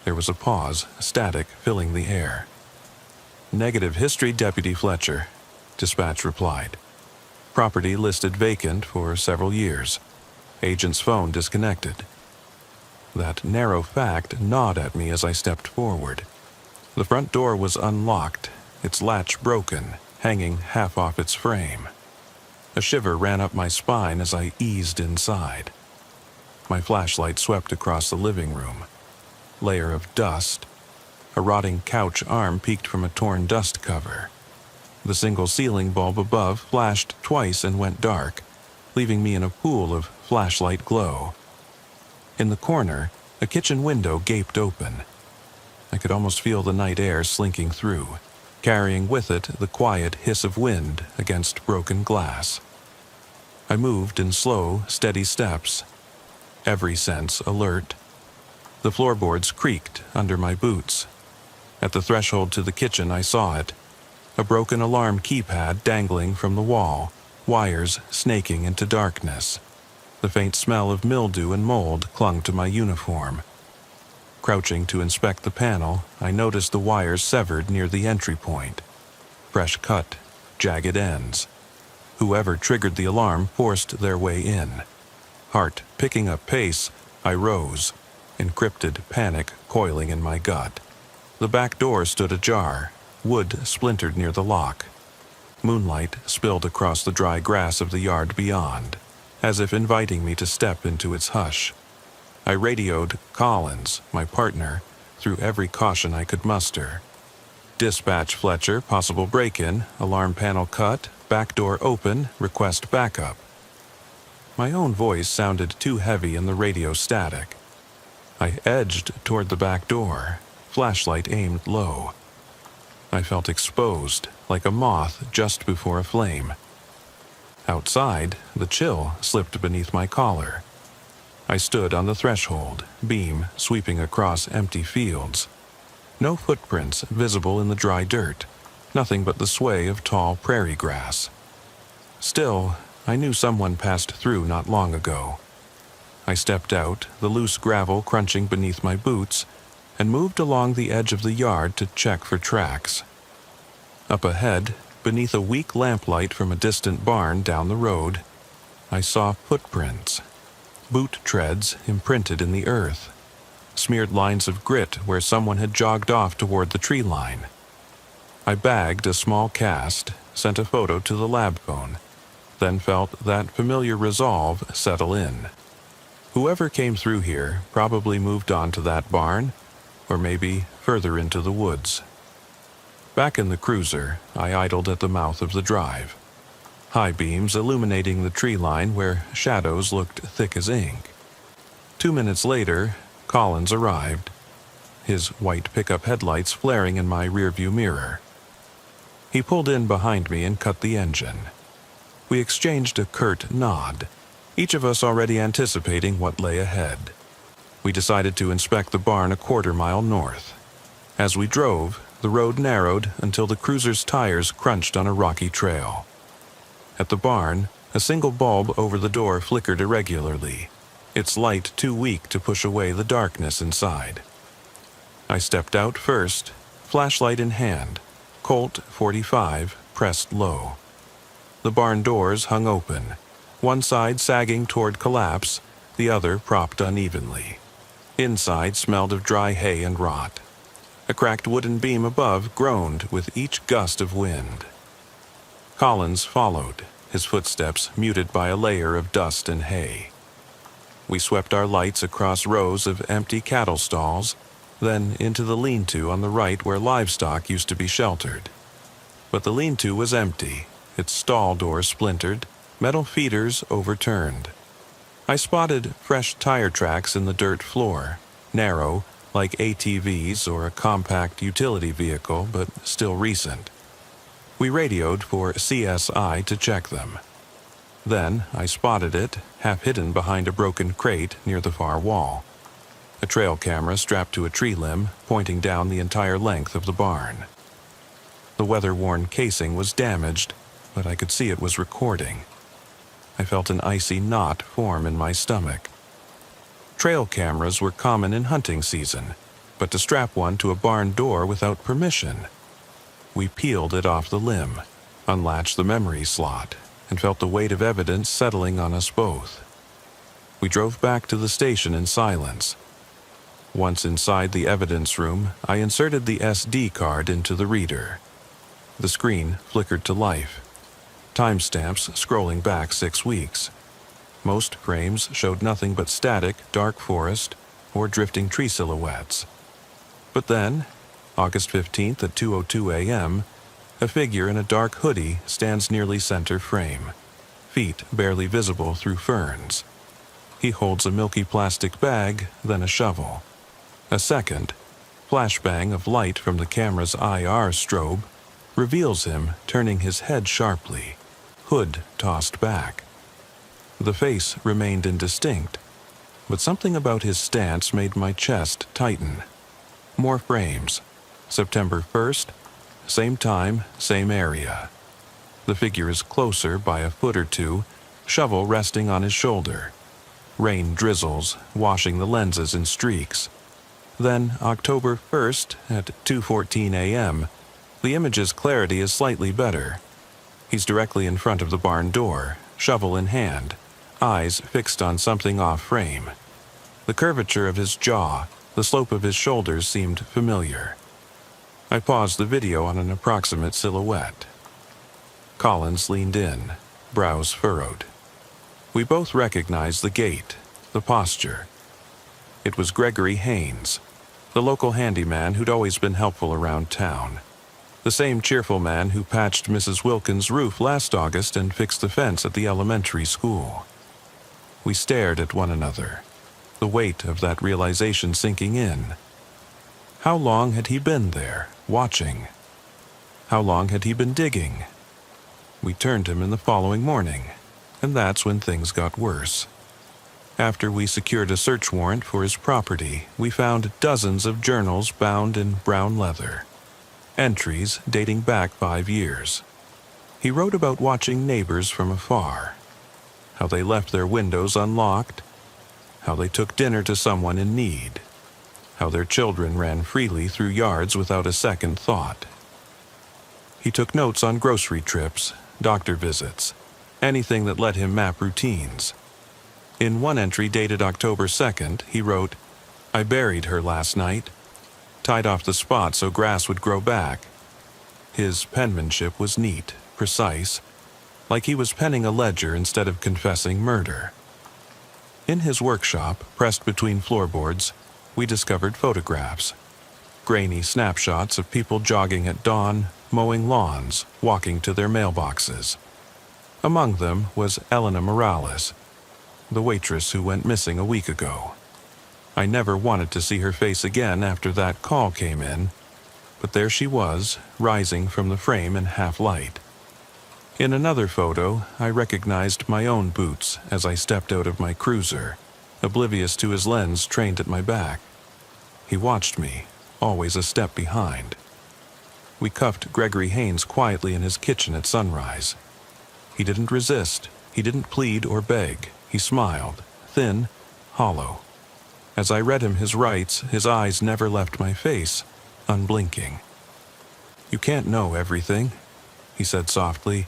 There was a pause, static filling the air. "Negative history, Deputy Fletcher," dispatch replied. "Property listed vacant for several years. Agent's phone disconnected." That narrow fact gnawed at me as I stepped forward. The front door was unlocked, its latch broken, hanging half off its frame. A shiver ran up my spine as I eased inside. My flashlight swept across the living room. Layer of dust. A rotting couch arm peeked from a torn dust cover. The single ceiling bulb above flashed twice and went dark, leaving me in a pool of flashlight glow. In the corner, a kitchen window gaped open. I could almost feel the night air slinking through, carrying with it the quiet hiss of wind against broken glass. I moved in slow, steady steps, every sense alert. The floorboards creaked under my boots. At the threshold to the kitchen, I saw it. A broken alarm keypad dangling from the wall, wires snaking into darkness. The faint smell of mildew and mold clung to my uniform. Crouching to inspect the panel, I noticed the wires severed near the entry point. Fresh cut, jagged ends. Whoever triggered the alarm forced their way in. Heart picking up pace, I rose, encrypted panic coiling in my gut. The back door stood ajar, wood splintered near the lock. Moonlight spilled across the dry grass of the yard beyond, as if inviting me to step into its hush. I radioed Collins, my partner, through every caution I could muster. Dispatch Fletcher, possible break-in, alarm panel cut, back door open, request backup. My own voice sounded too heavy in the radio static. I edged toward the back door, flashlight aimed low. I felt exposed, like a moth just before a flame. Outside, the chill slipped beneath my collar. I stood on the threshold, beam sweeping across empty fields. No footprints visible in the dry dirt, nothing but the sway of tall prairie grass. Still, I knew someone passed through not long ago. I stepped out, the loose gravel crunching beneath my boots, and moved along the edge of the yard to check for tracks. Up ahead, beneath a weak lamplight from a distant barn down the road, I saw footprints. Boot treads imprinted in the earth. Smeared lines of grit where someone had jogged off toward the tree line. I bagged a small cast, sent a photo to the lab phone, then felt that familiar resolve settle in. Whoever came through here probably moved on to that barn, or maybe further into the woods. Back in the cruiser, I idled at the mouth of the drive. High beams illuminating the tree line where shadows looked thick as ink. 2 minutes later, Collins arrived, his white pickup headlights flaring in my rearview mirror. He pulled in behind me and cut the engine. We exchanged a curt nod, each of us already anticipating what lay ahead. We decided to inspect the barn a quarter-mile north. As we drove, the road narrowed until the cruiser's tires crunched on a rocky trail. At the barn, a single bulb over the door flickered irregularly, its light too weak to push away the darkness inside. I stepped out first, flashlight in hand, Colt .45 pressed low. The barn doors hung open, one side sagging toward collapse, the other propped unevenly. Inside smelled of dry hay and rot. A cracked wooden beam above groaned with each gust of wind. Collins followed, his footsteps muted by a layer of dust and hay. We swept our lights across rows of empty cattle stalls, then into the lean-to on the right where livestock used to be sheltered. But the lean-to was empty, its stall doors splintered, metal feeders overturned. I spotted fresh tire tracks in the dirt floor, narrow, like ATVs or a compact utility vehicle, but still recent. We radioed for CSI to check them. Then I spotted it, half hidden behind a broken crate near the far wall. A trail camera strapped to a tree limb, pointing down the entire length of the barn. The weather-worn casing was damaged, but I could see it was recording. I felt an icy knot form in my stomach. Trail cameras were common in hunting season, but to strap one to a barn door without permission. We peeled it off the limb, unlatched the memory slot, and felt the weight of evidence settling on us both. We drove back to the station in silence. Once inside the evidence room, I inserted the SD card into the reader. The screen flickered to life. Timestamps scrolling back 6 weeks. Most frames showed nothing but static, dark forest, or drifting tree silhouettes. But then, August 15th at 2:02 a.m., a figure in a dark hoodie stands nearly center frame, feet barely visible through ferns. He holds a milky plastic bag, then a shovel. A second, flashbang of light from the camera's IR strobe, reveals him turning his head sharply, hood tossed back. The face remained indistinct, but something about his stance made my chest tighten. More frames, September 1st, same time, same area. The figure is closer by a foot or two, shovel resting on his shoulder. Rain drizzles, washing the lenses in streaks. Then, October 1st at 2:14 a.m., the image's clarity is slightly better. He's directly in front of the barn door, shovel in hand, eyes fixed on something off-frame. The curvature of his jaw, the slope of his shoulders seemed familiar. I paused the video on an approximate silhouette. Collins leaned in, brows furrowed. We both recognized the gait, the posture. It was Gregory Haynes, the local handyman who'd always been helpful around town. The same cheerful man who patched Mrs. Wilkins' roof last August and fixed the fence at the elementary school. We stared at one another, the weight of that realization sinking in. How long had he been there, watching? How long had he been digging? We turned him in the following morning, and that's when things got worse. After we secured a search warrant for his property, we found dozens of journals bound in brown leather. Entries dating back 5 years. He wrote about watching neighbors from afar, how they left their windows unlocked, how they took dinner to someone in need, how their children ran freely through yards without a second thought. He took notes on grocery trips, doctor visits, anything that let him map routines. In one entry dated October 2nd, he wrote, "I buried her last night. Tied off the spot so grass would grow back." His penmanship was neat, precise, like he was penning a ledger instead of confessing murder. In his workshop, pressed between floorboards, we discovered photographs. Grainy snapshots of people jogging at dawn, mowing lawns, walking to their mailboxes. Among them was Elena Morales, the waitress who went missing a week ago. I never wanted to see her face again after that call came in, but there she was, rising from the frame in half-light. In another photo, I recognized my own boots as I stepped out of my cruiser, oblivious to his lens trained at my back. He watched me, always a step behind. We cuffed Gregory Haynes quietly in his kitchen at sunrise. He didn't resist, he didn't plead or beg, he smiled, thin, hollow. As I read him his rights, his eyes never left my face, unblinking. "You can't know everything," he said softly.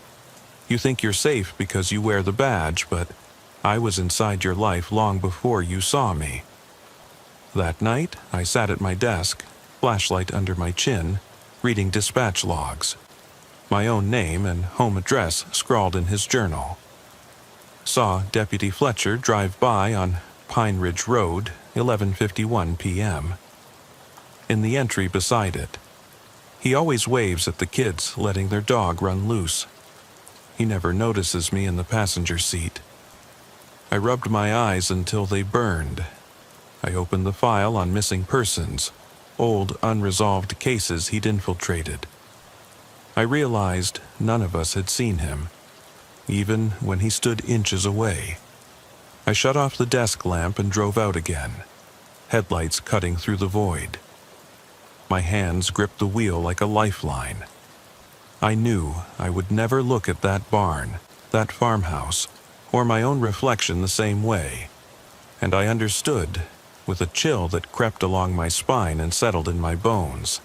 "You think you're safe because you wear the badge, but I was inside your life long before you saw me." That night, I sat at my desk, flashlight under my chin, reading dispatch logs. My own name and home address scrawled in his journal. Saw Deputy Fletcher drive by on Pine Ridge Road, 11:51 p.m. In the entry beside it, he always waves at the kids letting their dog run loose. He never notices me in the passenger seat. I rubbed my eyes until they burned. I opened the file on missing persons, old unresolved cases he'd infiltrated. I realized none of us had seen him, even when he stood inches away. I shut off the desk lamp and drove out again, headlights cutting through the void. My hands gripped the wheel like a lifeline. I knew I would never look at that barn, that farmhouse, or my own reflection the same way, and I understood, with a chill that crept along my spine and settled in my bones.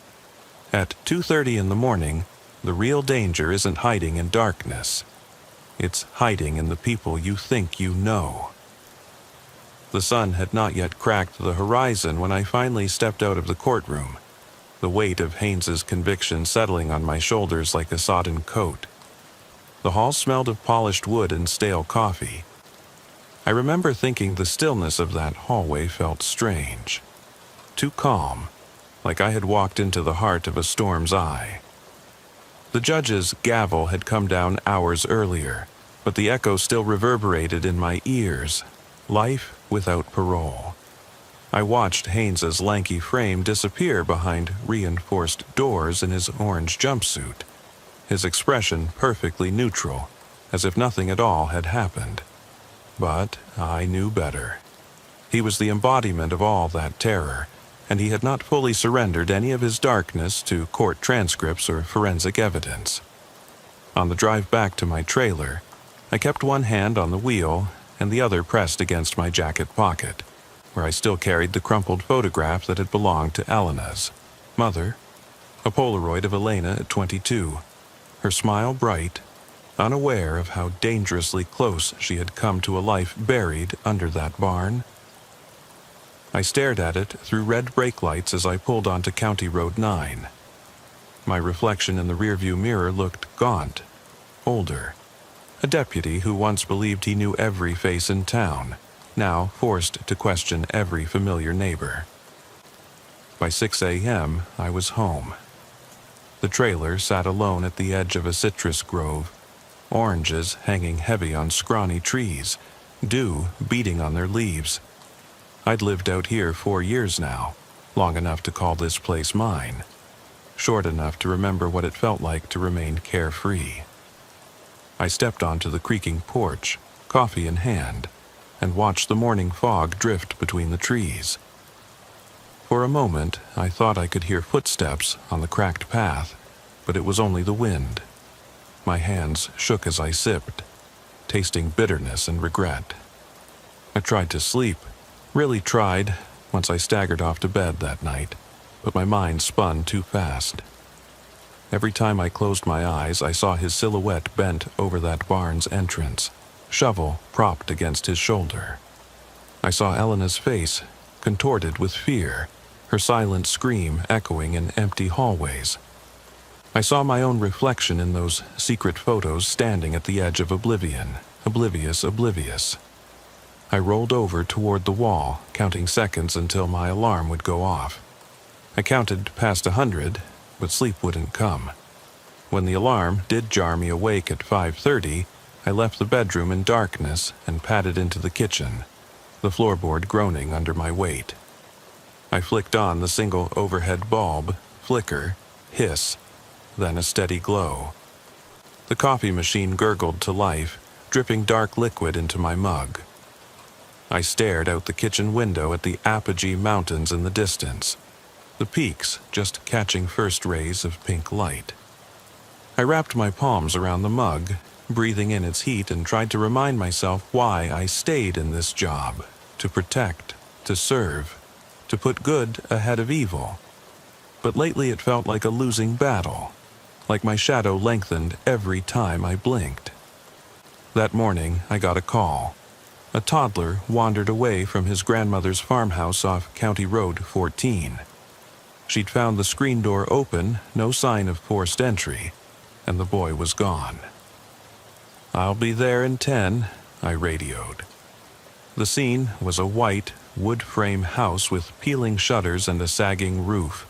At 2:30 in the morning, the real danger isn't hiding in darkness. It's hiding in the people you think you know. The sun had not yet cracked the horizon when I finally stepped out of the courtroom, the weight of Haynes's conviction settling on my shoulders like a sodden coat. The hall smelled of polished wood and stale coffee. I remember thinking the stillness of that hallway felt strange, too calm, like I had walked into the heart of a storm's eye. The judge's gavel had come down hours earlier, but the echo still reverberated in my ears. Life without parole. I watched Haynes's lanky frame disappear behind reinforced doors in his orange jumpsuit, his expression perfectly neutral, as if nothing at all had happened. But I knew better. He was the embodiment of all that terror, and he had not fully surrendered any of his darkness to court transcripts or forensic evidence. On the drive back to my trailer, I kept one hand on the wheel and the other pressed against my jacket pocket, where I still carried the crumpled photograph that had belonged to Elena's mother, a Polaroid of Elena at 22, her smile bright, unaware of how dangerously close she had come to a life buried under that barn. I stared at it through red brake lights as I pulled onto County Road 9. My reflection in the rearview mirror looked gaunt, older. A deputy who once believed he knew every face in town, now forced to question every familiar neighbor. By 6 a.m., I was home. The trailer sat alone at the edge of a citrus grove, oranges hanging heavy on scrawny trees, dew beating on their leaves. I'd lived out here 4 years now, long enough to call this place mine, short enough to remember what it felt like to remain carefree. I stepped onto the creaking porch, coffee in hand, and watched the morning fog drift between the trees. For a moment, I thought I could hear footsteps on the cracked path, but it was only the wind. My hands shook as I sipped, tasting bitterness and regret. I tried to sleep, really tried, once I staggered off to bed that night, but my mind spun too fast. Every time I closed my eyes, I saw his silhouette bent over that barn's entrance, shovel propped against his shoulder. I saw Elena's face, contorted with fear, her silent scream echoing in empty hallways. I saw my own reflection in those secret photos standing at the edge of oblivion, oblivious. I rolled over toward the wall, counting seconds until my alarm would go off. I counted past 100, but sleep wouldn't come. When the alarm did jar me awake at 5:30, I left the bedroom in darkness and padded into the kitchen, the floorboard groaning under my weight. I flicked on the single overhead bulb, flicker, hiss, then a steady glow. The coffee machine gurgled to life, dripping dark liquid into my mug. I stared out the kitchen window at the Apogee Mountains in the distance, the peaks just catching first rays of pink light. I wrapped my palms around the mug, breathing in its heat, and tried to remind myself why I stayed in this job: to protect, to serve, to put good ahead of evil. But lately it felt like a losing battle, like my shadow lengthened every time I blinked. That morning, I got a call. A toddler wandered away from his grandmother's farmhouse off County Road 14. She'd found the screen door open, no sign of forced entry, and the boy was gone. "I'll be there in 10, I radioed. The scene was a white, wood-frame house with peeling shutters and a sagging roof.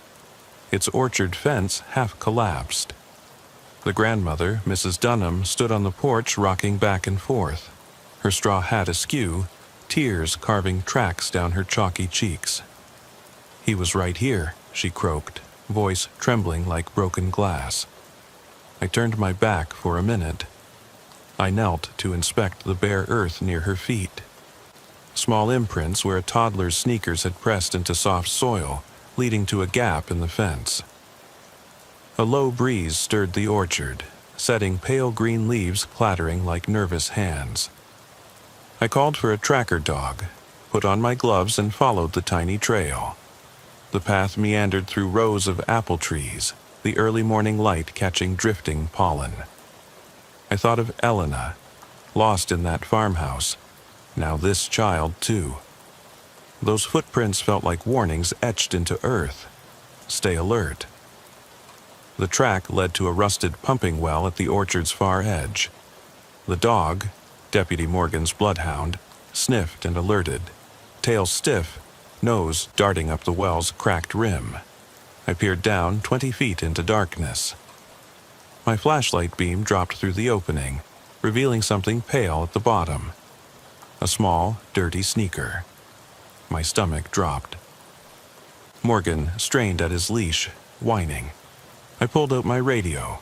Its orchard fence half collapsed. The grandmother, Mrs. Dunham, stood on the porch rocking back and forth, her straw hat askew, tears carving tracks down her chalky cheeks. "He was right here," she croaked, voice trembling like broken glass. I turned my back for a minute. I knelt to inspect the bare earth near her feet. Small imprints where a toddler's sneakers had pressed into soft soil, leading to a gap in the fence. A low breeze stirred the orchard, setting pale green leaves clattering like nervous hands. I called for a tracker dog, put on my gloves, and followed the tiny trail. The path meandered through rows of apple trees, the early morning light catching drifting pollen. I thought of Elena, lost in that farmhouse, now this child too. Those footprints felt like warnings etched into earth. Stay alert. The track led to a rusted pumping well at the orchard's far edge. The dog, Deputy Morgan's bloodhound, sniffed and alerted, tail stiff, nose darting up the well's cracked rim. I peered down 20 feet into darkness. My flashlight beam dropped through the opening, revealing something pale at the bottom. A small, dirty sneaker. My stomach dropped. Morgan strained at his leash, whining. I pulled out my radio.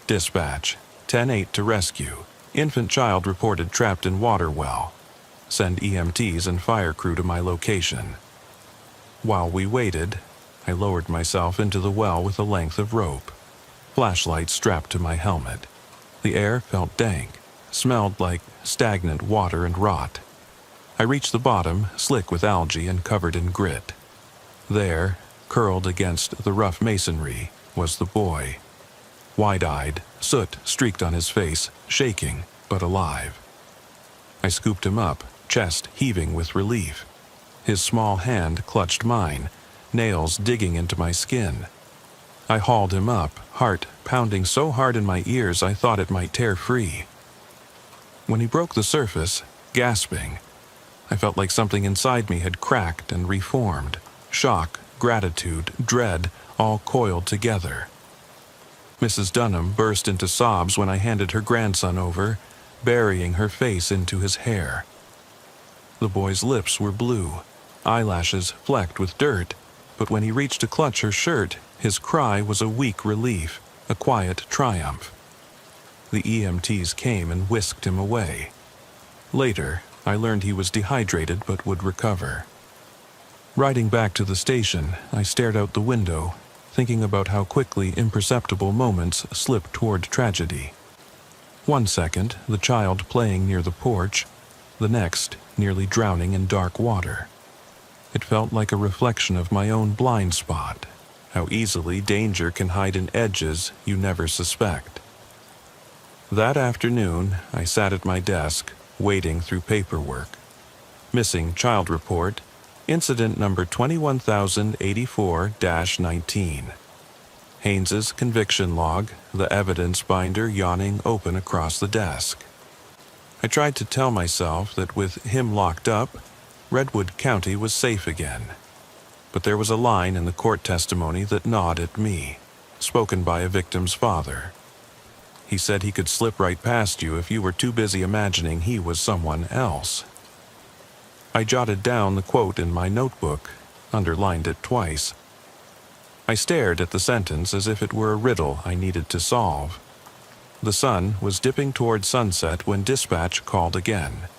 "Dispatch, 10-8 to rescue. Infant child reported trapped in water well. Send EMTs and fire crew to my location." While we waited, I lowered myself into the well with a length of rope, flashlight strapped to my helmet. The air felt dank, smelled like stagnant water and rot. I reached the bottom, slick with algae and covered in grit. There, curled against the rough masonry, was the boy. Wide-eyed, soot streaked on his face, shaking, but alive. I scooped him up, chest heaving with relief. His small hand clutched mine, nails digging into my skin. I hauled him up, heart pounding so hard in my ears I thought it might tear free. When he broke the surface, gasping, I felt like something inside me had cracked and reformed. Shock, gratitude, dread, all coiled together. Mrs. Dunham burst into sobs when I handed her grandson over, burying her face into his hair. The boy's lips were blue, eyelashes flecked with dirt, but when he reached to clutch her shirt, his cry was a weak relief, a quiet triumph. The EMTs came and whisked him away. Later, I learned he was dehydrated but would recover. Riding back to the station, I stared out the window, thinking about how quickly imperceptible moments slip toward tragedy. 1 second, the child playing near the porch, the next, nearly drowning in dark water. It felt like a reflection of my own blind spot, how easily danger can hide in edges you never suspect. That afternoon, I sat at my desk, wading through paperwork. Missing child report, incident number 21084-19. Haynes's conviction log, the evidence binder yawning open across the desk. I tried to tell myself that with him locked up, Redwood County was safe again. But there was a line in the court testimony that gnawed at me, spoken by a victim's father. He said he could slip right past you if you were too busy imagining he was someone else. I jotted down the quote in my notebook, underlined it twice. I stared at the sentence as if it were a riddle I needed to solve. The sun was dipping toward sunset when dispatch called again.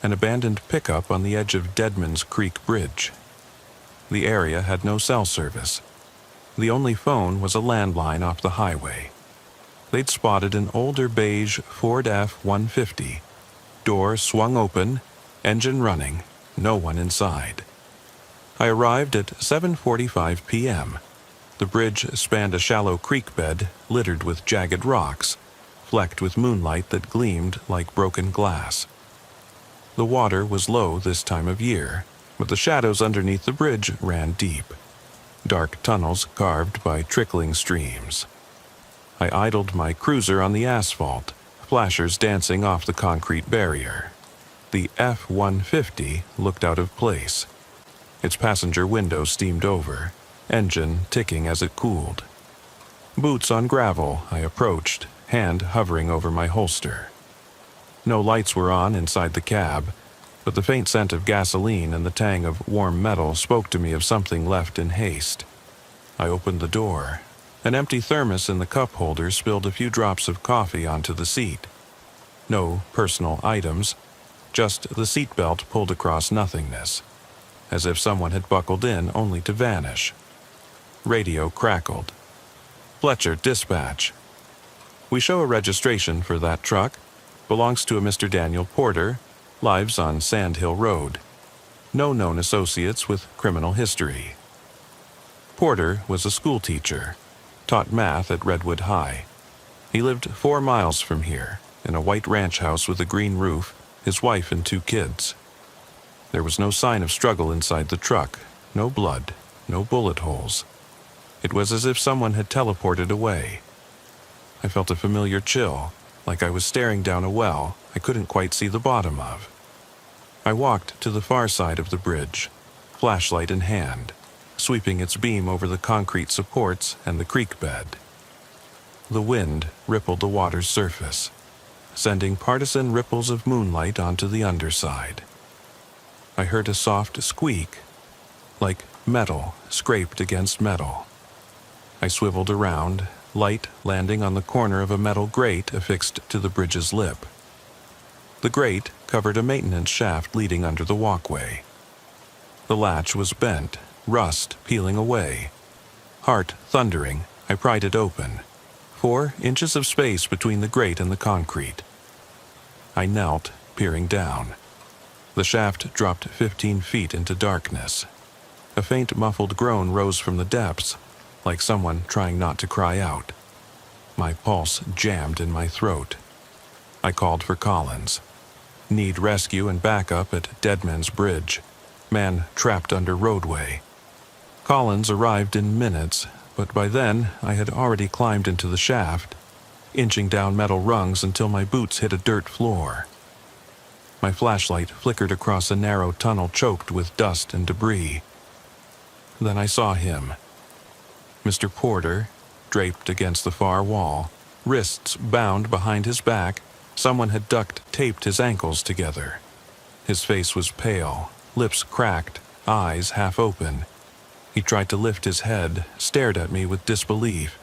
An abandoned pickup on the edge of Deadman's Creek Bridge. The area had no cell service. The only phone was a landline off the highway. They'd spotted an older beige Ford F-150. Door swung open, engine running, no one inside. I arrived at 7:45 p.m. The bridge spanned a shallow creek bed littered with jagged rocks, flecked with moonlight that gleamed like broken glass. The water was low this time of year, but the shadows underneath the bridge ran deep. Dark tunnels carved by trickling streams. I idled my cruiser on the asphalt, flashers dancing off the concrete barrier. The F-150 looked out of place. Its passenger window steamed over, engine ticking as it cooled. Boots on gravel, I approached, hand hovering over my holster. No lights were on inside the cab, but the faint scent of gasoline and the tang of warm metal spoke to me of something left in haste. I opened the door. An empty thermos in the cup holder spilled a few drops of coffee onto the seat. No personal items, just the seatbelt pulled across nothingness, as if someone had buckled in only to vanish. Radio crackled. Fletcher, dispatch. We show a registration for that truck. Belongs to a Mr. Daniel Porter, lives on Sand Hill Road. No known associates with criminal history. Porter was a school teacher, taught math at Redwood High. He lived 4 miles from here, in a white ranch house with a green roof, his wife and 2 kids. There was no sign of struggle inside the truck, no blood, no bullet holes. It was as if someone had teleported away. I felt a familiar chill, like I was staring down a well I couldn't quite see the bottom of. I walked to the far side of the bridge, flashlight in hand, sweeping its beam over the concrete supports and the creek bed. The wind rippled the water's surface, sending partisan ripples of moonlight onto the underside. I heard a soft squeak, like metal scraped against metal. I swiveled around, light landing on the corner of a metal grate affixed to the bridge's lip. The grate covered a maintenance shaft leading under the walkway. The latch was bent, rust peeling away. Heart thundering, I pried it open. 4 inches of space between the grate and the concrete. I knelt, peering down. The shaft dropped 15 feet into darkness. A faint muffled groan rose from the depths, like someone trying not to cry out. My pulse jammed in my throat. I called for Collins. Need rescue and backup at Deadman's Bridge. Man trapped under roadway. Collins arrived in minutes, but by then I had already climbed into the shaft, inching down metal rungs until my boots hit a dirt floor. My flashlight flickered across a narrow tunnel choked with dust and debris. Then I saw him. Mr. Porter, draped against the far wall, wrists bound behind his back. Someone had duct-taped his ankles together. His face was pale, lips cracked, eyes half open. He tried to lift his head, stared at me with disbelief.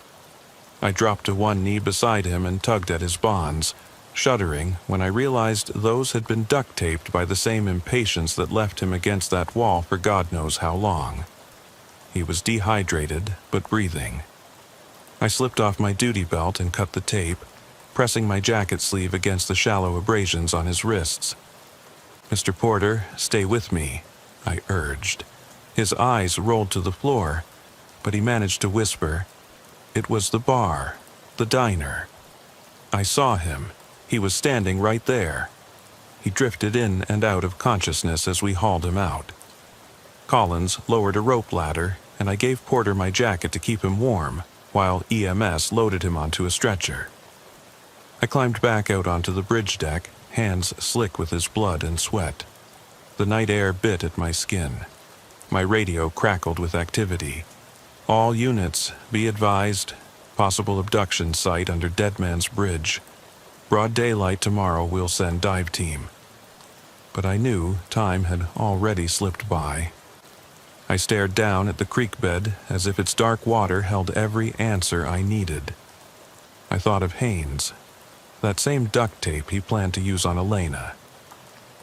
I dropped to one knee beside him and tugged at his bonds, shuddering when I realized those had been duct-taped by the same impatience that left him against that wall for God knows how long. He was dehydrated, but breathing. I slipped off my duty belt and cut the tape, pressing my jacket sleeve against the shallow abrasions on his wrists. "Mr. Porter, stay with me," I urged. His eyes rolled to the floor, but he managed to whisper. It was the bar, the diner. I saw him. He was standing right there. He drifted in and out of consciousness as we hauled him out. Collins lowered a rope ladder, and I gave Porter my jacket to keep him warm, while EMS loaded him onto a stretcher. I climbed back out onto the bridge deck, hands slick with his blood and sweat. The night air bit at my skin. My radio crackled with activity. "All units, be advised. Possible abduction site under Deadman's Bridge. Broad daylight tomorrow we'll send dive team." But I knew time had already slipped by. I stared down at the creek bed as if its dark water held every answer I needed. I thought of Haynes. That same duct tape he planned to use on Elena.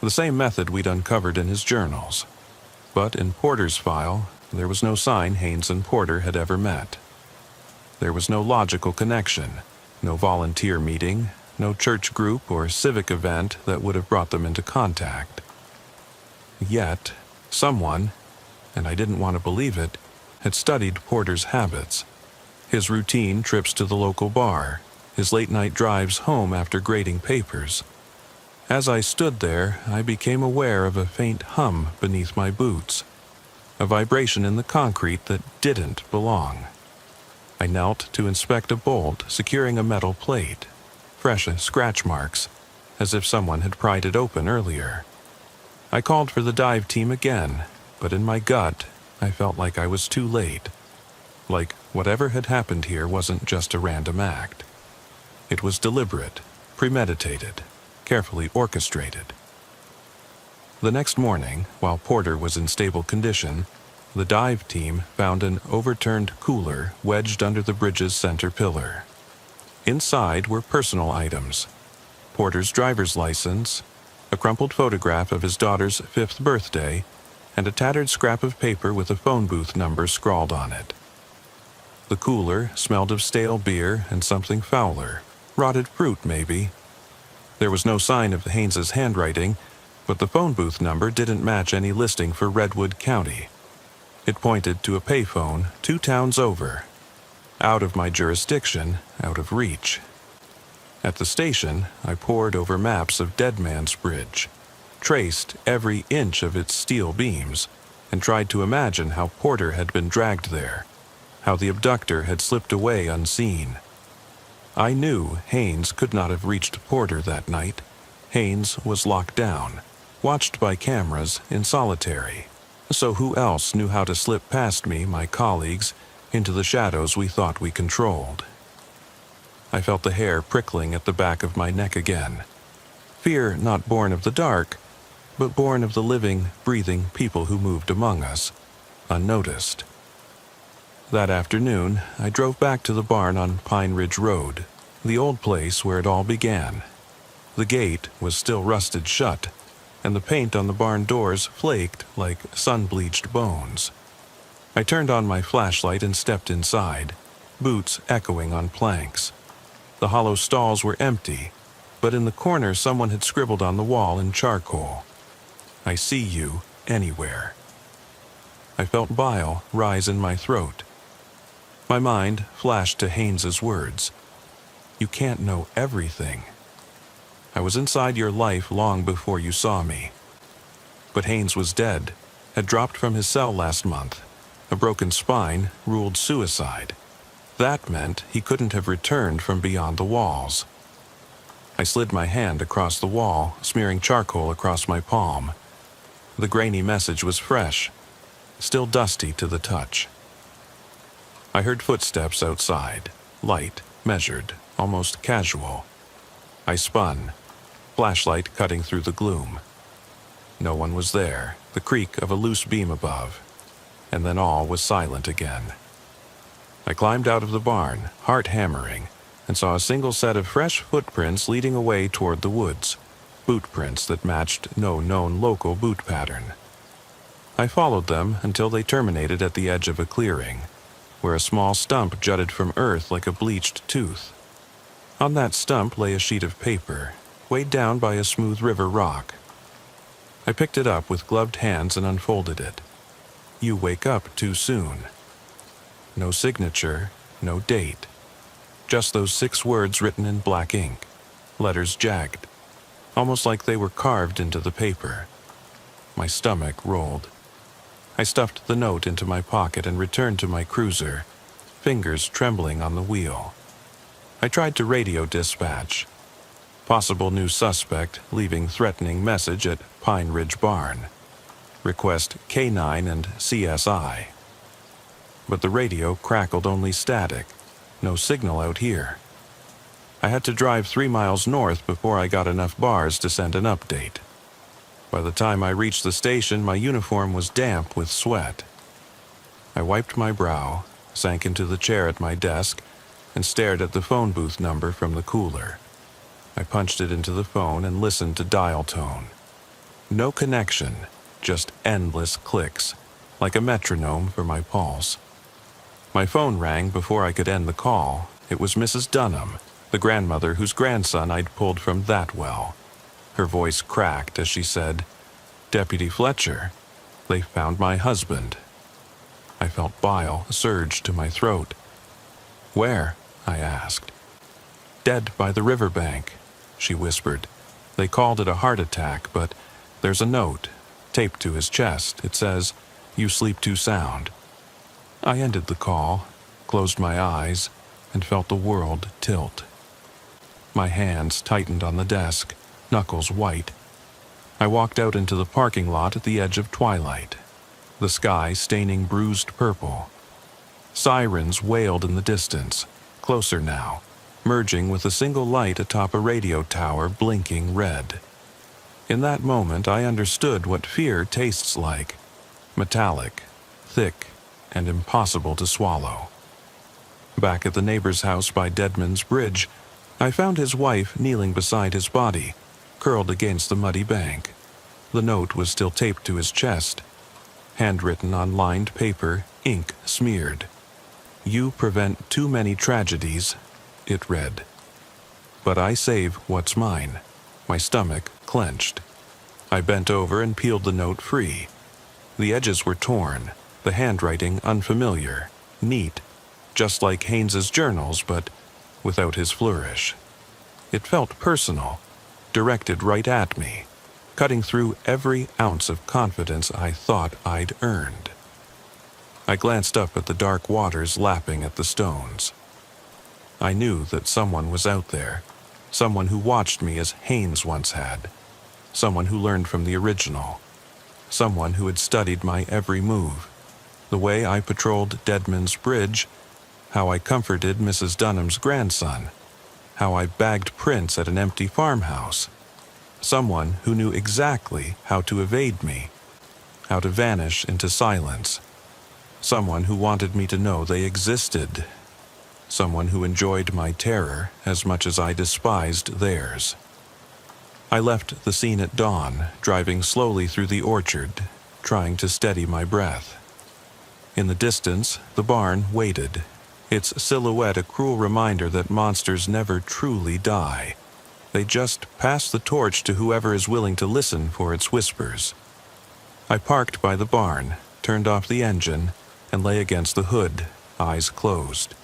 The same method we'd uncovered in his journals. But in Porter's file, there was no sign Haynes and Porter had ever met. There was no logical connection, no volunteer meeting, no church group or civic event that would have brought them into contact. Yet, someone, and I didn't want to believe it, had studied Porter's habits. His routine trips to the local bar, his late-night drives home after grading papers. As I stood there, I became aware of a faint hum beneath my boots, a vibration in the concrete that didn't belong. I knelt to inspect a bolt securing a metal plate, fresh scratch marks, as if someone had pried it open earlier. I called for the dive team again, but in my gut, I felt like I was too late. Like whatever had happened here wasn't just a random act. It was deliberate, premeditated, carefully orchestrated. The next morning, while Porter was in stable condition, the dive team found an overturned cooler wedged under the bridge's center pillar. Inside were personal items: Porter's driver's license, a crumpled photograph of his daughter's 5th birthday, and a tattered scrap of paper with a phone booth number scrawled on it. The cooler smelled of stale beer and something fouler, rotted fruit maybe. There was no sign of Haynes's handwriting, but the phone booth number didn't match any listing for Redwood County. It pointed to a payphone 2 towns over. Out of my jurisdiction, out of reach. At the station, I pored over maps of Deadman's Bridge, traced every inch of its steel beams, and tried to imagine how Porter had been dragged there, how the abductor had slipped away unseen. I knew Haynes could not have reached Porter that night. Haynes was locked down, watched by cameras in solitary. So who else knew how to slip past me, my colleagues, into the shadows we thought we controlled? I felt the hair prickling at the back of my neck again. Fear not born of the dark, but born of the living, breathing people who moved among us, unnoticed. That afternoon, I drove back to the barn on Pine Ridge Road, the old place where it all began. The gate was still rusted shut, and the paint on the barn doors flaked like sun-bleached bones. I turned on my flashlight and stepped inside, boots echoing on planks. The hollow stalls were empty, but in the corner someone had scribbled on the wall in charcoal, "I see you anywhere." I felt bile rise in my throat. My mind flashed to Haynes's words, "You can't know everything. I was inside your life long before you saw me." But Haynes was dead, had dropped from his cell last month. A broken spine ruled suicide. That meant he couldn't have returned from beyond the walls. I slid my hand across the wall, smearing charcoal across my palm. The grainy message was fresh, still dusty to the touch. I heard footsteps outside, light, measured, almost casual. I spun, flashlight cutting through the gloom. No one was there, the creak of a loose beam above, and then all was silent again. I climbed out of the barn, heart hammering, and saw a single set of fresh footprints leading away toward the woods, boot prints that matched no known local boot pattern. I followed them until they terminated at the edge of a clearing, where a small stump jutted from earth like a bleached tooth. On that stump lay a sheet of paper, weighed down by a smooth river rock. I picked it up with gloved hands and unfolded it. "You wake up too soon." No signature, no date. Just those 6 words written in black ink, letters jagged, almost like they were carved into the paper. My stomach rolled. I stuffed the note into my pocket and returned to my cruiser, fingers trembling on the wheel. I tried to radio dispatch. Possible new suspect leaving threatening message at Pine Ridge Barn. Request K9 and CSI. But the radio crackled only static, no signal out here. I had to drive 3 miles north before I got enough bars to send an update. By the time I reached the station, my uniform was damp with sweat. I wiped my brow, sank into the chair at my desk, and stared at the phone booth number from the cooler. I punched it into the phone and listened to dial tone. No connection, just endless clicks, like a metronome for my pulse. My phone rang before I could end the call. It was Mrs. Dunham, the grandmother whose grandson I'd pulled from that well. Her voice cracked as she said, "Deputy Fletcher, they found my husband." I felt bile surge to my throat. "Where?" I asked. "Dead by the riverbank," she whispered. "They called it a heart attack, but there's a note, taped to his chest. It says, 'You sleep too sound.'" I ended the call, closed my eyes, and felt the world tilt. My hands tightened on the desk, knuckles white. I walked out into the parking lot at the edge of twilight, the sky staining bruised purple. Sirens wailed in the distance, closer now, merging with a single light atop a radio tower blinking red. In that moment, I understood what fear tastes like: metallic, thick, and impossible to swallow. Back at the neighbor's house by Deadman's Bridge, I found his wife kneeling beside his body, curled against the muddy bank. The note was still taped to his chest, handwritten on lined paper, ink smeared. "You prevent too many tragedies," it read. "But I save what's mine." My stomach clenched. I bent over and peeled the note free. The edges were torn, the handwriting unfamiliar, neat, just like Haynes's journals, but without his flourish. It felt personal, directed right at me, cutting through every ounce of confidence I thought I'd earned. I glanced up at the dark waters lapping at the stones. I knew that someone was out there, someone who watched me as Haynes once had, someone who learned from the original, someone who had studied my every move, the way I patrolled Deadman's Bridge, how I comforted Mrs. Dunham's grandson, how I bagged prints at an empty farmhouse, someone who knew exactly how to evade me, how to vanish into silence, someone who wanted me to know they existed, someone who enjoyed my terror as much as I despised theirs. I left the scene at dawn, driving slowly through the orchard, trying to steady my breath. In the distance, the barn waited, its silhouette a cruel reminder that monsters never truly die. They just pass the torch to whoever is willing to listen for its whispers. I parked by the barn, turned off the engine, and lay against the hood, eyes closed.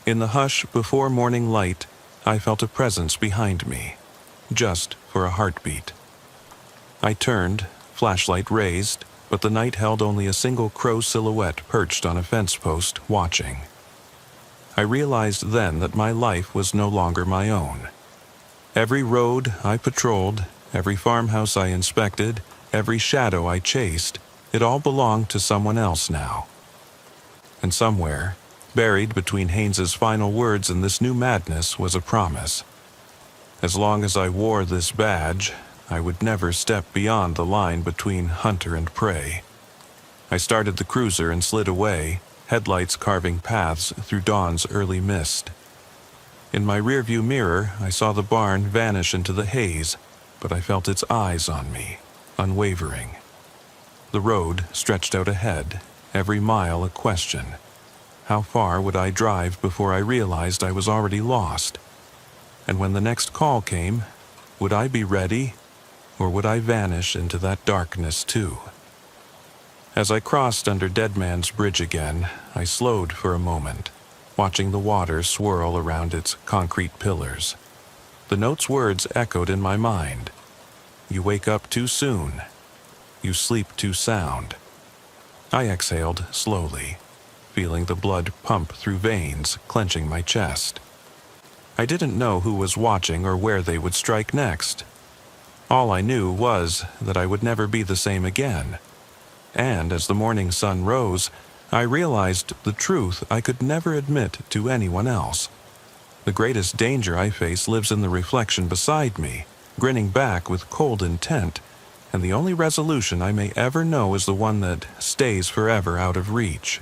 In the hush before morning light, I felt a presence behind me, just for a heartbeat. I turned, flashlight raised, but the night held only a single crow silhouette perched on a fence post, watching. I realized then that my life was no longer my own. Every road I patrolled, every farmhouse I inspected, every shadow I chased, it all belonged to someone else now. And somewhere, buried between Haynes's final words and this new madness, was a promise. As long as I wore this badge, I would never step beyond the line between hunter and prey. I started the cruiser and slid away, headlights carving paths through dawn's early mist. In my rearview mirror, I saw the barn vanish into the haze, but I felt its eyes on me, unwavering. The road stretched out ahead, every mile a question. How far would I drive before I realized I was already lost? And when the next call came, would I be ready, or would I vanish into that darkness too? As I crossed under Dead Man's Bridge again, I slowed for a moment, watching the water swirl around its concrete pillars. The note's words echoed in my mind. You wake up too soon. You sleep too sound. I exhaled slowly, feeling the blood pump through veins, clenching my chest. I didn't know who was watching or where they would strike next. All I knew was that I would never be the same again. And as the morning sun rose, I realized the truth I could never admit to anyone else. The greatest danger I face lives in the reflection beside me, grinning back with cold intent, and the only resolution I may ever know is the one that stays forever out of reach.